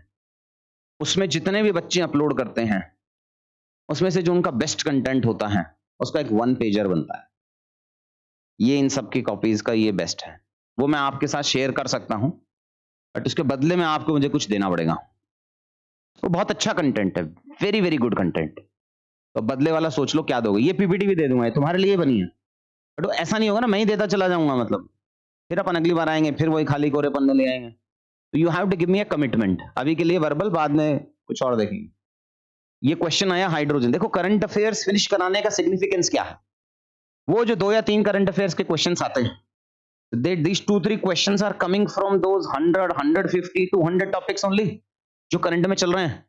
उसमें जितने भी बच्चे अपलोड करते हैं, उसमें से जो उनका बेस्ट कंटेंट होता है उसका एक 1 पेजर बनता है, ये इन सब की कॉपीज का ये बेस्ट है, वो मैं आपके साथ शेयर कर सकता हूं, बट उसके बदले में आपको मुझे कुछ देना पड़ेगा। वो बहुत अच्छा कंटेंट है, वेरी वेरी गुड कंटेंट, तो बदले वाला सोच लो क्या दोगे। ये पीपीटी भी दे दूंगा, तुम्हारे लिए बनी है, बट ऐसा नहीं होगा ना मैं ही देता चला जाऊंगा, मतलब फिर अपन अगली बार आएंगे फिर वही खाली कोरे पन्ने ले आएंगे। तो you have to give me a commitment, अभी के लिए वर्बल, बाद में कुछ और देखेंगे। ये क्वेश्चन आया हाइड्रोजन, देखो करंट अफेयर्स फिनिश कराने का सिग्निफिकेंस क्या है, वो जो 2 या 3 करंट अफेयर्स के क्वेश्चंस आते हैं, these 2-3 questions are coming from those 100, 150, 200 topics only जो करंट में चल रहे हैं।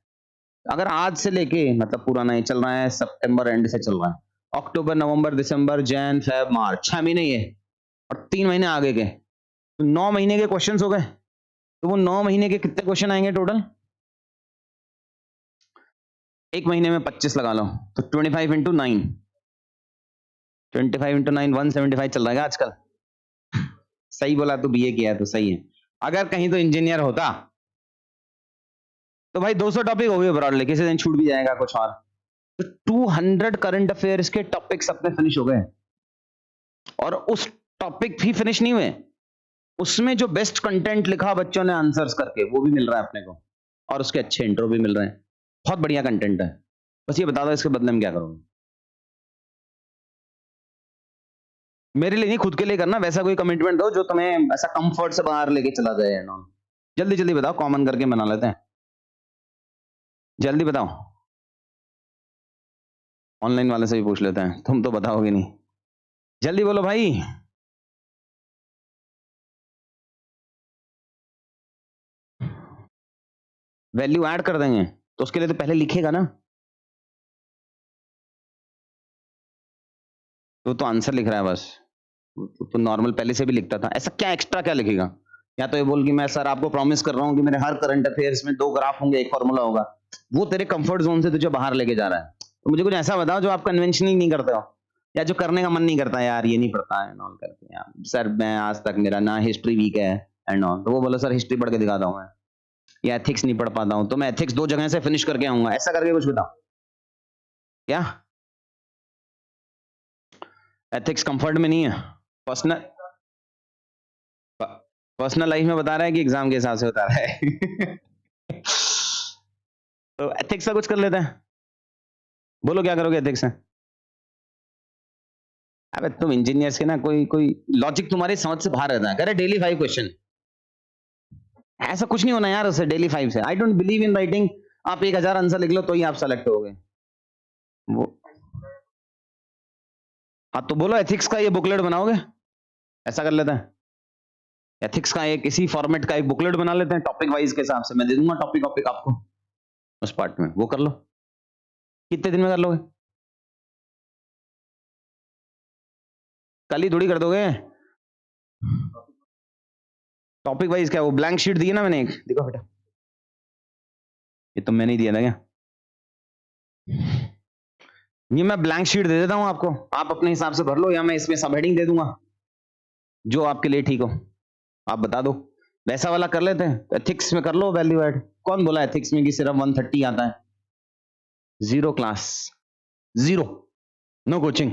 अगर आज से लेके, मतलब पूरा नहीं चल रहा है, सितंबर एंड से चल रहा है, अक्टूबर, नवंबर, दिसंबर, जैन, फेब, मार्च, 6 महीने ये, और 3 महीने आगे के, तो 9 महीने के क्वेश्चंस हो गए। तो वो 9 महीने के कितने क्वेश्चन आएंगे टोटल, एक महीने में 25 लगा लो, तो 25 इंटू 9, 25 इंटू 9 175 चल रहा है आजकल। सही बोला, तो बीए किया है तो सही है। अगर कहीं तो इंजीनियर होता तो भाई 200 टॉपिक हो गए ब्रॉडली, किसी दिन छूट भी जाएगा कुछ और। तो 200 करंट अफेयर्स के टॉपिक्स अपने फिनिश हो गए, और उस टॉपिक भी फिनिश नहीं हुए, उसमें जो बेस्ट कंटेंट लिखा बच्चों ने आंसर्स करके, वो भी मिल रहा है अपने को, और उसके अच्छे इंट्रो भी मिल रहे हैं। बहुत बढ़िया कंटेंट है, बस ये बता दो इसके बदले में क्या करोगे। मेरे लिए नहीं, खुद के लिए करना, वैसा कोई कमिटमेंट दो जो तुम्हें ऐसा कंफर्ट से बाहर लेके चला जाए। जल्दी जल्दी बताओ, कॉमन करके बना लेते हैं, जल्दी बताओ। ऑनलाइन वाले से भी पूछ लेते हैं, तुम तो बताओगे नहीं, जल्दी बोलो भाई। वैल्यू ऐड कर देंगे तो उसके लिए तो पहले लिखेगा ना, तो आंसर लिख रहा है बस, तो नॉर्मल पहले से भी लिखता था, ऐसा क्या एक्स्ट्रा क्या लिखेगा। या तो ये बोल कि मैं सर आपको प्रॉमिस कर रहा हूं कि मेरे हर करंट अफेयर्स में 2 ग्राफ होंगे, एक फॉर्मूला होगा, वो तेरे कंफर्ट जोन से तुझे बाहर लेके जा रहा है। तो मुझे कुछ ऐसा बताओ जो आप कन्वेंशनली नहीं करते हो, या जो करने का मन नहीं करता, यार ये नहीं पढ़ता है नॉल करके, यार सर मैं आज तक मेरा ना हिस्ट्री वीक है एंड ऑल, तो वो बोलो सर हिस्ट्री पढ़ के दिखाता हूं मैं, या एथिक्स नहीं पढ़ पाता हूं तो मैं एथिक्स 2 जगह से फिनिश करके आऊंगा, ऐसा करके कुछ बताओ। क्या एथिक्स कंफर्ट में नहीं है, पर्सनल पर्सनल लाइफ में बता रहा है कि एग्जाम के हिसाब से बता रहा है। तो एथिक्स का कुछ कर लेते हैं, बोलो क्या करोगे एथिक्स में। अबे तुम इंजीनियर्स के ना कोई कोई लॉजिक तुम्हारी समझ से बाहर रहता है, कह रहे डेली 5 क्वेश्चन, ऐसा कुछ नहीं होना यार उससे, डेली 5 से। I don't believe in writing, आप 1000 आंसर लिख लो तो ही आप सेलेक्ट हो गए वो। हाँ तो बोलो एथिक्स का ये बुकलेट बनाओगे, ऐसा कर लेते हैं, एथिक्स का एक इसी फॉर्मेट का एक बुकलेट बना लेते हैं, टॉपिक वाइज के हिसाब से मैं दे दूंगा टॉपिक टॉपिक आपको, उस पार्ट में वो कर लो। कितने दिन में कर लोगे? कल ही थोड़ी कर दोगे। टॉपिक वाइज क्या वो ब्लैंक शीट दी है ना मैंने एक, देखो बेटा, ये तो मैंने ही दिया था क्या? ये मैं ब्लैंक शीट दे देता हूं आपको, आप अपने हिसाब से भर लो, या मैं इसमें सब हेडिंग दे दूंगा, जो आपके लिए ठीक हो आप बता दो। वैसा वाला कर लेते हैं, एथिक्स में कर लो वैल्यू एड। कौन बोला एथिक्स में कि सिर्फ 130 आता है? Zero class, zero, no coaching.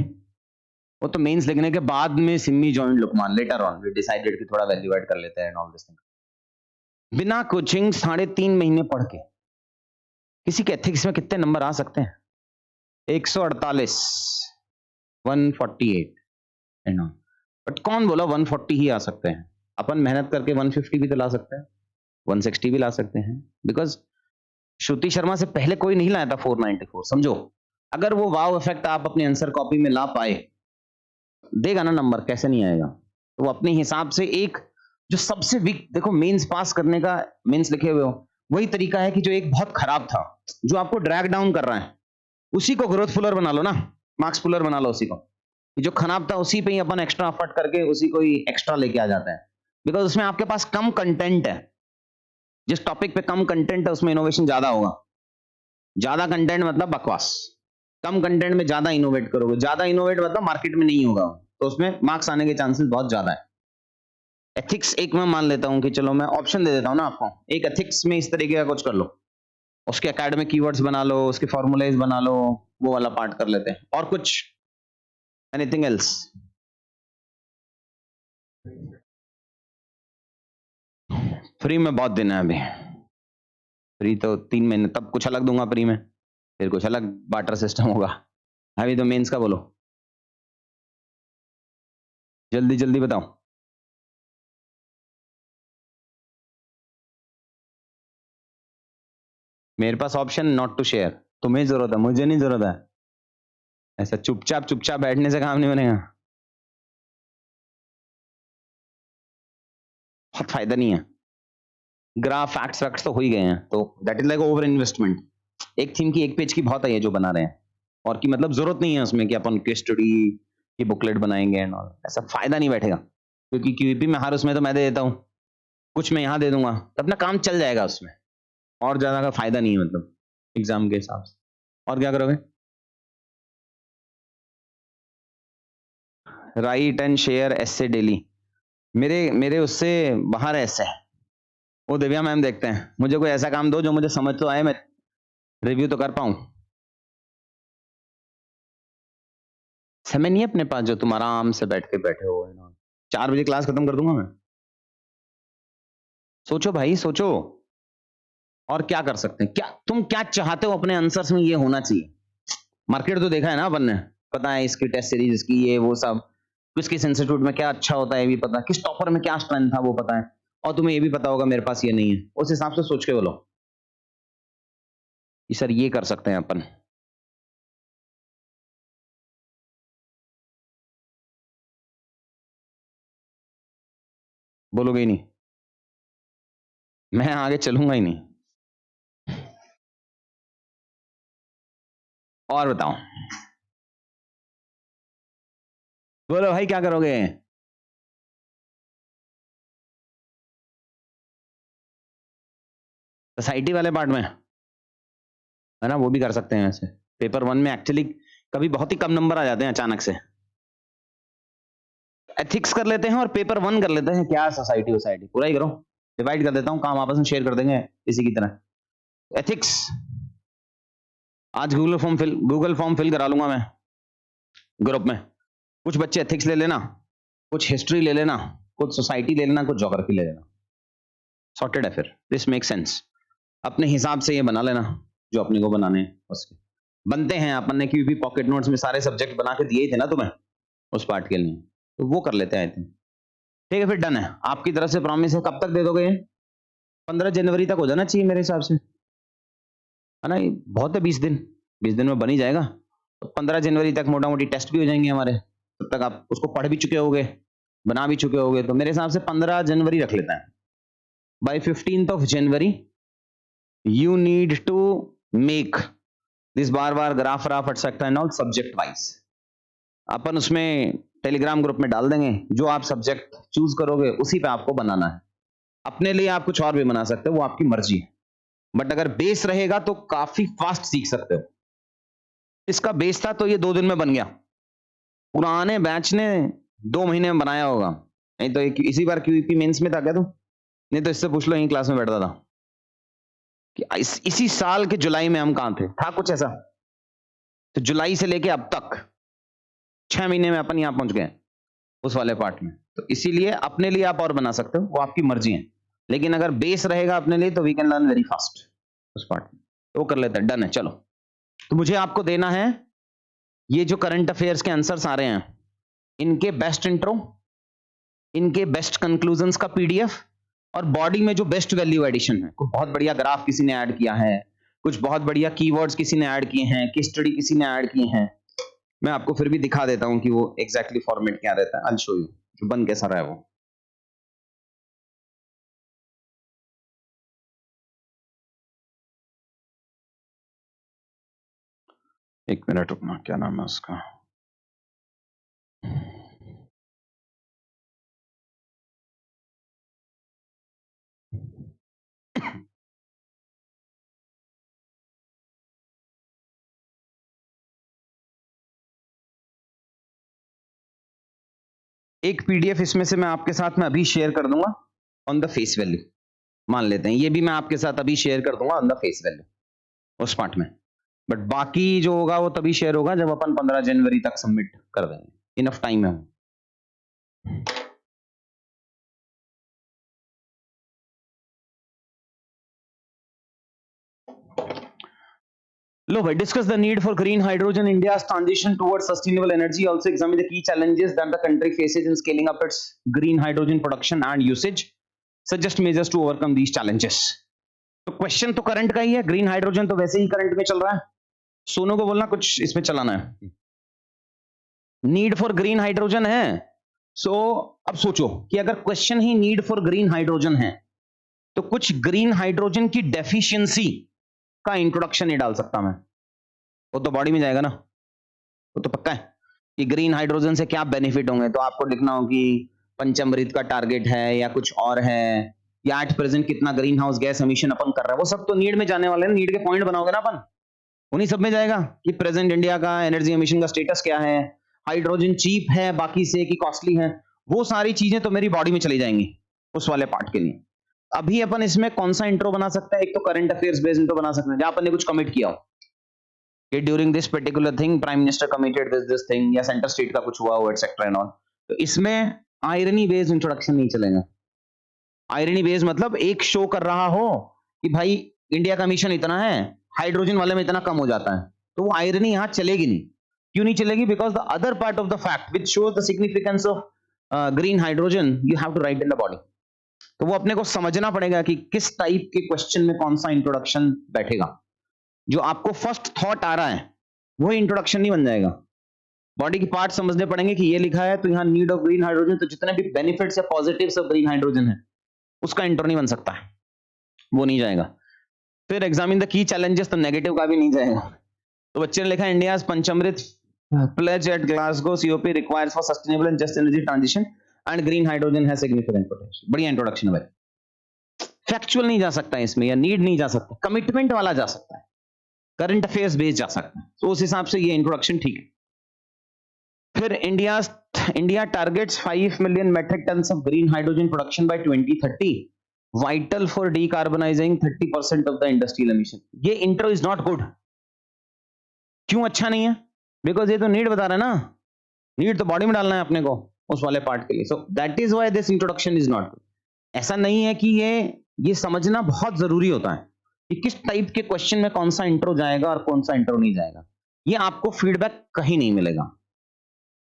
वो तो मेंस लिखने के बाद में सिम्मी जॉइंट लुकमान, लेटर ऑन वी डिसाइडेड कि थोड़ा वैल्यू ऐड कर लेते हैं एंड ऑल दिस थिंग। बिना कोचिंग 3.5 महीने पढ़ के किसी के एथिक्स में कितने नंबर आ सकते हैं? 148, 148 एंड ऑल। बट कौन बोला 140 ही आ सकते हैं? अपन मेहनत करके 150 भी तो ला सकते हैं, 160 भी ला सकते हैं, बिकॉज श्रुति शर्मा से पहले कोई नहीं लाया था 494। समझो, अगर वो वाव इफेक्ट आप अपने आंसर कॉपी में ला पाए, देगा ना नंबर, कैसे नहीं आएगा? तो वो अपने हिसाब से एक जो सबसे वीक, देखो मेंस पास करने का, मेंस लिखे हुए हो, वही तरीका है कि जो एक बहुत खराब था, जो आपको ड्रैग डाउन कर रहा है, उसी को ग्रोथ फुलर बना लो ना, मार्क्स फुलर बना लो उसी को। जो खराब था उसी पे ही अपन एक्स्ट्रा एफर्ट करके उसी को ही एक्स्ट्रा लेके आ जाता है, बिकॉज उसमें आपके पास कम कंटेंट है। जिस टॉपिक पे कम कंटेंट है उसमें इनोवेशन ज्यादा होगा। ज्यादा कंटेंट मतलब बकवास, कम कंटेंट में ज्यादा इनोवेट करोगे, ज्यादा इनोवेट मतलब मार्केट में नहीं होगा, तो उसमें मार्क्स आने के चांसेस बहुत ज्यादा है। एथिक्स एक मैं मान लेता हूं कि चलो मैं ऑप्शन दे देता हूं ना आपको, एक एथिक्स में इस तरीके का कुछ कर लो, उसके एकेडमिक कीवर्ड्स बना लो, उसके फॉर्मूलाइज बना लो, वो वाला पार्ट कर लेते हैं। और कुछ, एनीथिंग एल्स? फ्री में बहुत दिन है अभी, फ्री तो 3 महीने, तब कुछ अलग दूंगा फ्री में, फिर कुछ अलग बार्टर सिस्टम होगा। अभी तो मेंस का बोलो, जल्दी जल्दी बताओ। मेरे पास ऑप्शन नॉट टू शेयर, तुम्हें जरूरत है, मुझे नहीं जरूरत है। ऐसा चुपचाप चुपचाप बैठने से काम नहीं बनेगा, बहुत फायदा नहीं है। ग्राफ फैक्ट्स वैक्ट्स तो हो ही गए हैं, तो that is like over investment. एक थीम की एक पेज की बहुत है ये जो बना रहे हैं, और की मतलब जरूरत नहीं है उसमें कि अपन केस स्टडी की बुकलेट बनाएंगे एंड ऑल, ऐसा फायदा नहीं बैठेगा, क्योंकि क्यूईपी में हर उसमें तो मैं दे देता हूँ, कुछ मैं यहाँ दे दूंगा, तो अपना काम चल जाएगा उसमें, और ज्यादा का फायदा नहीं है मतलब एग्जाम के हिसाब से। और क्या करोगे? Right and share essay daily, मेरे मेरे उससे बाहर ऐसे है, वो दिव्या मैम देखते हैं, मुझे कोई ऐसा काम दो जो मुझे समझ तो आए, मैं रिव्यू तो कर पाऊं। समय नहीं है अपने पास जो तुम आराम से बैठ के बैठे हो, 4 बजे क्लास खत्म कर दूंगा मैं। सोचो भाई सोचो, और क्या कर सकते हैं, क्या तुम क्या चाहते हो अपने आंसर्स में ये होना चाहिए? मार्केट तो देखा है ना अपन ने, पता है इसकी टेस्ट सीरीज की ये वो सब, किस इंस्टीट्यूट में क्या अच्छा होता है ये भी पता है, किस टॉपर में क्या स्ट्रेंथ था वो पता है, और तुम्हें ये भी पता होगा मेरे पास ये नहीं है, उस हिसाब से सोच के बोलो कि सर ये कर सकते हैं अपन। बोलोगे ही नहीं, मैं आगे चलूंगा ही नहीं। और बताओ, बोलो भाई क्या करोगे? सोसाइटी वाले पार्ट में है ना, वो भी कर सकते हैं ऐसे। पेपर 1 में एक्चुअली कभी बहुत ही कम नंबर आ जाते हैं अचानक से। एथिक्स कर लेते हैं और पेपर 1 कर लेते हैं, क्या सोसाइटी सोसाइटी पूरा ही करो, डिवाइड कर देता हूं, काम आपस में शेयर कर देंगे इसी की तरह। एथिक्स आज गूगल फॉर्म फिल करा लूंगा मैं ग्रुप में, कुछ बच्चे एथिक्स ले लेना, कुछ हिस्ट्री ले लेना, कुछ सोसाइटी ले लेना, कुछ ज्योग्राफी ले लेना, सॉर्टेड है फिर, दिस मेक सेंस। अपने हिसाब से ये बना लेना जो अपने को बनाने हैं, उसके बनते हैं अपन ने, क्योंकि पॉकेट नोट्स में सारे सब्जेक्ट बना के दिए थे ना तुम्हें उस पार्ट के लिए, तो वो कर लेते हैं आई थिंक। ठीक है फिर डन है, आपकी तरफ से प्रॉमिस है, कब तक दे दोगे? 15 जनवरी तक हो जाना चाहिए मेरे हिसाब से, है ना? बहुत है 20 दिन, 20 दिन में बन ही जाएगा, तो 15 जनवरी तक मोटा मोटी टेस्ट भी हो जाएंगे हमारे, तब तक आप उसको पढ़ भी चुके होगे, बना भी चुके होगे, तो मेरे हिसाब से 15 जनवरी रख लेता है। By 15th of January you need to make this bar graph etcetera and all subject wise, अपन उसमें टेलीग्राम ग्रुप में डाल देंगे, जो आप सब्जेक्ट चूज करोगे उसी पे आपको बनाना है। अपने लिए आप कुछ और भी बना सकते हो, वो आपकी मर्जी है, बट अगर बेस रहेगा तो काफी फास्ट सीख सकते हो। इसका बेस था तो ये 2 दिन में बन गया, पुराने बैच ने 2 महीने में बनाया होगा, नहीं तो इसी बार क्यूईपी मेंस में था क्या तू? नहीं तो इससे पूछ लो, यही क्लास में बैठता था कि इसी साल के जुलाई में हम कहां थे, था कुछ ऐसा? तो जुलाई से लेके अब तक 6 महीने में अपन यहां पहुंच गए उस वाले पार्ट में। तो इसीलिए अपने लिए आप और बना सकते हो, वो आपकी मर्जी है, लेकिन अगर बेस रहेगा अपने लिए तो we can learn very fast उस पार्ट में। तो वो कर लेते हैं, डन है। चलो, तो मुझे आपको देना है ये जो करंट अफेयर्स के आंसर्स आ रहे हैं, इनके बेस्ट इंट्रो, इनके बेस्ट कंक्लूजन्स का पीडीएफ, और बॉडी में जो बेस्ट वैल्यू एडिशन है, कोई बहुत बढ़िया ग्राफ किसी ने ऐड किया है, कुछ बहुत बढ़िया कीवर्ड्स किसी ने ऐड किए हैं, केस स्टडी किसी ने ऐड किए हैं, मैं आपको फिर भी दिखा देता हूं कि वो एग्जैक्टली फॉर्मेट क्या रहता है। आई विल शो यू जो बन कैसा रहा है वो। एक मिनट रुकना, क्या नाम है उसका? एक पीडीएफ इसमें से मैं आपके साथ में अभी शेयर कर दूंगा ऑन द फेस वैल्यू, मान लेते हैं ये भी मैं आपके साथ अभी शेयर कर दूंगा ऑन द फेस वैल्यू उस पार्ट में, बट बाकी जो होगा वो तभी शेयर होगा जब अपन 15 जनवरी तक सबमिट कर देंगे, इनफ टाइम है। लो भाई, discuss the need for green hydrogen, India's transition towards sustainable energy, also examine the key challenges that the country faces in scaling up its green hydrogen production and usage, suggest measures to overcome these challenges। तो question तो current का ही है, green hydrogen तो वैसे ही current में चल रहा है, सोनू को बोलना कुछ इसमें चलाना है, नीड फॉर ग्रीन हाइड्रोजन है। सो अब सोचो कि अगर question he need for green hydrogen है तो कुछ ग्रीन हाइड्रोजन की डेफिशिएंसी का इंट्रोडक्शन नहीं डाल सकता मैं, वो तो बॉडी में जाएगा ना, वो तो पक्का है कि ग्रीन हाइड्रोजन से क्या बेनिफिट होंगे, तो आपको लिखना हो कि पंचमृत का टारगेट है या कुछ और है, या एट प्रेजेंट कितना ग्रीन हाउस गैस एमिशन अपन कर रहा है, वो सब तो नीड में जाने वाले हैं, नीड के पॉइंट बनाओगे ना अपन, उन्हीं सब में जाएगा कि प्रेजेंट इंडिया का एनर्जी एमिशन का स्टेटस क्या है, हाइड्रोजन चीप है बाकी से कि कॉस्टली है, वो सारी चीजें तो मेरी बॉडी में चली जाएंगी उस वाले पार्ट के लिए। अभी अपन इसमें कौन सा इंट्रो बना सकते हैं? एक तो करंट अफेयर्स बेस्ड इंट्रो बना सकते हैं जहां अपन ने कुछ कमिट किया हो कि during this particular thing prime minister committed this thing, या सेंटर स्टेट का कुछ हुआ हो एटसेट्रा एंड ऑल। तो इसमें आयरनी बेस्ड इंट्रोडक्शन नहीं चलेगा। आयरनी बेस्ड मतलब एक शो कर रहा हो कि भाई इंडिया का मिशन इतना है, हाइड्रोजन वाले में इतना कम हो जाता है, तो वो आयरनी यहां चलेगी नहीं। क्यों नहीं चलेगी? Because the other part of the fact which shows the significance of green hydrogen you have to write in the body. तो वो अपने को समझना पड़ेगा कि किस टाइप के क्वेश्चन में कौन सा इंट्रोडक्शन बैठेगा। जो आपको फर्स्ट थॉट आ रहा है वही इंट्रोडक्शन नहीं बन जाएगा, बॉडी की पार्ट समझने पड़ेंगे कि ये लिखा है तो यहाँ नीड ऑफ ग्रीन हाइड्रोजन, तो जितने भी बेनिफिट्स या पॉजिटिव्स ऑफ ग्रीन हाइड्रोजन है उसका इंट्रो नहीं बन सकता है, वो नहीं जाएगा। फिर एग्जामिन द की चैलेंजेस, तो नेगेटिव का भी नहीं जाएगा। तो बच्चे ने लिखा India पंचमृत pledge at Glasgow COP requires for sustainable and just energy transition and green hydrogen has significant potential। बढ़िया इंट्रोडक्शन है भाई। फैक्चुअल नहीं जा सकता है इसमें, या नीड नहीं जा सकता, कमिटमेंट वाला जा सकता है, करंट अफेयर्स बेस्ड जा सकता है, तो उस हिसाब से ये इंट्रोडक्शन ठीक है। फिर India targets 5 million metric tons of green hydrogen production by 2030, vital for decarbonising 30% of the industrial emission. ये इंट्रो इज नॉट गुड। क्यों अच्छा नहीं है? बिकॉज ये तो नीड बता रहा है ना, नीड तो बॉडी में डालना है अपने को उस वाले पार्ट के लिए। So that is why this introduction is not good. ऐसा नहीं है कि ये समझना बहुत जरूरी होता है कि किस टाइप के क्वेश्चन में कौन सा इंट्रो जाएगा और कौन सा इंट्रो नहीं जाएगा। ये आपको फीडबैक कहीं नहीं मिलेगा,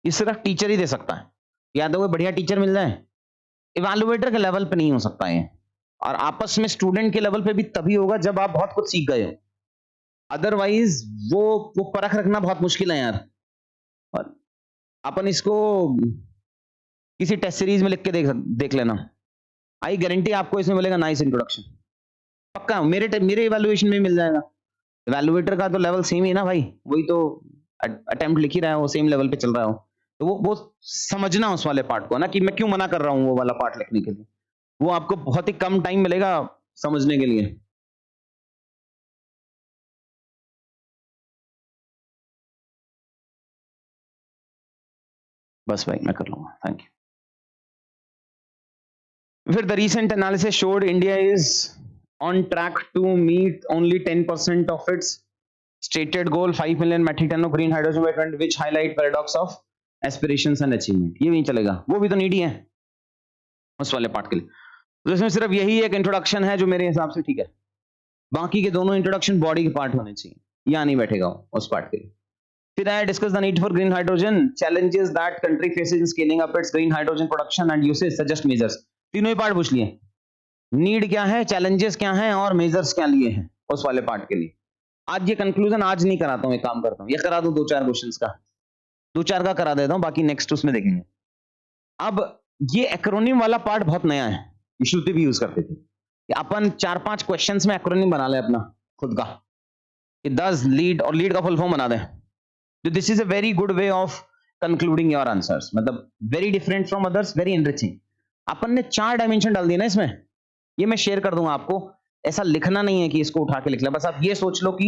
ये सिर्फ टीचर ही दे सकता है, या तो कोई बढ़िया टीचर मिल जाए, इवैल्यूएटर के लेवल पे नहीं हो सकता है, और आपस में स्टूडेंट के लेवल पे भी तभी होगा जब आप बहुत कुछ सीख गए हो, अदरवाइज वो परख रखना बहुत मुश्किल है यार। और अपन इसको किसी टेस्ट सीरीज में लिख के देख लेना, आई गारंटी आपको इसमें मिलेगा नाइस इंट्रोडक्शन, पक्का मेरे इवैल्यूएशन में मिल जाएगा। इवैल्यूएटर का तो लेवल सेम ही ना भाई, वही तो अटेम्प्ट लिख ही रहा है, वो सेम लेवल पे चल रहा हो, तो वो समझना उस वाले पार्ट को ना, कि मैं क्यों मना कर रहा हूँ वो वाला पार्ट लिखने के लिए। वो आपको बहुत ही कम टाइम मिलेगा समझने के लिए। बस भाई मैं कर लूंगा, थैंक यू। फिर the recent analysis showed India is on track to meet only 10% of its stated goal 5 million metric ton of green hydrogen by 20, which highlight paradox of aspirations and achievement। ये भी नहीं चलेगा, वो भी तो needy है उस वाले पार्ट के लिए। तो इसमें सिर्फ यही एक इंट्रोडक्शन है जो मेरे हिसाब से ठीक है, बाकी के दोनों इंट्रोडक्शन बॉडी के पार्ट होने चाहिए, यहाँ नहीं बैठेगा उस पार्ट के लिए। फिर I discuss the need for green hydrogen, challenges that country faces in scaling up its green hydrogen production and usage, suggest measures। तीनों ही पार्ट पूछ लिए, नीड क्या है, चैलेंजेस क्या हैं और मेजर्स क्या लिए हैं उस वाले पार्ट के लिए। आज ये कंक्लूजन आज नहीं कराता हूं, एक काम करता हूं, ये करा दूं 2-4 क्वेश्चंस का, 2-4 का करा देता हूं, बाकी नेक्स्ट उसमें देखेंगे। अब ये एक्रोनिम वाला पार्ट बहुत नया है, श्रुति भी यूज करते थे कि अपन 4-5 क्वेश्चंस में एक्रोनिम बना ले अपना खुद का, कि 10 लीड और लीड का फुल फॉर्म बना दें। तो this is a very good way of concluding your answers, मतलब very different from others, very enriching. अपन ने 4 डायमेंशन डाल दिए ना इसमें, ये मैं शेयर कर दूंगा आपको, ऐसा लिखना नहीं है कि इसको उठा के लिख ले, बस आप ये सोच लो कि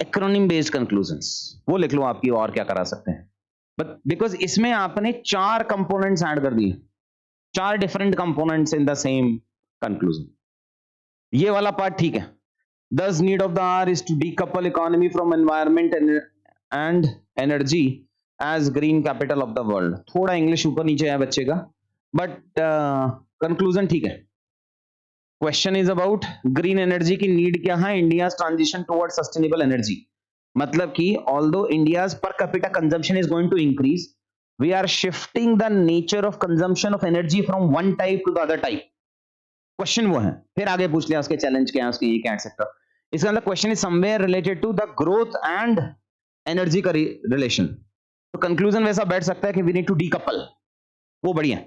एक्रोनिम बेस्ड कंक्लूजन्स वो लिख लो आपकी, और क्या करा सकते हैं। बट बिकॉज इसमें आपने 4 कंपोनेंट्स ऐड कर दिए, 4 different components in the same conclusion. ये वाला पार्ट ठीक है। Thus need of the hour is to decouple economy from environment and energy as green capital of the world। थोड़ा इंग्लिश ऊपर नीचे है बच्चे का, बट कंक्लूजन ठीक है। Question is about green energy की नीड क्या है, India transition toward sustainable energy. मतलब कि although India's per capita consumption is going to increase, we are shifting the nature of consumption of energy from one type to the other type. Question वो है, फिर आगे पूछ लिया उसके challenge क्या है, उसके ये क्या एक्सेट्रा। इसका मतलब question is somewhere related to the growth and energy का रिलेशन। तो कंक्लूजन वैसा बैठ सकता है कि वी नीड टू डीकपल, वो बढ़िया।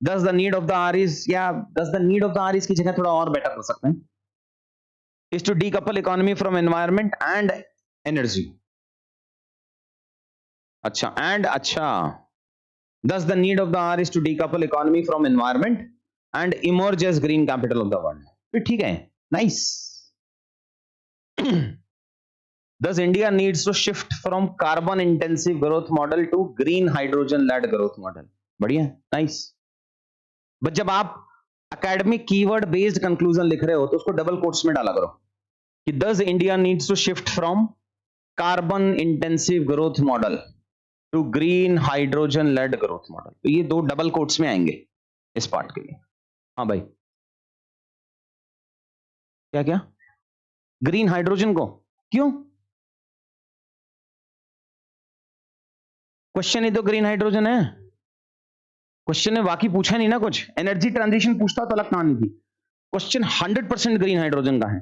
Thus the need of the hour is, या thus the need of the hour is की जगह थोड़ा और बेटर कर सकते हैं, is to decouple economy from environment and energy। अच्छा and अच्छा, thus the need of the hour is to decouple economy from environment and emerge as green capital of the world। फिर ठीक है, nice। Thus India needs to shift from carbon intensive growth model to green hydrogen led growth model। बढ़िया, nice। But जब आप academic keyword based conclusion लिख रहे हो तो उसको डबल कोट्स में डाला करो कि does India needs to shift from carbon intensive growth model to green hydrogen led growth model। तो ये 2 डबल कोट्स में आएंगे इस पार्ट के लिए। हाँ भाई, क्या क्या ग्रीन हाइड्रोजन को क्यों, क्वेश्चन ही तो ग्रीन हाइड्रोजन है, क्वेश्चन ने बाकी पूछा नहीं ना कुछ। एनर्जी ट्रांजिशन पूछता तो अलग कहानी थी, क्वेश्चन 100% ग्रीन हाइड्रोजन का है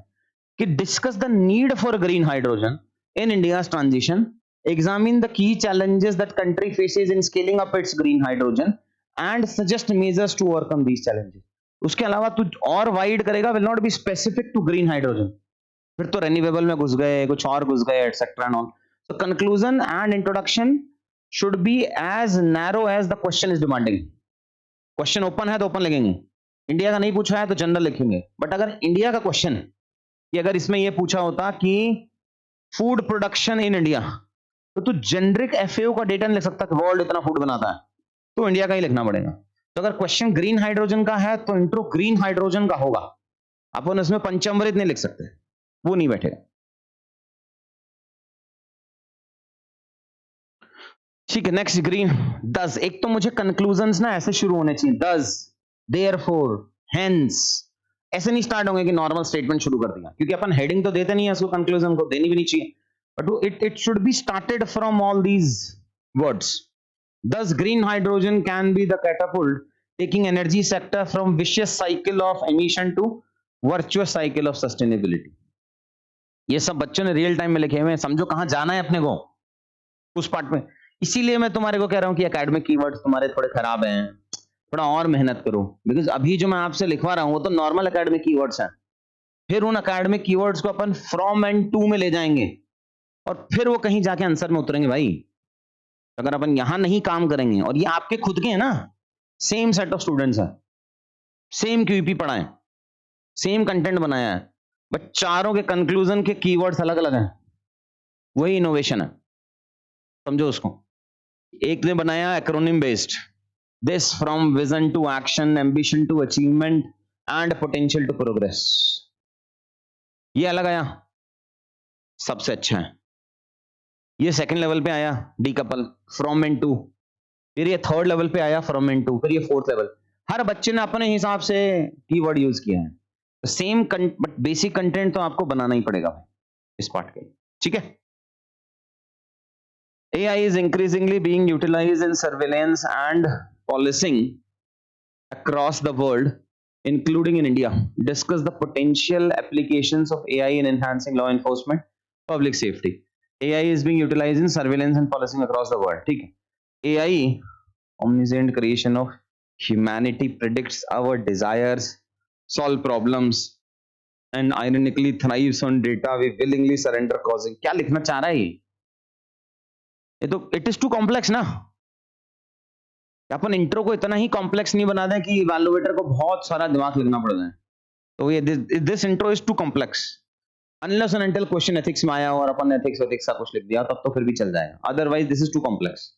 कि discuss the need for green hydrogen in India's transition, examine the key challenges that country faces in scaling up its green hydrogen and suggest measures to overcome these challenges. उसके अलावा तू और wide करेगा, will not be specific to green hydrogen, फिर तो renewable में घुस गए, कुछ और घुस गए, etcetera and all. So conclusion and introduction should be as narrow as the question is demanding। Question open है तो ओपन लिखेंगे, इंडिया का नहीं पूछा है तो जनरल लिखेंगे। बट अगर इंडिया का क्वेश्चन, कि अगर इसमें यह पूछा होता कि फूड प्रोडक्शन इन इंडिया, तो तू जेनरिक एफएओ का डेटा नहीं लिख सकता कि वर्ल्ड इतना फूड बनाता है, तो इंडिया का ही लिखना पड़ेगा। तो अगर क्वेश्चन ग्रीन हाइड्रोजन का है तो इंट्रो ग्रीन हाइड्रोजन का होगा, अपन उसमें पंचामृत नहीं लिख सकते, वो नहीं बैठेगा। ठीक है, नेक्स्ट ग्रीन दस। एक तो मुझे कंक्लूजन्स ना ऐसे शुरू होने चाहिए, दस, देयरफॉर, हेंस, ऐसे नहीं स्टार्ट होंगे कि नॉर्मल स्टेटमेंट शुरू कर दिया, क्योंकि अपन हेडिंग तो देते नहीं है उसको, कंक्लूजन को देनी भी नहीं चाहिए, but it should be started from all these words. Thus green hydrogen can be the catapult taking energy sector from vicious cycle of emission to virtuous cycle of sustainability। ये सब बच्चों ने रियल टाइम में लिखे हुए हैं, समझो कहां जाना है अपने को उस पार्ट में। इसीलिए मैं तुम्हारे को कह रहा हूं कि एकेडमिक कीवर्ड्स तुम्हारे थोड़े खराब हैं, थोड़ा और मेहनत करो, बिकॉज अभी जो मैं आपसे लिखवा रहा हूं वो तो नॉर्मल एकेडमिक कीवर्ड्स हैं, फिर उन एकेडमिक कीवर्ड्स को अपन फ्रॉम एंड टू में ले जाएंगे, और फिर वो कहीं जाके आंसर में उतरेंगे भाई। अगर अपन यहां नहीं काम करेंगे, और ये आपके खुद के हैं ना, सेम सेट ऑफ स्टूडेंट्स है, सेम क्यूपी पढ़ा है, सेम कंटेंट बनाया है, बट चारों के कंक्लूजन के कीवर्ड्स अलग अलग हैं। वही इनोवेशन है, समझो उसको। एक ने बनाया acronym based, this from vision to action, ambition to achievement and potential to progress. ये अलग आया, सबसे अच्छा है। ये सेकंड लेवल पे आया डीकपल, फ्रॉम एंड टू। फिर ये थर्ड लेवल पे आया फ्रॉम एंड टू, फिर ये फोर्थ लेवल। हर बच्चे ने अपने हिसाब से कीवर्ड यूज किया है। सेम बट बेसिक कंटेंट तो आपको बनाना ही पड़ेगा भाई इस पार्ट के, ठीक है। AI is increasingly being utilized in surveillance and policing across the world, including in India. Discuss the potential applications of AI in enhancing law enforcement, public safety. AI is being utilized in surveillance and policing across the world. ठीक है। AI, omniscient creation of humanity, predicts our desires, solve problems, and ironically thrives on data we willingly surrender, causing। क्या लिखना चाह रहा है ये तो it is too complex ना। अपन इंट्रो को इतना ही कॉम्प्लेक्स नहीं बना दें कि इवैल्यूएटर को बहुत सारा दिमाग लगना पड़ जाए। तो ये this intro is too complex. Unless and until question ethics में आया और अपन एथिक्स एथिक्स का कुछ लिख दिया तब तो फिर भी चल जाएगा, otherwise this is too complex.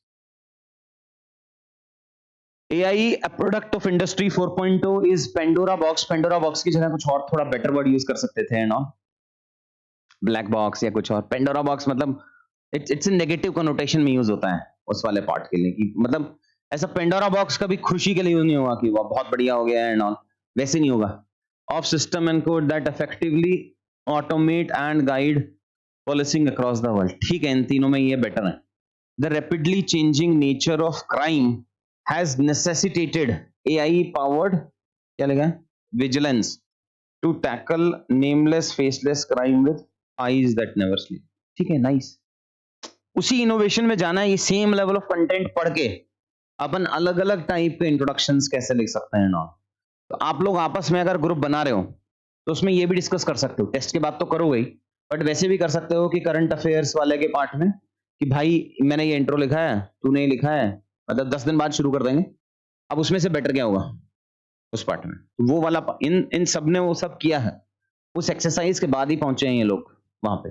AI a product of industry 4.0 is Pandora box। Pandora box की जगह कुछ और थोड़ा बेटर वर्ड यूज कर सकते थे ना, ब्लैक बॉक्स या कुछ और। पेंडोरा बॉक्स मतलब इट्स ए नेगेटिव कनोटेशन में यूज होता है उस वाले पार्ट के लिए, कि मतलब ऐसा पेंडोरा बॉक्स कभी खुशी के लिए यूज नहीं होगा कि वो बहुत बढ़िया हो गया एंड ऑल, वैसे नहीं होगा। Of system and code that effectively automate and guide policing across the world. ठीक है, इन तीनों में ये बेटर है। The rapidly changing nature of crime has necessitated AI powered, क्या लिखा है, vigilance to tackle nameless faceless crime with eyes that never sleep. ठीक है, नाइस। उसी इनोवेशन में जाना है, ये सेम लेवल ऑफ कंटेंट पढ़ के अपन अलग अलग टाइप के इंट्रोडक्शंस कैसे लिख सकते हैं ना। तो आप लोग आपस में अगर ग्रुप बना रहे हो तो उसमें ये भी डिस्कस कर सकते हो। टेस्ट के बाद तो करोगे ही, बट वैसे भी कर सकते हो कि करंट अफेयर्स वाले के पार्ट में कि भाई मैंने ये इंट्रो लिखा है, तूने ये लिखा है, मतलब 10 दिन बाद शुरू कर देंगे। अब उसमें से बेटर क्या होगा उस पार्ट में, तो वो वाला इन इन सब ने वो सब किया है, उस एक्सरसाइज के बाद ही पहुंचे हैं ये लोग वहां पे।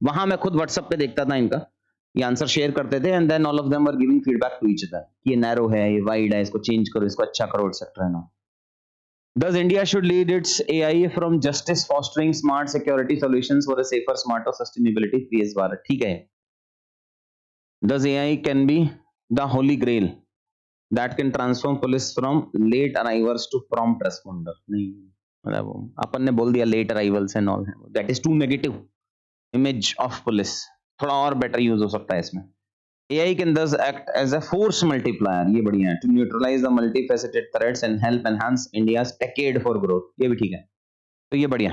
वहां मैं खुद व्हाट्सएप पे देखता था इनका, ये आंसर शेयर करते थे and then all of them were giving feedback to each other कि ये नैरो है, ये वाइड है, इसको चेंज करो, इसको अच्छा करो, एटसेट्रा ना। Does India should lead its AI from justice, fostering smart security solutions for a safer, smarter sustainability? PS Bharat, ठीक है। Does AI can be the holy grail that can transform police from late arrivals to prompt responder? नहीं, मतलब अपन ने बोल दिया late arrivals and all, that is too negative image of police. थोड़ा और better use हो सकता है इसमें। AI can thus act as a force multiplier, ये बढ़िया है, to neutralize the multifaceted threats and help enhance India's decade for growth, ये भी ठीक है। तो ये बढ़िया।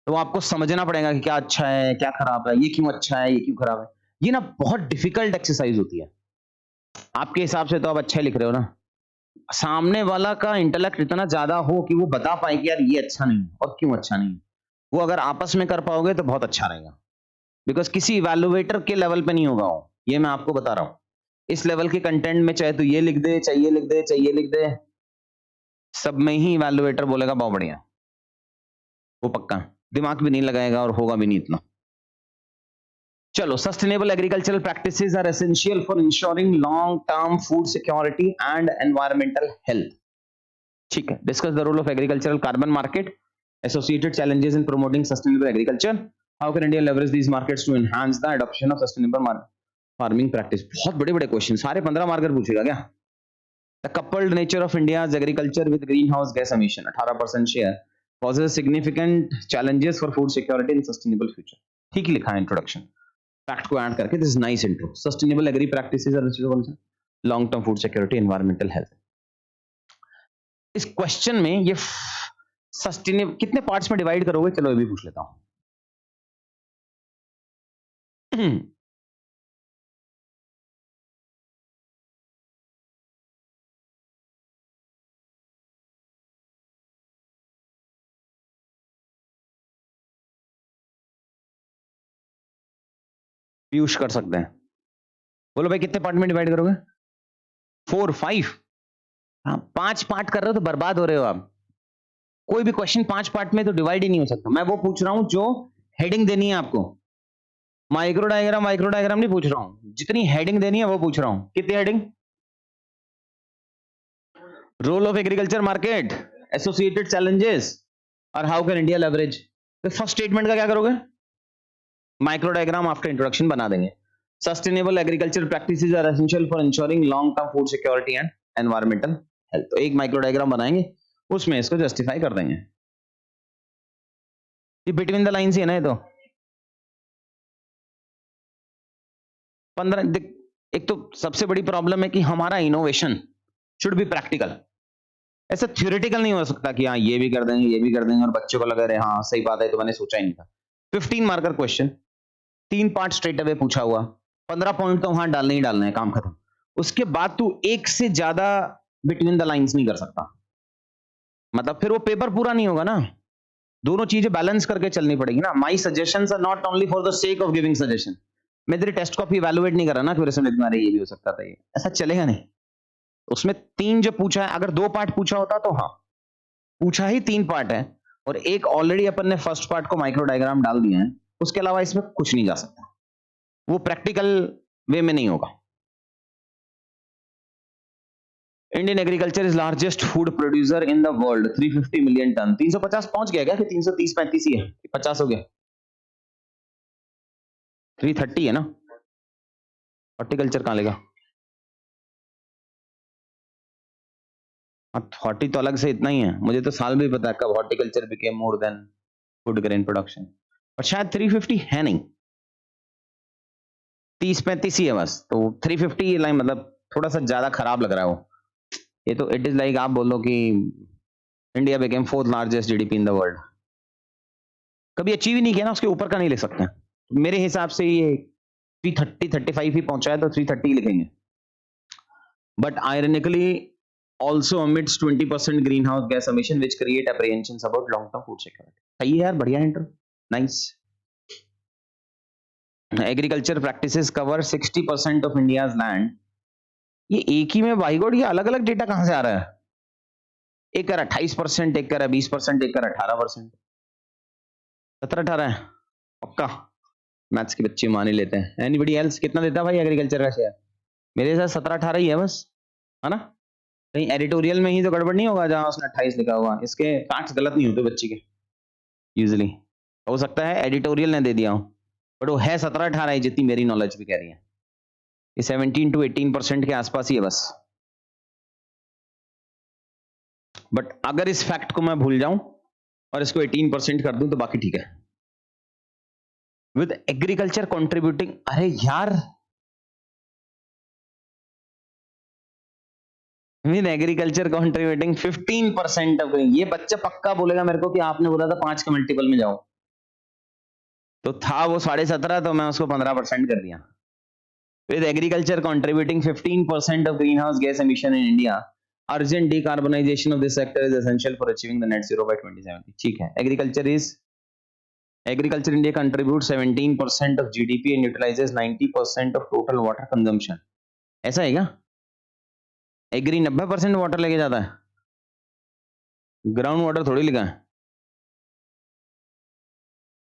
तो आपको समझना पड़ेगा कि क्या अच्छा है, क्या खराब है, ये क्यों अच्छा है, ये क्यों खराब है। ये ना बहुत डिफिकल्ट एक्सरसाइज होती है। आपके हिसाब से तो आप अच्छा लिख रहे हो ना, सामने वाला का इंटेलेक्ट इतना ज्यादा हो कि वो बता पाए कि यार ये अच्छा नहीं है और क्यों अच्छा नहीं है, वो अगर आपस में कर पाओगे तो बहुत अच्छा रहेगा। बिकॉज किसी इवैल्यूएटर के लेवल पे नहीं होगा वो, ये मैं आपको बता रहा हूं। इस लेवल के कंटेंट में चाहे तो ये लिख दे, चाहे ये लिख दे, चाहे ये लिख दे, सब में ही इवैल्यूएटर बोलेगा बहुत बढ़िया, वो पक्का। दिमाग भी नहीं लगाएगा और होगा भी नहीं इतना। चलो, sustainable agricultural practices are essential for ensuring long term food security and environmental health. ठीक है, discuss the role of agricultural carbon market, associated challenges in promoting sustainable agriculture, how can India leverage these markets to enhance the adoption of sustainable farming practice. बहुत बड़े बड़े question, सारे 15 marker पूछेगा क्या। The coupled nature of India's agriculture with green house gas emission 18% share pauses significant challenges for food security in sustainable future. ठीक ही लिखा है इंट्रोडक्शन, फैक्ट को ऐड करके। This is nice intro. Sustainable agri practices are long term food security, environmental health. इस question में ये sustainable कितने पार्ट्स में डिवाइड करोगे, चलो ये भी पूछ लेता हूं। पीयूष कर सकते हैं। बोलो भाई कितने पार्ट में डिवाइड करोगे? 4, 5? हाँ, 5 पार्ट कर रहे हो तो बर्बाद हो रहे हो आप। कोई भी क्वेश्चन 5 पार्ट में तो डिवाइड ही नहीं हो सकता। मैं वो पूछ रहा हूं जो हेडिंग देनी है आपको। माइक्रो डायग्राम नहीं पूछ रहा हूं, जितनी हेडिंग देनी है वो पूछ रहा हूं। कितनी heading? Role of agriculture market, associated challenges और हाउ कैन इंडिया लेवरेज। तो फर्स्ट स्टेटमेंट का क्या करोगे? माइक्रो डायग्राम आफ्टर इंट्रोडक्शन बना देंगे। Sustainable agriculture practices are essential for ensuring long term food security and environmental health. तो एक micro diagram बनाएंगे, उसमें इसको जस्टिफाई कर देंगे। ये बिटवीन द लाइन्स ही है ना ये तो। 15 एक तो सबसे बड़ी प्रॉब्लम है कि हमारा इनोवेशन शुड बी प्रैक्टिकल। ऐसा थ्योरेटिकल नहीं हो सकता कि हाँ ये भी कर देंगे ये भी कर देंगे और बच्चों को लगा रहे हाँ सही बात है तो मैंने सोचा ही नहीं था। 15 marker question, 3 part straight away पूछा हुआ, 15 पॉइंट तो वहां डालने ही डालने हैं, काम खत्म। उसके बाद तू एक से ज्यादा बिटवीन द लाइंस नहीं कर सकता, मतलब फिर वो पेपर पूरा नहीं होगा ना। दोनों चीजें बैलेंस करके चलनी पड़ेगी ना। My suggestions are not only for the sake of giving suggestion. मैं तेरी टेस्ट कॉपी इवैल्यूएट नहीं कर रहा ना कि मेरे तुम्हारे ये भी हो सकता था, ये ऐसा चलेगा नहीं। उसमें 3 जो पूछा है, अगर 2 पार्ट पूछा होता तो हाँ, पूछा ही 3 पार्ट है और एक ऑलरेडी अपन ने फर्स्ट पार्ट को माइक्रो डायग्राम डाल दिया है, उसके अलावा इसमें कुछ नहीं जा सकता, वो प्रैक्टिकल वे में नहीं होगा। Indian agriculture is largest food producer in the world, 350 million ton. 350 पहुंच गया क्या कि 330-35 ही है, 50 हो गया? 330 है ना। हॉर्टिकल्चर कहां लेगा? हॉर्टी तो अलग से इतना ही है, मुझे तो साल भी पता है कब horticulture became more than food grain production, पर शायद 350 है नहीं, 30-35 ही है बस। तो 350 लाइन मतलब थोड़ा सा ज्यादा खराब लग रहा है वो। ये तो इट इज लाइक आप बोलो कि India became 4th largest GDP in the world, कभी अचीव ही नहीं किया ना, उसके ऊपर का नहीं लिख सकते। मेरे हिसाब से ये 330-35 ही पहुंचा है तो 330 लिखेंगे। But ironically also emits 20% greenhouse gas emission which create apprehensions about long term food security। सही है यार, बढ़िया intro, nice. Agriculture practices cover 60% of India's land. ये एक ही में बाई गॉड, ये अलग अलग डेटा कहां से आ रहा है? एक कर 28%, एक कर 20%, एक कर 18%, 17-18 है पक्का। मैथ्स के बच्चे मान ही लेते हैं। एनीबडी एल्स कितना देता है भाई एग्रीकल्चर का शेयर? मेरे साथ 17-18 ही है बस, है ना। कहीं एडिटोरियल में ही तो गड़बड़ नहीं होगा जहां उसने 28 लिखा हुआ। इसके फैक्ट्स गलत नहीं होते बच्चे के, यूजुअली हो सकता है एडिटोरियल ने दे दिया हो, बट वो है 17-18 ही, जितनी मेरी नॉलेज भी कह रही है। ये 17 to 18% के आसपास ही है बस। बट अगर इस फैक्ट को मैं भूल जाऊं और इसको 18% कर दूं तो बाकी ठीक है। विद एग्रीकल्चर कंट्रीब्यूटिंग, अरे यार विद एग्रीकल्चर कंट्रीब्यूटिंग 15% ऑफ, ये बच्चा पक्का बोलेगा मेरे को कि आपने बोला था 5 के मल्टीपल में जाओ, तो था वो 17.5 तो मैं उसको 15% कर दिया। With agriculture contributing 15% of green house gas emission in India, urgent decarbonisation of this sector is essential for achieving the net zero bye 2070। ठीक है, agriculture India contribute 17% of GDP and utilises 90% of total water consumption. ऐसा है क्या? Agree 90% water लेके जाता है, ground water थोड़ी लिखा है।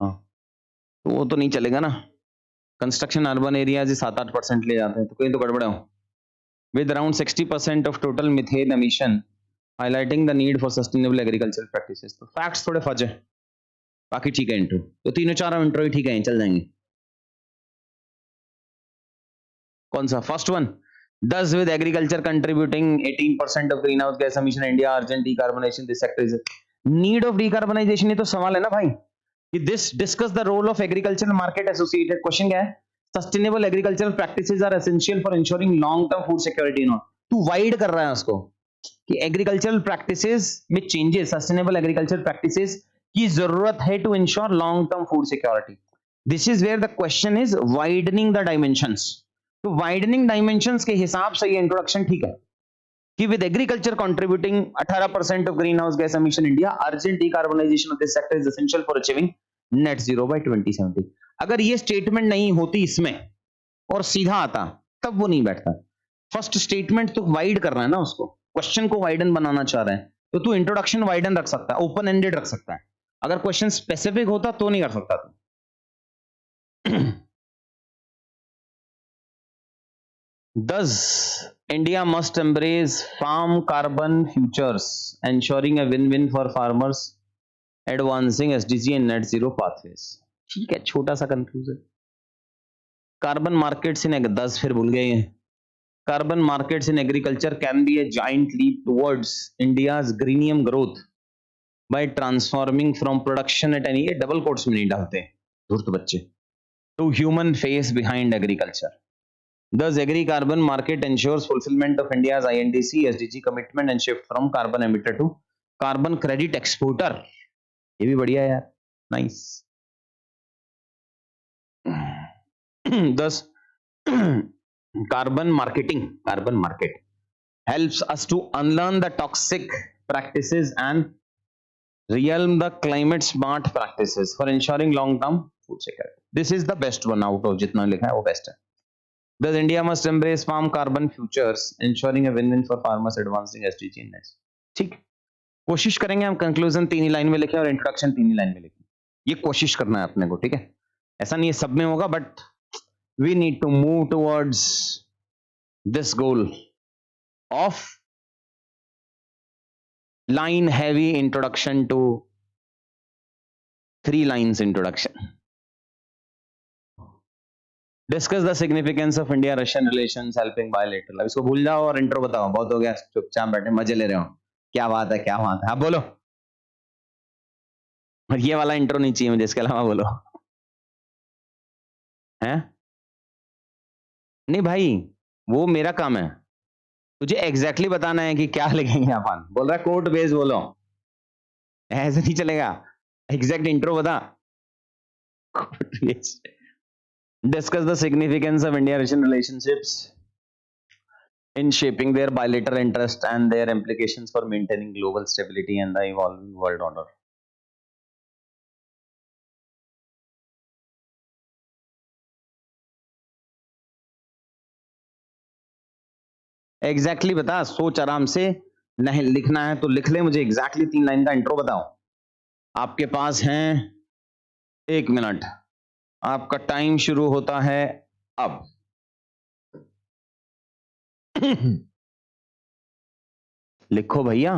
हाँ, तो वो तो नहीं चलेगा ना। कंस्ट्रक्शन अर्बन एरियाज 7-8% ले जाते हैं, तो कहीं तो गड़बड़ है। With around 60% of total methane emission, highlighting the need for sustainable agriculture practices. तो फैक्ट्स थोड़े फज है, बाकी ठीक है। इंट्रो तो 3-4 इंट्रो ही ठीक है, चल जाएंगे। कौन सा first one? 10 with agriculture contributing 18% of greenhouse gas emission in India, urgent decarbonization this sector is need of decarbonization। ये तो सवाल है ना भाई कि this discuss the role of agricultural market associated। Question क्या है? sustainable agricultural practices are essential for ensuring long term food security। No तू वाइड कर रहा है उसको कि एग्रीकल्चरल प्रैक्टिसेस में चेंजेस, सस्टेनेबल एग्रीकल्चर प्रैक्टिसेस की जरूरत है to ensure long term food security. This is where the question is widening the dimensions. तो वाइडनिंग डायमेंशंस के हिसाब से ये इंट्रोडक्शन ठीक है कि with agriculture contributing 18% of green house gas emission India, urgent decarbonisation of this sector is essential for achieving net zero bye 2070। अगर ये स्टेटमेंट नहीं होती इसमें और सीधा आता, तब वो नहीं बैठता। फर्स्ट स्टेटमेंट तो वाइड कर रहा है ना, उसको क्वेश्चन को वाइडन बनाना चाह रहे हैं, तो तू इंट्रोडक्शन वाइडन रख सकता है, ओपन एंडेड रख सकता है। अगर क्वेश्चन स्पेसिफिक होता तो नहीं कर सकता तू। Thus, India must embrace farm carbon futures, ensuring a win-win for farmers, advancing SDG and net zero pathways. ठीक है, छोटा सा कंफ्यूजन। कार्बन मार्केट्स इन 10 फिर भूल गए हैं। Carbon markets in agriculture can be a giant leap towards India's greenium growth by transforming from production at any, ये double quotes में नहीं डालते धूर्त बच्चे, to human face behind agriculture. Thus, agri-carbon market ensures fulfillment of India's INDC SDG commitment and shift from carbon emitter to carbon credit exporter. ये भी बढ़िया है यार, nice. Thus, carbon market helps us to unlearn the toxic practices and realm the climate smart practices for ensuring long term food security. This is the best one out of जितना लिखा है वो best है. Thus, India must embrace farm carbon futures, ensuring a win-win for farmers, advancing SDG in next. ठीक, कोशिश करेंगे हम conclusion 3 ही line में लिखें और इंट्रोडक्शन 3 ही लाइन में लिखें। ये कोशिश करना है अपने को, ठीक है? ऐसा नहीं है सब में होगा, but we need to move towards this goal of line heavy introduction to 3 lines introduction. Discuss the significance of India Russian relations helping bilateral. अब इसको भूल जाओ और इंट्रो बताओ, बहुत हो गया, चुपचाप बैठे मजे ले रहे हो। क्या बात है, क्या बात है, आप बोलो। और ये वाला इंट्रो नहीं चाहिए मुझे, इसके अलावा बोलो। हैं? नहीं भाई, वो मेरा काम है, तुझे एग्जैक्टली बताना है कि क्या लिखेंगे अपन। बोल रहा कोट बेस बोलो, ऐसे नहीं चलेगा, एग्जैक्ट इंट्रो बता। Discuss the significance of India-Russian relationships in shaping their bilateral interest and their implications for maintaining global stability and the evolving world order. Exactly बता, सोच आराम से, नहीं लिखना है तो लिख ले, मुझे एग्जैक्टली 3 लाइन का इंट्रो बताओ। आपके पास हैं 1 मिनट, आपका टाइम शुरू होता है अब। लिखो भैया।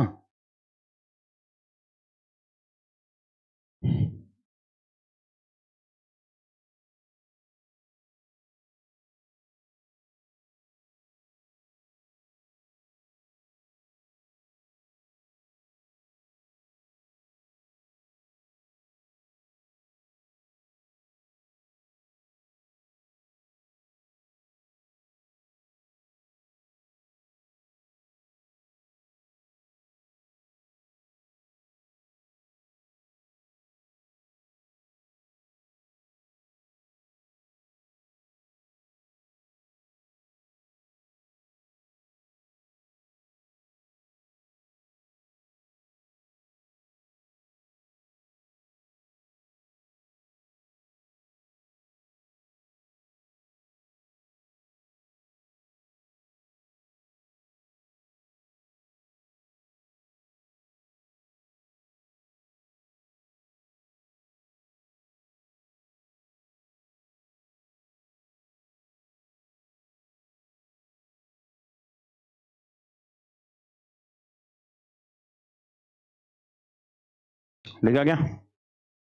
लिखा क्या?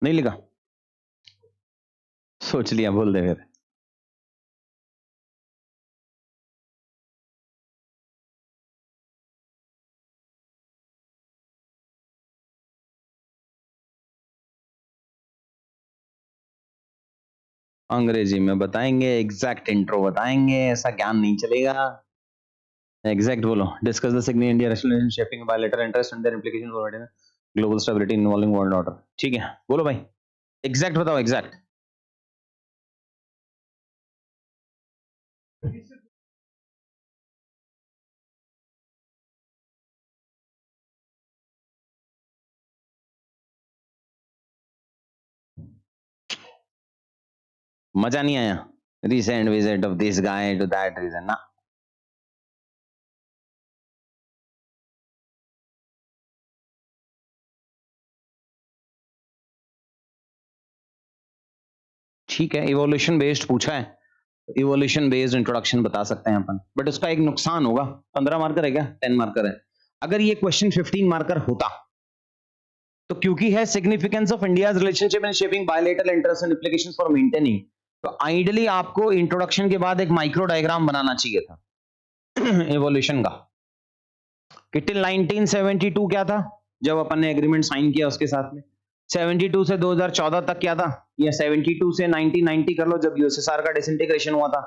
नहीं लिखा? सोच लिया, बोल दे फिर। अंग्रेजी में बताएंगे, एग्जैक्ट इंट्रो बताएंगे, ऐसा ज्ञान नहीं चलेगा। एग्जैक्ट बोलो। Discuss the significance India Russian relation shaping bilateral interest and their implication for global stability involving world order. ठीक है, बोलो भाई, एग्जैक्ट बताओ, एग्जैक्ट। मजा नहीं आया? recent visit of this guy to that region. ना ठीक है, इवोल्यूशन बेस्ड पूछा है, इवोल्यूशन बेस्ड इंट्रोडक्शन बता सकते हैं अपन, बट उसका एक नुकसान होगा। 15 मार्कर है क्या? 10 मार्कर है। अगर ये क्वेश्चन 15 मार्कर होता तो क्योंकि है significance of India's relationship in shaping bilateral interest and applications for maintaining, तो आइडियली आपको इंट्रोडक्शन के बाद एक माइक्रो डायग्राम बनाना चाहिए था इवोल्यूशन का। कि टिल 1972 क्या था जब अपन ने एग्रीमेंट साइन किया उसके साथ में, 72 से 2014 तक क्या था, या 72 से 1990 कर लो जब यूएसएसआर का डिसइंटीग्रेशन हुआ था,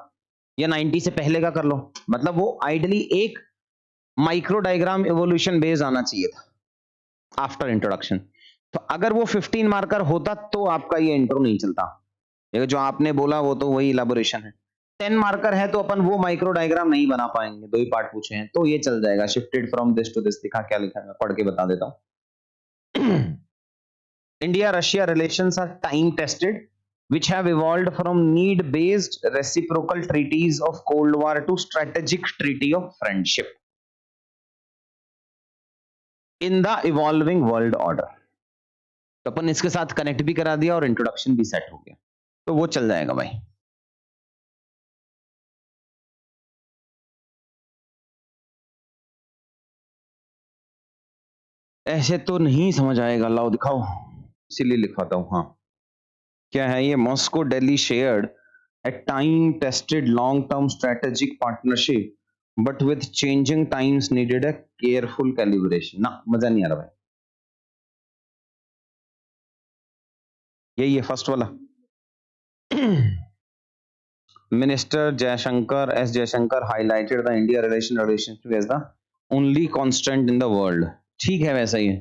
या 90 से पहले का कर लो। मतलब वो आइडियली एक माइक्रो डायग्राम इवोल्यूशन बेस आना चाहिए था आफ्टर इंट्रोडक्शन। तो अगर वो 15 मार्कर होता तो आपका ये इंट्रो नहीं चलता। ये जो आपने बोला वो तो वही इलाबोरेशन है। 10 मार्कर है तो अपन वो माइक्रो डायग्राम नहीं बना पाएंगे, 2 ही पार्ट पूछे हैं तो ये चल जाएगा। Shifted from this to this दिखा, क्या लिखा है मैं पढ़ के बता देता हूं। India Russia relations are time tested, which have evolved from need based reciprocal treaties of Cold War to strategic treaty of friendship in the evolving world order। तो अपन इसके साथ कनेक्ट भी करा दिया और इंट्रोडक्शन भी सेट हो गया, तो वो चल जाएगा भाई। ऐसे तो नहीं समझ आएगा, लाओ दिखाओ, इसीलिए लिखवाता हूं। हाँ क्या है ये, Moscow Delhi shared a time tested long term strategic partnership but with changing times needed a careful calibration। ना मजा नहीं आ रहा भाई, यही है फर्स्ट वाला। Minister Jaishankar S Jaishankar highlighted the India relationship as the only constant in the world। ठीक है वैसा ही है।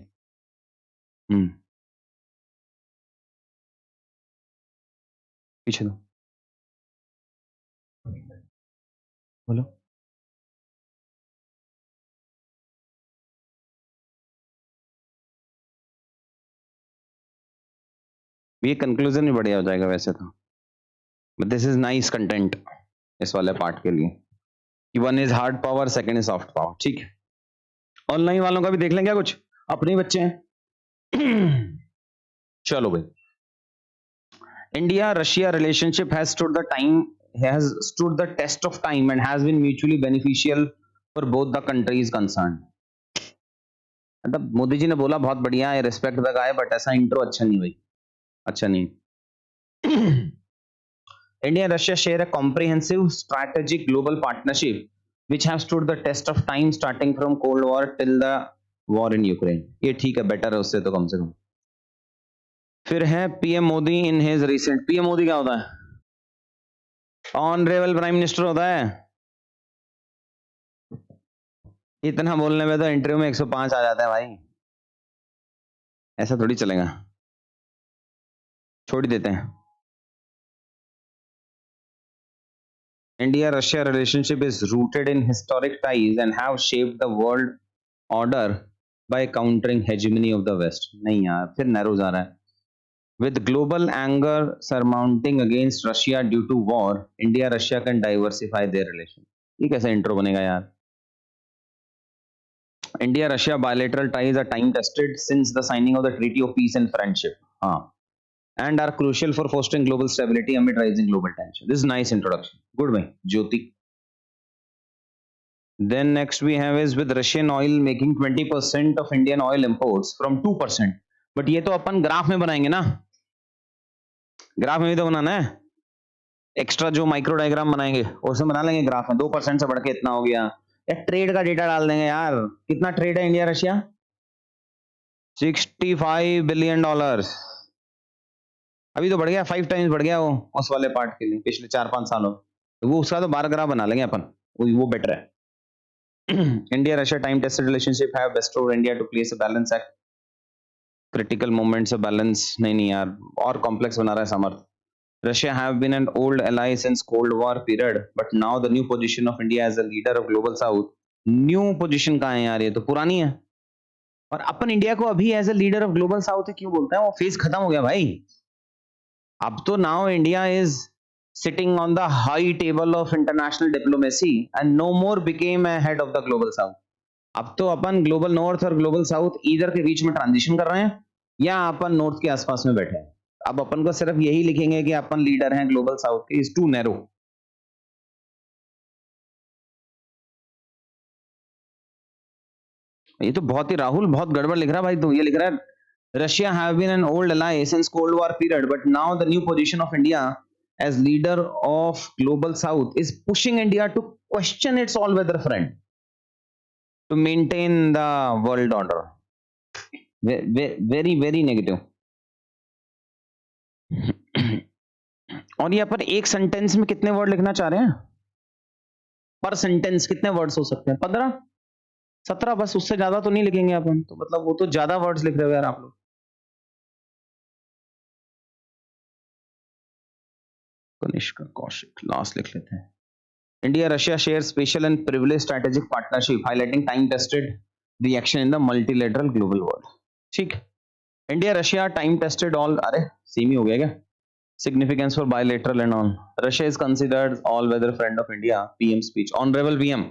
पीछे दो, बोलो। ये कंक्लूजन भी बढ़िया हो जाएगा वैसे तो, but this is nice content इस वाले पार्ट के लिए कि one is hard power, second is soft power. ठीक है, ऑनलाइन वालों का भी देख लें क्या, कुछ अपने ही बच्चे हैं। चलो भाई, India Russia relationship has stood the test of time and has been mutually beneficial for both the countries concerned। मतलब मोदी जी ने बोला बहुत बढ़िया है, रिस्पेक्ट द गाय, बट ऐसा इंट्रो अच्छा नहीं भाई, अच्छा नहीं। India and Russia share a comprehensive strategic global partnership which have stood the test of time starting from Cold War till the war in Ukraine। ये ठीक है, बेटर है उससे तो कम से कम। फिर है PM Modi in his recent, PM Modi क्या होता है? ऑनरेबल प्राइम मिनिस्टर होता है। इतना बोलने में तो इंटरव्यू में 105 आ जाता है भाई, ऐसा थोड़ी चलेगा, छोड़ देते हैं। India-Russia relationship is rooted in historic ties and have shaped the world order by countering hegemony of the West। नहीं यार, फिर नैरो जा रहा है। With global anger surmounting against Russia due to war, India-Russia can diversify their relation। ये कैसा intro बनेगा यार? India-Russia bilateral ties are time tested since the signing of the Treaty of Peace and Friendship। हाँ, and are crucial for fostering global stability amid rising global tension। This is nice introduction, good bhai Jyoti। Then next we have is with Russian oil making 20% of Indian oil imports from 2%। but ये तो अपन graph में बनाएंगे ना, graph में भी तो बनाना है। Extra जो माइक्रो डायग्राम बनाएंगे उसमें बना लेंगे ग्राफ में, 2% से बढ़ के इतना हो गया, या ट्रेड का डेटा डाल देंगे यार। कितना ट्रेड है इंडिया रशिया? 65 billion dollars. अभी तो बढ़ गया, 5 टाइम्स बढ़ गया वो उस वाले पार्ट के लिए पिछले 4-5 सालों। तो वो उसका तो 12 ग्राफ बना लेंगे अपन, वो बेटर है। India Russia time tested relationship have bestowed India to place a balance at critical moments of balance। नहीं यार, और complex बना रहा है समर्थ। Russia have been an old ally since Cold War period, but now the new position of India as a leader of Global South। New position कहाँ है यार, ये तो पुरानी है। और अपन इंडिया को अभी as a leader of global south क्यों बोलते हैं? वो फेज खत्म हो गया भाई। अब तो now India is sitting on the high table of international diplomacy and no more became a head of the global south. अब तो अपन ग्लोबल नॉर्थ और ग्लोबल साउथ ईदर के बीच में ट्रांजिशन कर रहे हैं या अपन नॉर्थ के आसपास में बैठे हैं. अब अपन को सिर्फ यही लिखेंगे कि अपन लीडर हैं ग्लोबल साउथ के. Is too narrow. ये तो बहुत ही राहुल बहुत गड़बड़ लिख रहा है भाई. तो ये लिख रहा है Russia have been an old ally since Cold War period, but now the new position of India as leader of global south is pushing India to question its all-weather friend to maintain the world order. Very very negative. और यहाँ पर एक sentence में कितने word लिखना चाह रहे हैं? पर सेंटेंस कितने वर्ड्स हो सकते हैं? 15 17, बस. उससे ज्यादा तो नहीं लिखेंगे अपन. तो मतलब वो तो ज्यादा वर्ड्स लिख रहे हो यार आप लोग. कनिष्का कौशिक लास्ट लिख लेते हैं. India Russia share special and privileged strategic partnership highlighting time tested reaction in the multilateral global world. ठीक. India Russia time tested all. अरे सेम ही हो गया क्या? Significance for bilateral and all. Russia is considered all-weather friend of India. PM speech. Honorable PM,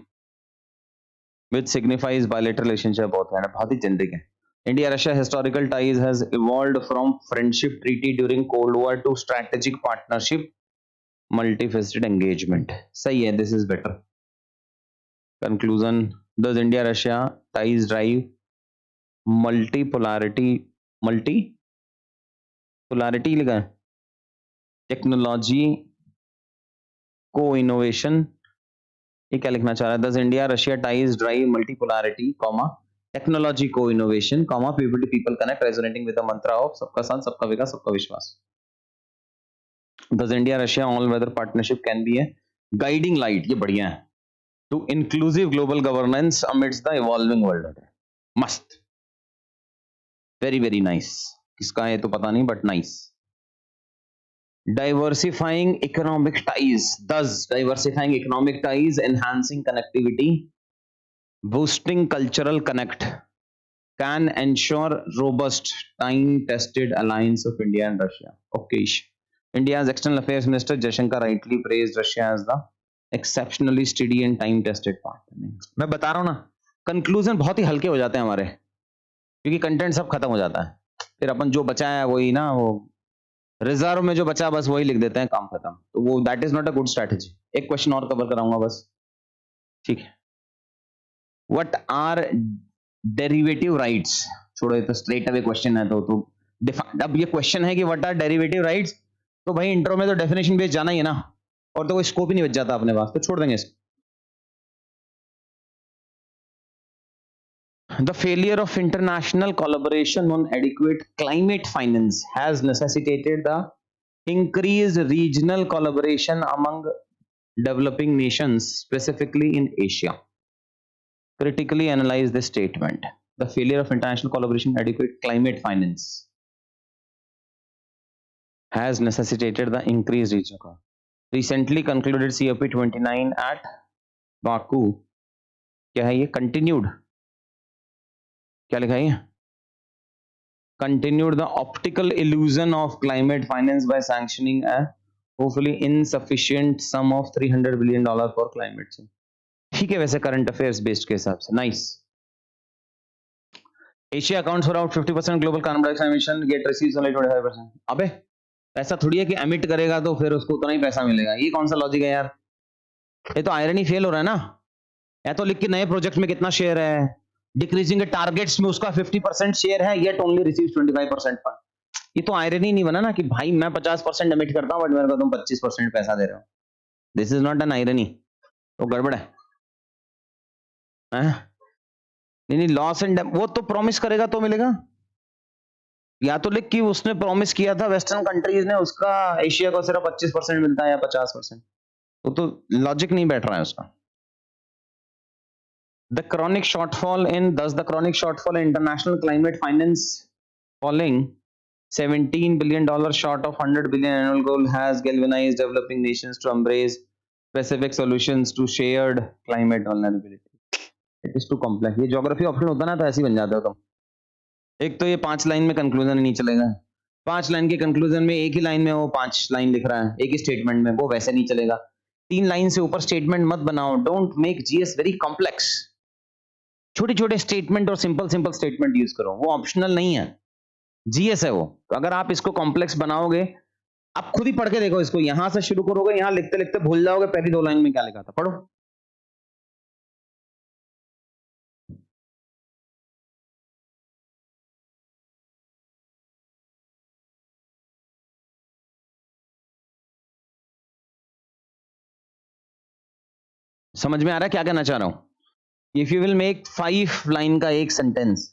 which signifies bilateral relationship. बहुत ही generic है. India-Russia historical ties has evolved from friendship treaty during Cold War to strategic partnership, multifaceted engagement. सही है. This is better. Conclusion. Does India-Russia ties drive multipolarity लिखा है. Technology को innovation. ये क्या लिखना चाह रहा है? Does India Russia ties drive multipolarity, technology को innovation, people to people connect, resonating with the mantra of सबका साथ सबका विकास सबका विश्वास. Does India Russia all weather partnership can be a guiding light. ये बढ़िया है. To inclusive global governance amidst the evolving world order. मस्त. Very very nice. किसका है तो पता नहीं but nice. Diversifying economic ties. Thus, diversifying economic ties, enhancing connectivity, boosting cultural connect, can ensure robust, time-tested alliance of India and Russia. Okay. India's External Affairs Minister Jaishankar rightly praised Russia as the exceptionally steady and time-tested partner. मैं बता रहा हूँ ना, conclusion बहुत ही हल्के हो जाते हैं हमारे, क्योंकि कंटेंट सब खत्म हो जाता है. फिर अपन जो बचा है वही ना, वो रिजर्व में जो बचा बस वही लिख देते हैं, काम खत्म. तो वो that is not a good strategy. एक क्वेश्चन और कवर कराऊंगा बस. ठीक है. What are derivative rights? छोड़ो, ये तो स्ट्रेट अवे क्वेश्चन है. तो अब ये क्वेश्चन है कि व्हाट आर डेरिवेटिव राइट्स, तो भाई इंट्रो में तो डेफिनेशन बेस जाना ही है ना, और तो कोई स्कोप ही नहीं बच जाता अपने पास, तो छोड़ देंगे इसको. The failure of international collaboration on adequate climate finance has necessitated the increased regional collaboration among developing nations, specifically in Asia. Critically analyze this statement. The failure of international collaboration on adequate climate finance has necessitated the increased regional. Recently concluded COP29 at Baku. क्या है ये? Continued. क्या लिखा है? Continued the optical illusion of climate finance by sanctioning a hopefully insufficient sum of $300 billion for climate change. ठीक है वैसे current affairs based के हिसाब से. Nice. Asia accounts for about 50% global carbon dioxide emission, get receives only 25%. अबे ऐसा थोड़ी है कि एमिट करेगा तो फिर उसको उतना ही पैसा मिलेगा. ये कौन सा लॉजिक है यार? ये तो आयरनी फेल हो रहा है ना. या तो लिख के नए प्रोजेक्ट में कितना शेयर है, डिक्रीजिंग टारगेट्स में उसका 50% शेयर है, येट ओनली रिसीव्स 25% फंड. ये तो आयरनी नहीं बना ना कि भाई मैं 50% एमिट करता हूं बट मेरे को तुम 25% पैसा दे रहे हो. This is not an irony. तो गड़बड़ है. नहीं, लॉस एंड वो तो प्रॉमिस करेगा तो मिलेगा. या तो लिख कि उसने प्रॉमिस किया था वेस्टर्न कंट्रीज ने, उसका एशिया को सिर्फ 25% मिलता है या 50%. तो लॉजिक नहीं बैठ रहा है उसका. The chronic shortfall in international climate finance falling $17 billion short of $100 billion annual goal has galvanized developing nations to embrace specific solutions to shared climate vulnerability. It is too complex. ये geography option होता ना तो ऐसे ही बन जाता हो तुम. एक तो ये 5 लाइन में कंक्लूजन नहीं चलेगा. 5 लाइन के कंक्लूजन में एक ही लाइन में वो 5 लाइन लिख रहा है एक ही स्टेटमेंट में, वो वैसे नहीं चलेगा। 3 लाइन से ऊपर स्टेटमेंट मत बनाओ। Don't make GS very complex. छोटे छोटे स्टेटमेंट और सिंपल सिंपल स्टेटमेंट यूज करो, वो ऑप्शनल नहीं है, जीएस है वो। तो अगर आप इसको कॉम्प्लेक्स बनाओगे, आप खुद ही पढ़ के देखो इसको, यहां से शुरू करोगे, यहां लिखते लिखते भूल जाओगे पहली 2 लाइन में क्या लिखा था। पढ़ो। समझ में आ रहा है क्या कहना चाह रहा हूं? If you will make 5 line का एक sentence,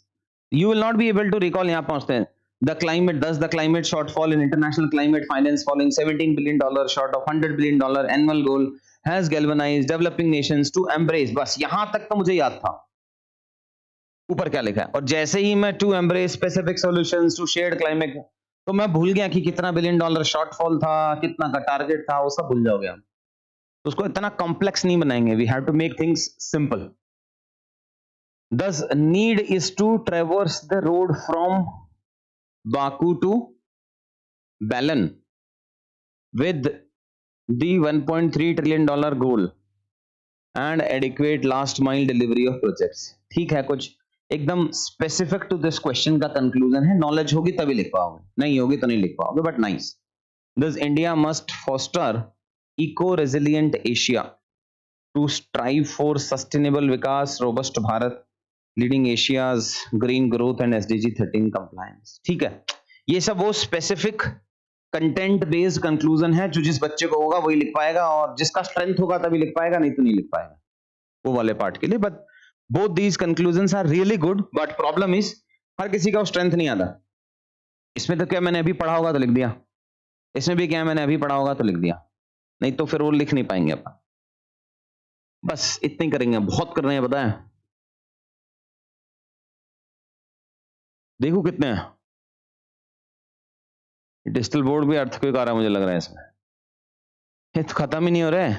you will not be able to recall। यहां पहुंचते हैं। The climate, thus the climate shortfall in international climate finance falling $17 billion short of $100 billion annual goal has galvanized developing nations to embrace। बस यहां तक तो मुझे याद था, ऊपर क्या लिखा है। और जैसे ही मैं to embrace specific solutions to shared climate, तो मैं भूल गया कि कितना $1 बिलियन शॉर्टफॉल था, कितना का टारगेट था, वो सब भूल जाओगे आप। तो उसको इतना कॉम्प्लेक्स नहीं बनाएंगे। We have to make things simple. Thus, need is to traverse the road from Baku to Ballan with the $1.3 trillion goal and adequate last mile delivery of projects। ठीक है, कुछ एकदम स्पेसिफिक टू दिस क्वेश्चन का conclusion है। Knowledge होगी तभी लिख पाओगे, नहीं होगी तो नहीं लिख पाओगे, but nice. Thus, India must foster eco-resilient Asia to strive for sustainable Vikas, robust Bharat, leading Asia's green growth and SDG 13 compliance. ठीक है, ये सब वो स्पेसिफिक कंटेंट बेस्ड कंक्लूजन है जो जिस बच्चे को होगा वही लिख पाएगा, और जिसका स्ट्रेंथ होगा तभी लिख पाएगा, नहीं तो नहीं लिख पाएगा वो वाले पार्ट के लिए। But both these conclusions are really good, but problem is हर किसी का स्ट्रेंथ नहीं आता। इसमें तो क्या मैंने अभी पढ़ा होगा तो लिख दिया, इसमें भी क्या मैंने अभी पढ़ा होगा तो लिख दिया, नहीं तो फिर वो लिख नहीं पाएंगे अपन। बस इतने करेंगे, बहुत कर रहे हैं पता है। देखो कितने हैं। डिजिटल बोर्ड भी अर्थक्वेक आ रहा है मुझे लग रहा है इसमें। ये तो खत्म ही नहीं हो रहे।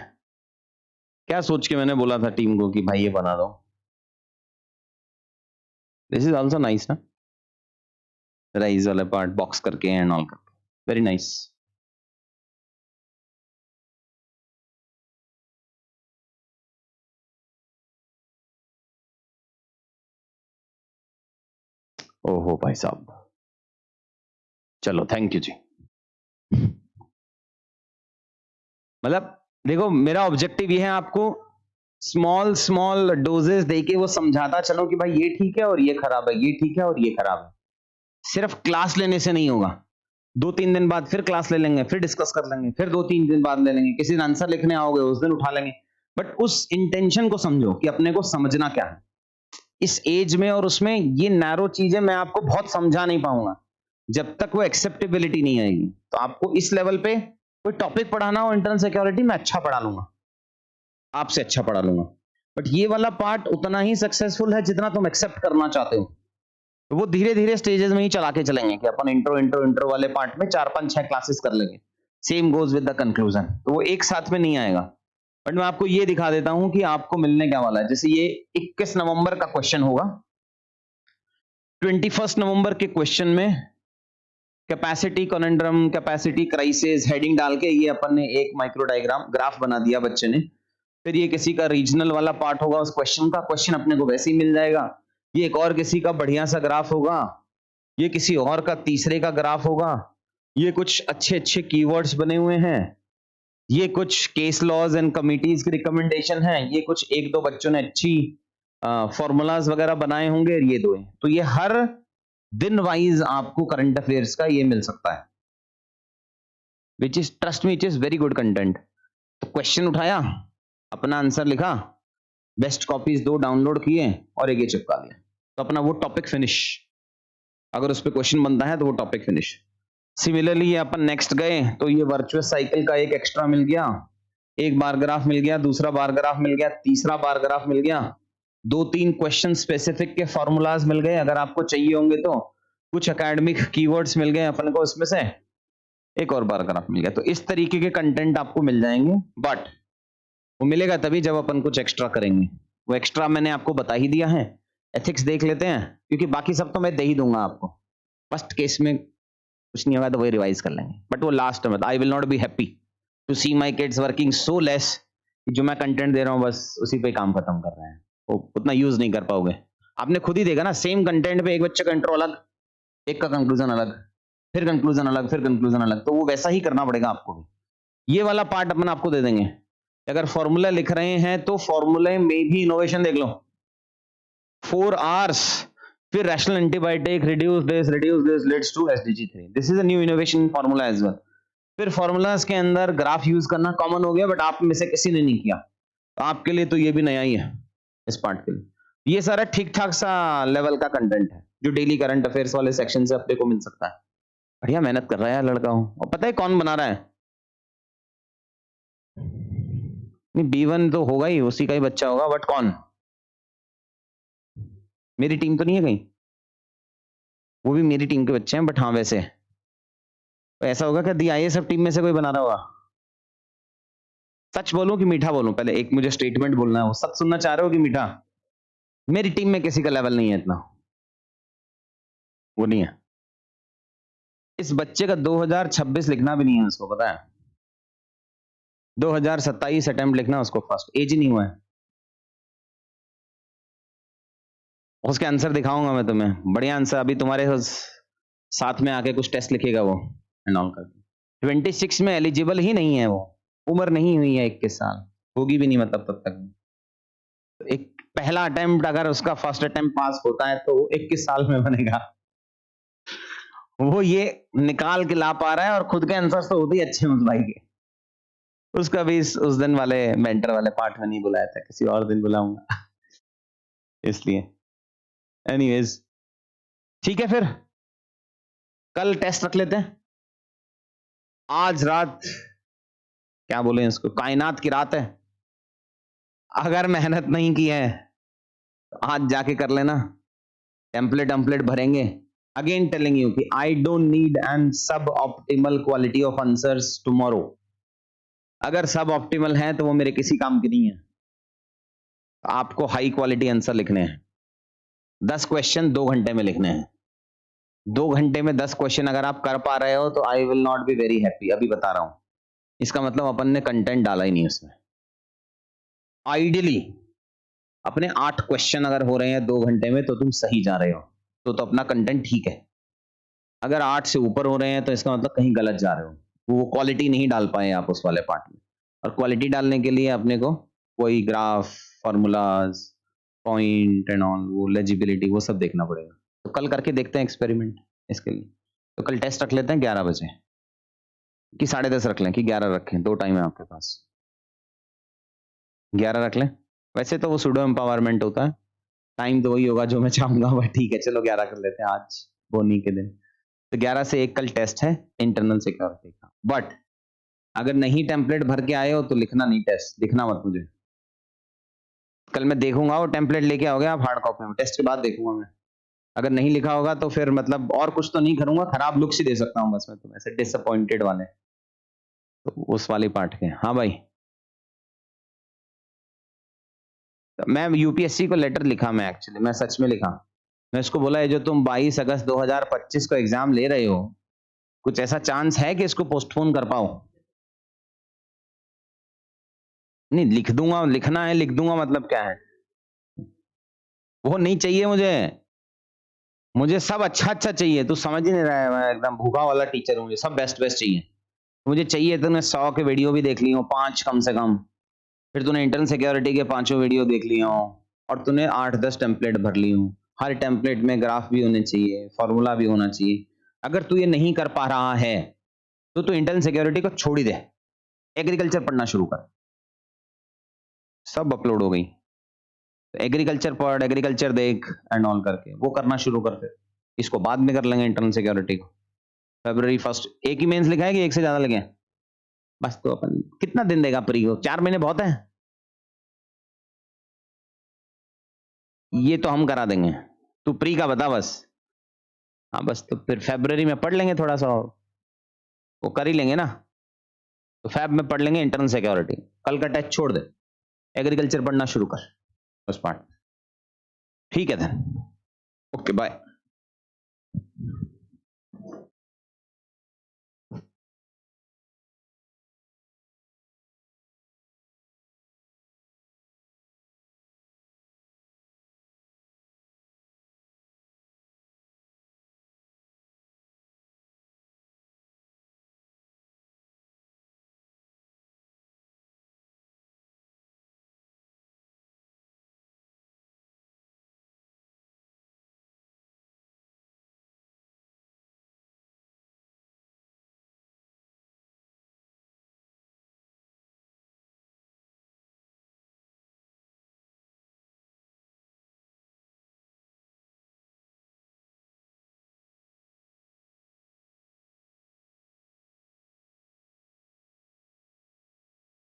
क्या सोच के मैंने बोला था टीम को कि भाई ये बना दो। दिस इज आल्सो नाइस ना, राइज वाला पार्ट बॉक्स करके एंड ऑल करके, वेरी नाइस। ओहो भाई साहब, चलो थैंक यू जी। मतलब देखो, मेरा ऑब्जेक्टिव ये है आपको स्मॉल स्मॉल डोजेस देके वो समझाता चलो कि भाई ये ठीक है और ये खराब है, ये ठीक है और ये खराब है। सिर्फ क्लास लेने से नहीं होगा। 2-3 दिन बाद फिर क्लास ले लेंगे, फिर डिस्कस कर लेंगे, फिर 2-3 दिन बाद ले लेंगे, किसी दिन आंसर लिखने आओगे उस दिन उठा लेंगे। बट उस इंटेंशन को समझो कि अपने को समझना क्या है इस एज में, और उसमें ये नैरो चीजें मैं आपको बहुत समझा नहीं पाऊंगा जब तक वो एक्सेप्टेबिलिटी नहीं आएगी। तो आपको इस लेवल पे कोई टॉपिक पढ़ाना हो इंटरनल सिक्योरिटी, मैं अच्छा पढ़ा लूंगा, आपसे अच्छा पढ़ा लूंगा। बट ये वाला पार्ट उतना ही सक्सेसफुल है जितना तुम एक्सेप्ट करना चाहते हो। तो वो धीरे धीरे स्टेजेस में ही चला के चलेंगे कि अपन इंट्रो इंट्रो इंट्रो वाले पार्ट में 4-5-6 क्लासेस कर लेंगे। Same goes with the conclusion, तो वो एक साथ में नहीं आएगा। बट मैं आपको ये दिखा देता हूं कि आपको मिलने क्या वाला है। जैसे ये 21 नवंबर का क्वेश्चन होगा, 21 नवंबर के क्वेश्चन में कैपेसिटी कॉन्ड्रम, कैपेसिटी क्राइसिस हेडिंग डाल के ये अपन ने एक माइक्रो डायग्राम ग्राफ बना दिया बच्चे ने। फिर ये किसी का रीजनल वाला पार्ट होगा उस क्वेश्चन का, क्वेश्चन अपने को वैसे ही मिल जाएगा। ये एक और किसी का बढ़िया सा ग्राफ होगा, ये किसी और का तीसरे का ग्राफ होगा, ये कुछ अच्छे अच्छे कीवर्ड्स बने हुए हैं, ये कुछ केस लॉज एंड कमिटीज की रिकमेंडेशन है, ये कुछ 1-2 बच्चों ने अच्छी फॉर्मूलाज वगैरह बनाए होंगे, ये 2 हैं। तो ये हर दिन वाइज आपको करंट अफेयर्स का ये मिल सकता है, which is trust me it is very good content. तो क्वेश्चन उठाया, अपना आंसर लिखा, बेस्ट कॉपीज 2 डाउनलोड किए और एक ये चिपका दिया, तो अपना वो टॉपिक फिनिश। अगर उस पर क्वेश्चन बनता है तो वो टॉपिक फिनिश। सिमिलरली अपन नेक्स्ट गए तो ये वर्चुअस साइकिल का एक एक्स्ट्रा मिल गया, एक बार ग्राफ मिल गया, दूसरा बार ग्राफ मिल गया, तीसरा बार ग्राफ मिल गया, 2-3 क्वेश्चन स्पेसिफिक के फॉर्मूलाज मिल गए अगर आपको चाहिए होंगे तो, कुछ एकेडमिक कीवर्ड्स मिल गए अपन को उसमें से, एक और बार ग्राफ मिल गया। तो इस तरीके के कंटेंट आपको मिल जाएंगे, बट वो मिलेगा तभी जब अपन कुछ एक्स्ट्रा करेंगे। वो एक्स्ट्रा मैंने आपको बता ही दिया है। एथिक्स देख लेते हैं, क्योंकि बाकी सब तो मैं दे ही दूंगा आपको। फर्स्ट केस में कुछ नहीं होगा तो वही रिवाइज कर लेंगे, बट वो लास्ट में I will not be happy to see my kids working so less, जो मैं कंटेंट दे रहा हूँ बस उसी पे काम खत्म कर रहे हैं, वो उतना यूज नहीं कर पाओगे। आपने खुद ही देखा ना, सेम कंटेंट पे एक बच्चे का इंट्रो अलग, एक का कंक्लूजन अलग, फिर कंक्लूजन अलग, फिर कंक्लूजन अलग, तो वो वैसा ही करना पड़ेगा आपको भी। ये वाला पार्ट अपन आपको दे देंगे। अगर फॉर्मूला लिख रहे हैं तो फॉर्मूले में भी इनोवेशन देख लो, 4 आवर्स, फिर rational antibiotic, reduce this leads to SDG3, this is a new innovation formula as well. फिर फॉर्मूलाज के अंदर ग्राफ यूज करना कॉमन हो गया, बट आप में से किसी ने नहीं किया, तो आपके लिए तो ये भी नया ही है इस पार्ट के लिए। ये सारा ठीक ठाक सा लेवल का कंटेंट है जो डेली करंट अफेयर्स वाले सेक्शन से अपने को मिल सकता है। बढ़िया मेहनत कर रहा है यार लड़का हूं, और पता है कौन बना रहा है? नहीं, B1 तो होगा ही, उसी का ही बच्चा होगा, बट कौन? मेरी टीम तो नहीं है कहीं, वो भी मेरी टीम के बच्चे हैं, बट हाँ वैसे तो ऐसा होगा कि DISF टीम में से कोई बना रहा होगा। सच बोलूं कि मीठा बोलूं? पहले एक मुझे स्टेटमेंट बोलना है, वो सच सुनना चाह रहे हो कि मीठा? मेरी टीम में किसी का लेवल नहीं है इतना, वो नहीं है। इस बच्चे का 2026 लिखना भी नहीं है उसको, पता है? 2027 अटेम्प्ट लिखना उसको, फर्स्ट एज ही नहीं हुआ है। उसके आंसर दिखाऊंगा मैं तुम्हें, बढ़िया आंसर। अभी तुम्हारे साथ में आके कुछ टेस्ट लिखेगा वो एंड ऑल करके। 26 में एलिजिबल ही नहीं है वो, उम्र नहीं हुई है 21 साल, होगी भी नहीं मतलब तब तक। तो एक पहला अटेम्प्ट अगर उसका फर्स्ट अटेम्प्ट पास होता है तो 21 साल में बनेगा। वो ये निकाल के ला पा रहा है, और खुद के आंसर तो होते ही अच्छे हैं उस भाई के। उसका भी उस दिन वाले मेंटर वाले पार्ट में नहीं बुलाया था, किसी और दिन बुलाऊंगा इसलिए। एनीवेज ठीक है, फिर कल टेस्ट रख लेते हैं। आज रात क्या बोले इसको, कायनात की रात है। अगर मेहनत नहीं की है तो आज जाके कर लेना, टेम्पलेट भरेंगे। अगेन टेलिंग यू कि आई डोंट नीड एन सब optimal quality of answers tomorrow. अगर सब ऑप्टिमल है तो वो मेरे किसी काम की नहीं है। आपको हाई क्वालिटी आंसर लिखने हैं, 10 क्वेश्चन 2 घंटे में लिखने हैं। 2 घंटे में 10 क्वेश्चन अगर आप कर पा रहे हो तो आई will not be very happy, अभी बता रहा हूं। इसका मतलब अपन ने कंटेंट डाला ही नहीं उसमें। आइडियली अपने 8 क्वेश्चन अगर हो रहे हैं 2 घंटे में तो तुम सही जा रहे हो, तो अपना कंटेंट ठीक है। अगर 8 से ऊपर हो रहे हैं तो इसका मतलब कहीं गलत जा रहे हो, वो क्वालिटी नहीं डाल पाए आप उस वाले पार्ट में। और क्वालिटी डालने के लिए अपने को कोई graph, formulas, point and all, वो लेजिबिलिटी, वो सब देखना पड़ेगा। तो कल करके देखते हैं एक्सपेरिमेंट इसके लिए। तो कल टेस्ट रख लेते हैं 11 बजे कि 10:30 रख लें कि 11 रखें, 2 टाइम है आपके पास। 11 रख लें, वैसे तो वो सुडो एम्पावरमेंट होता है, टाइम तो वही होगा जो मैं चाहूंगा, बट ठीक है चलो 11 कर लेते हैं आज बोनी के दिन। तो 11 से 1 कल टेस्ट है इंटरनल सिक्योरिटी का। बट अगर नहीं टेम्पलेट भर के आए हो तो लिखना नहीं, टेस्ट दिखना मत मुझे। कल मैं देखूंगा वो टेम्पलेट लेके आओगे आप हार्ड कॉपी में, टेस्ट के बाद देखूंगा मैं। अगर नहीं लिखा होगा तो फिर मतलब और कुछ तो नहीं करूंगा, खराब लुक्स ही दे सकता हूँ बस मैं तुम्हें, ऐसे डिसअपॉइंटेड वाले, तो उस वाली पार्ट के। हाँ भाई, तो मैं यूपीएससी को लेटर लिखा, मैं एक्चुअली मैं सच में लिखा। मैं इसको बोला है जो तुम 22 अगस्त 2025 को एग्जाम ले रहे हो, कुछ ऐसा चांस है कि इसको पोस्टपोन कर पाओ? नहीं लिख दूंगा, लिखना है लिख दूंगा, मतलब क्या है? वो नहीं चाहिए मुझे, मुझे सब अच्छा अच्छा चाहिए। तू समझ ही नहीं रहा है, मैं एकदम भूखा वाला टीचर हूँ, मुझे सब बेस्ट बेस्ट चाहिए। मुझे चाहिए तूने 100 के वीडियो भी देख ली हो, 5 कम से कम, फिर तूने इंटरनल सिक्योरिटी के 5 वीडियो देख लिए हो, और तूने 8-10 टेम्पलेट भर ली हो। हर टेम्पलेट में ग्राफ भी होने चाहिए, फॉर्मूला भी होना चाहिए। अगर तू ये नहीं कर पा रहा है तो तू इंटरनल सिक्योरिटी को छोड़ ही दे, एग्रीकल्चर पढ़ना शुरू कर। सब अपलोड हो गई, एग्रीकल्चर पढ़, एग्रीकल्चर देख एंड ऑल करके वो करना शुरू कर। फिर इसको बाद में कर लेंगे इंटरनल सिक्योरिटी को। February 1 एक ही मेंस लिखा है कि एक से ज्यादा लगे? बस तो अपन कितना दिन देगा प्री को? 4 महीने बहुत है, ये तो हम करा देंगे। तू प्री का बता बस। हाँ बस, तो फिर February में पढ़ लेंगे थोड़ा सा, और वो कर ही लेंगे ना। तो फैब में पढ़ लेंगे इंटरनल सिक्योरिटी, कल का टेस्ट छोड़ दे, एग्रीकल्चर पढ़ना शुरू कर उस पार्ट। ठीक है धन, ओके बाय।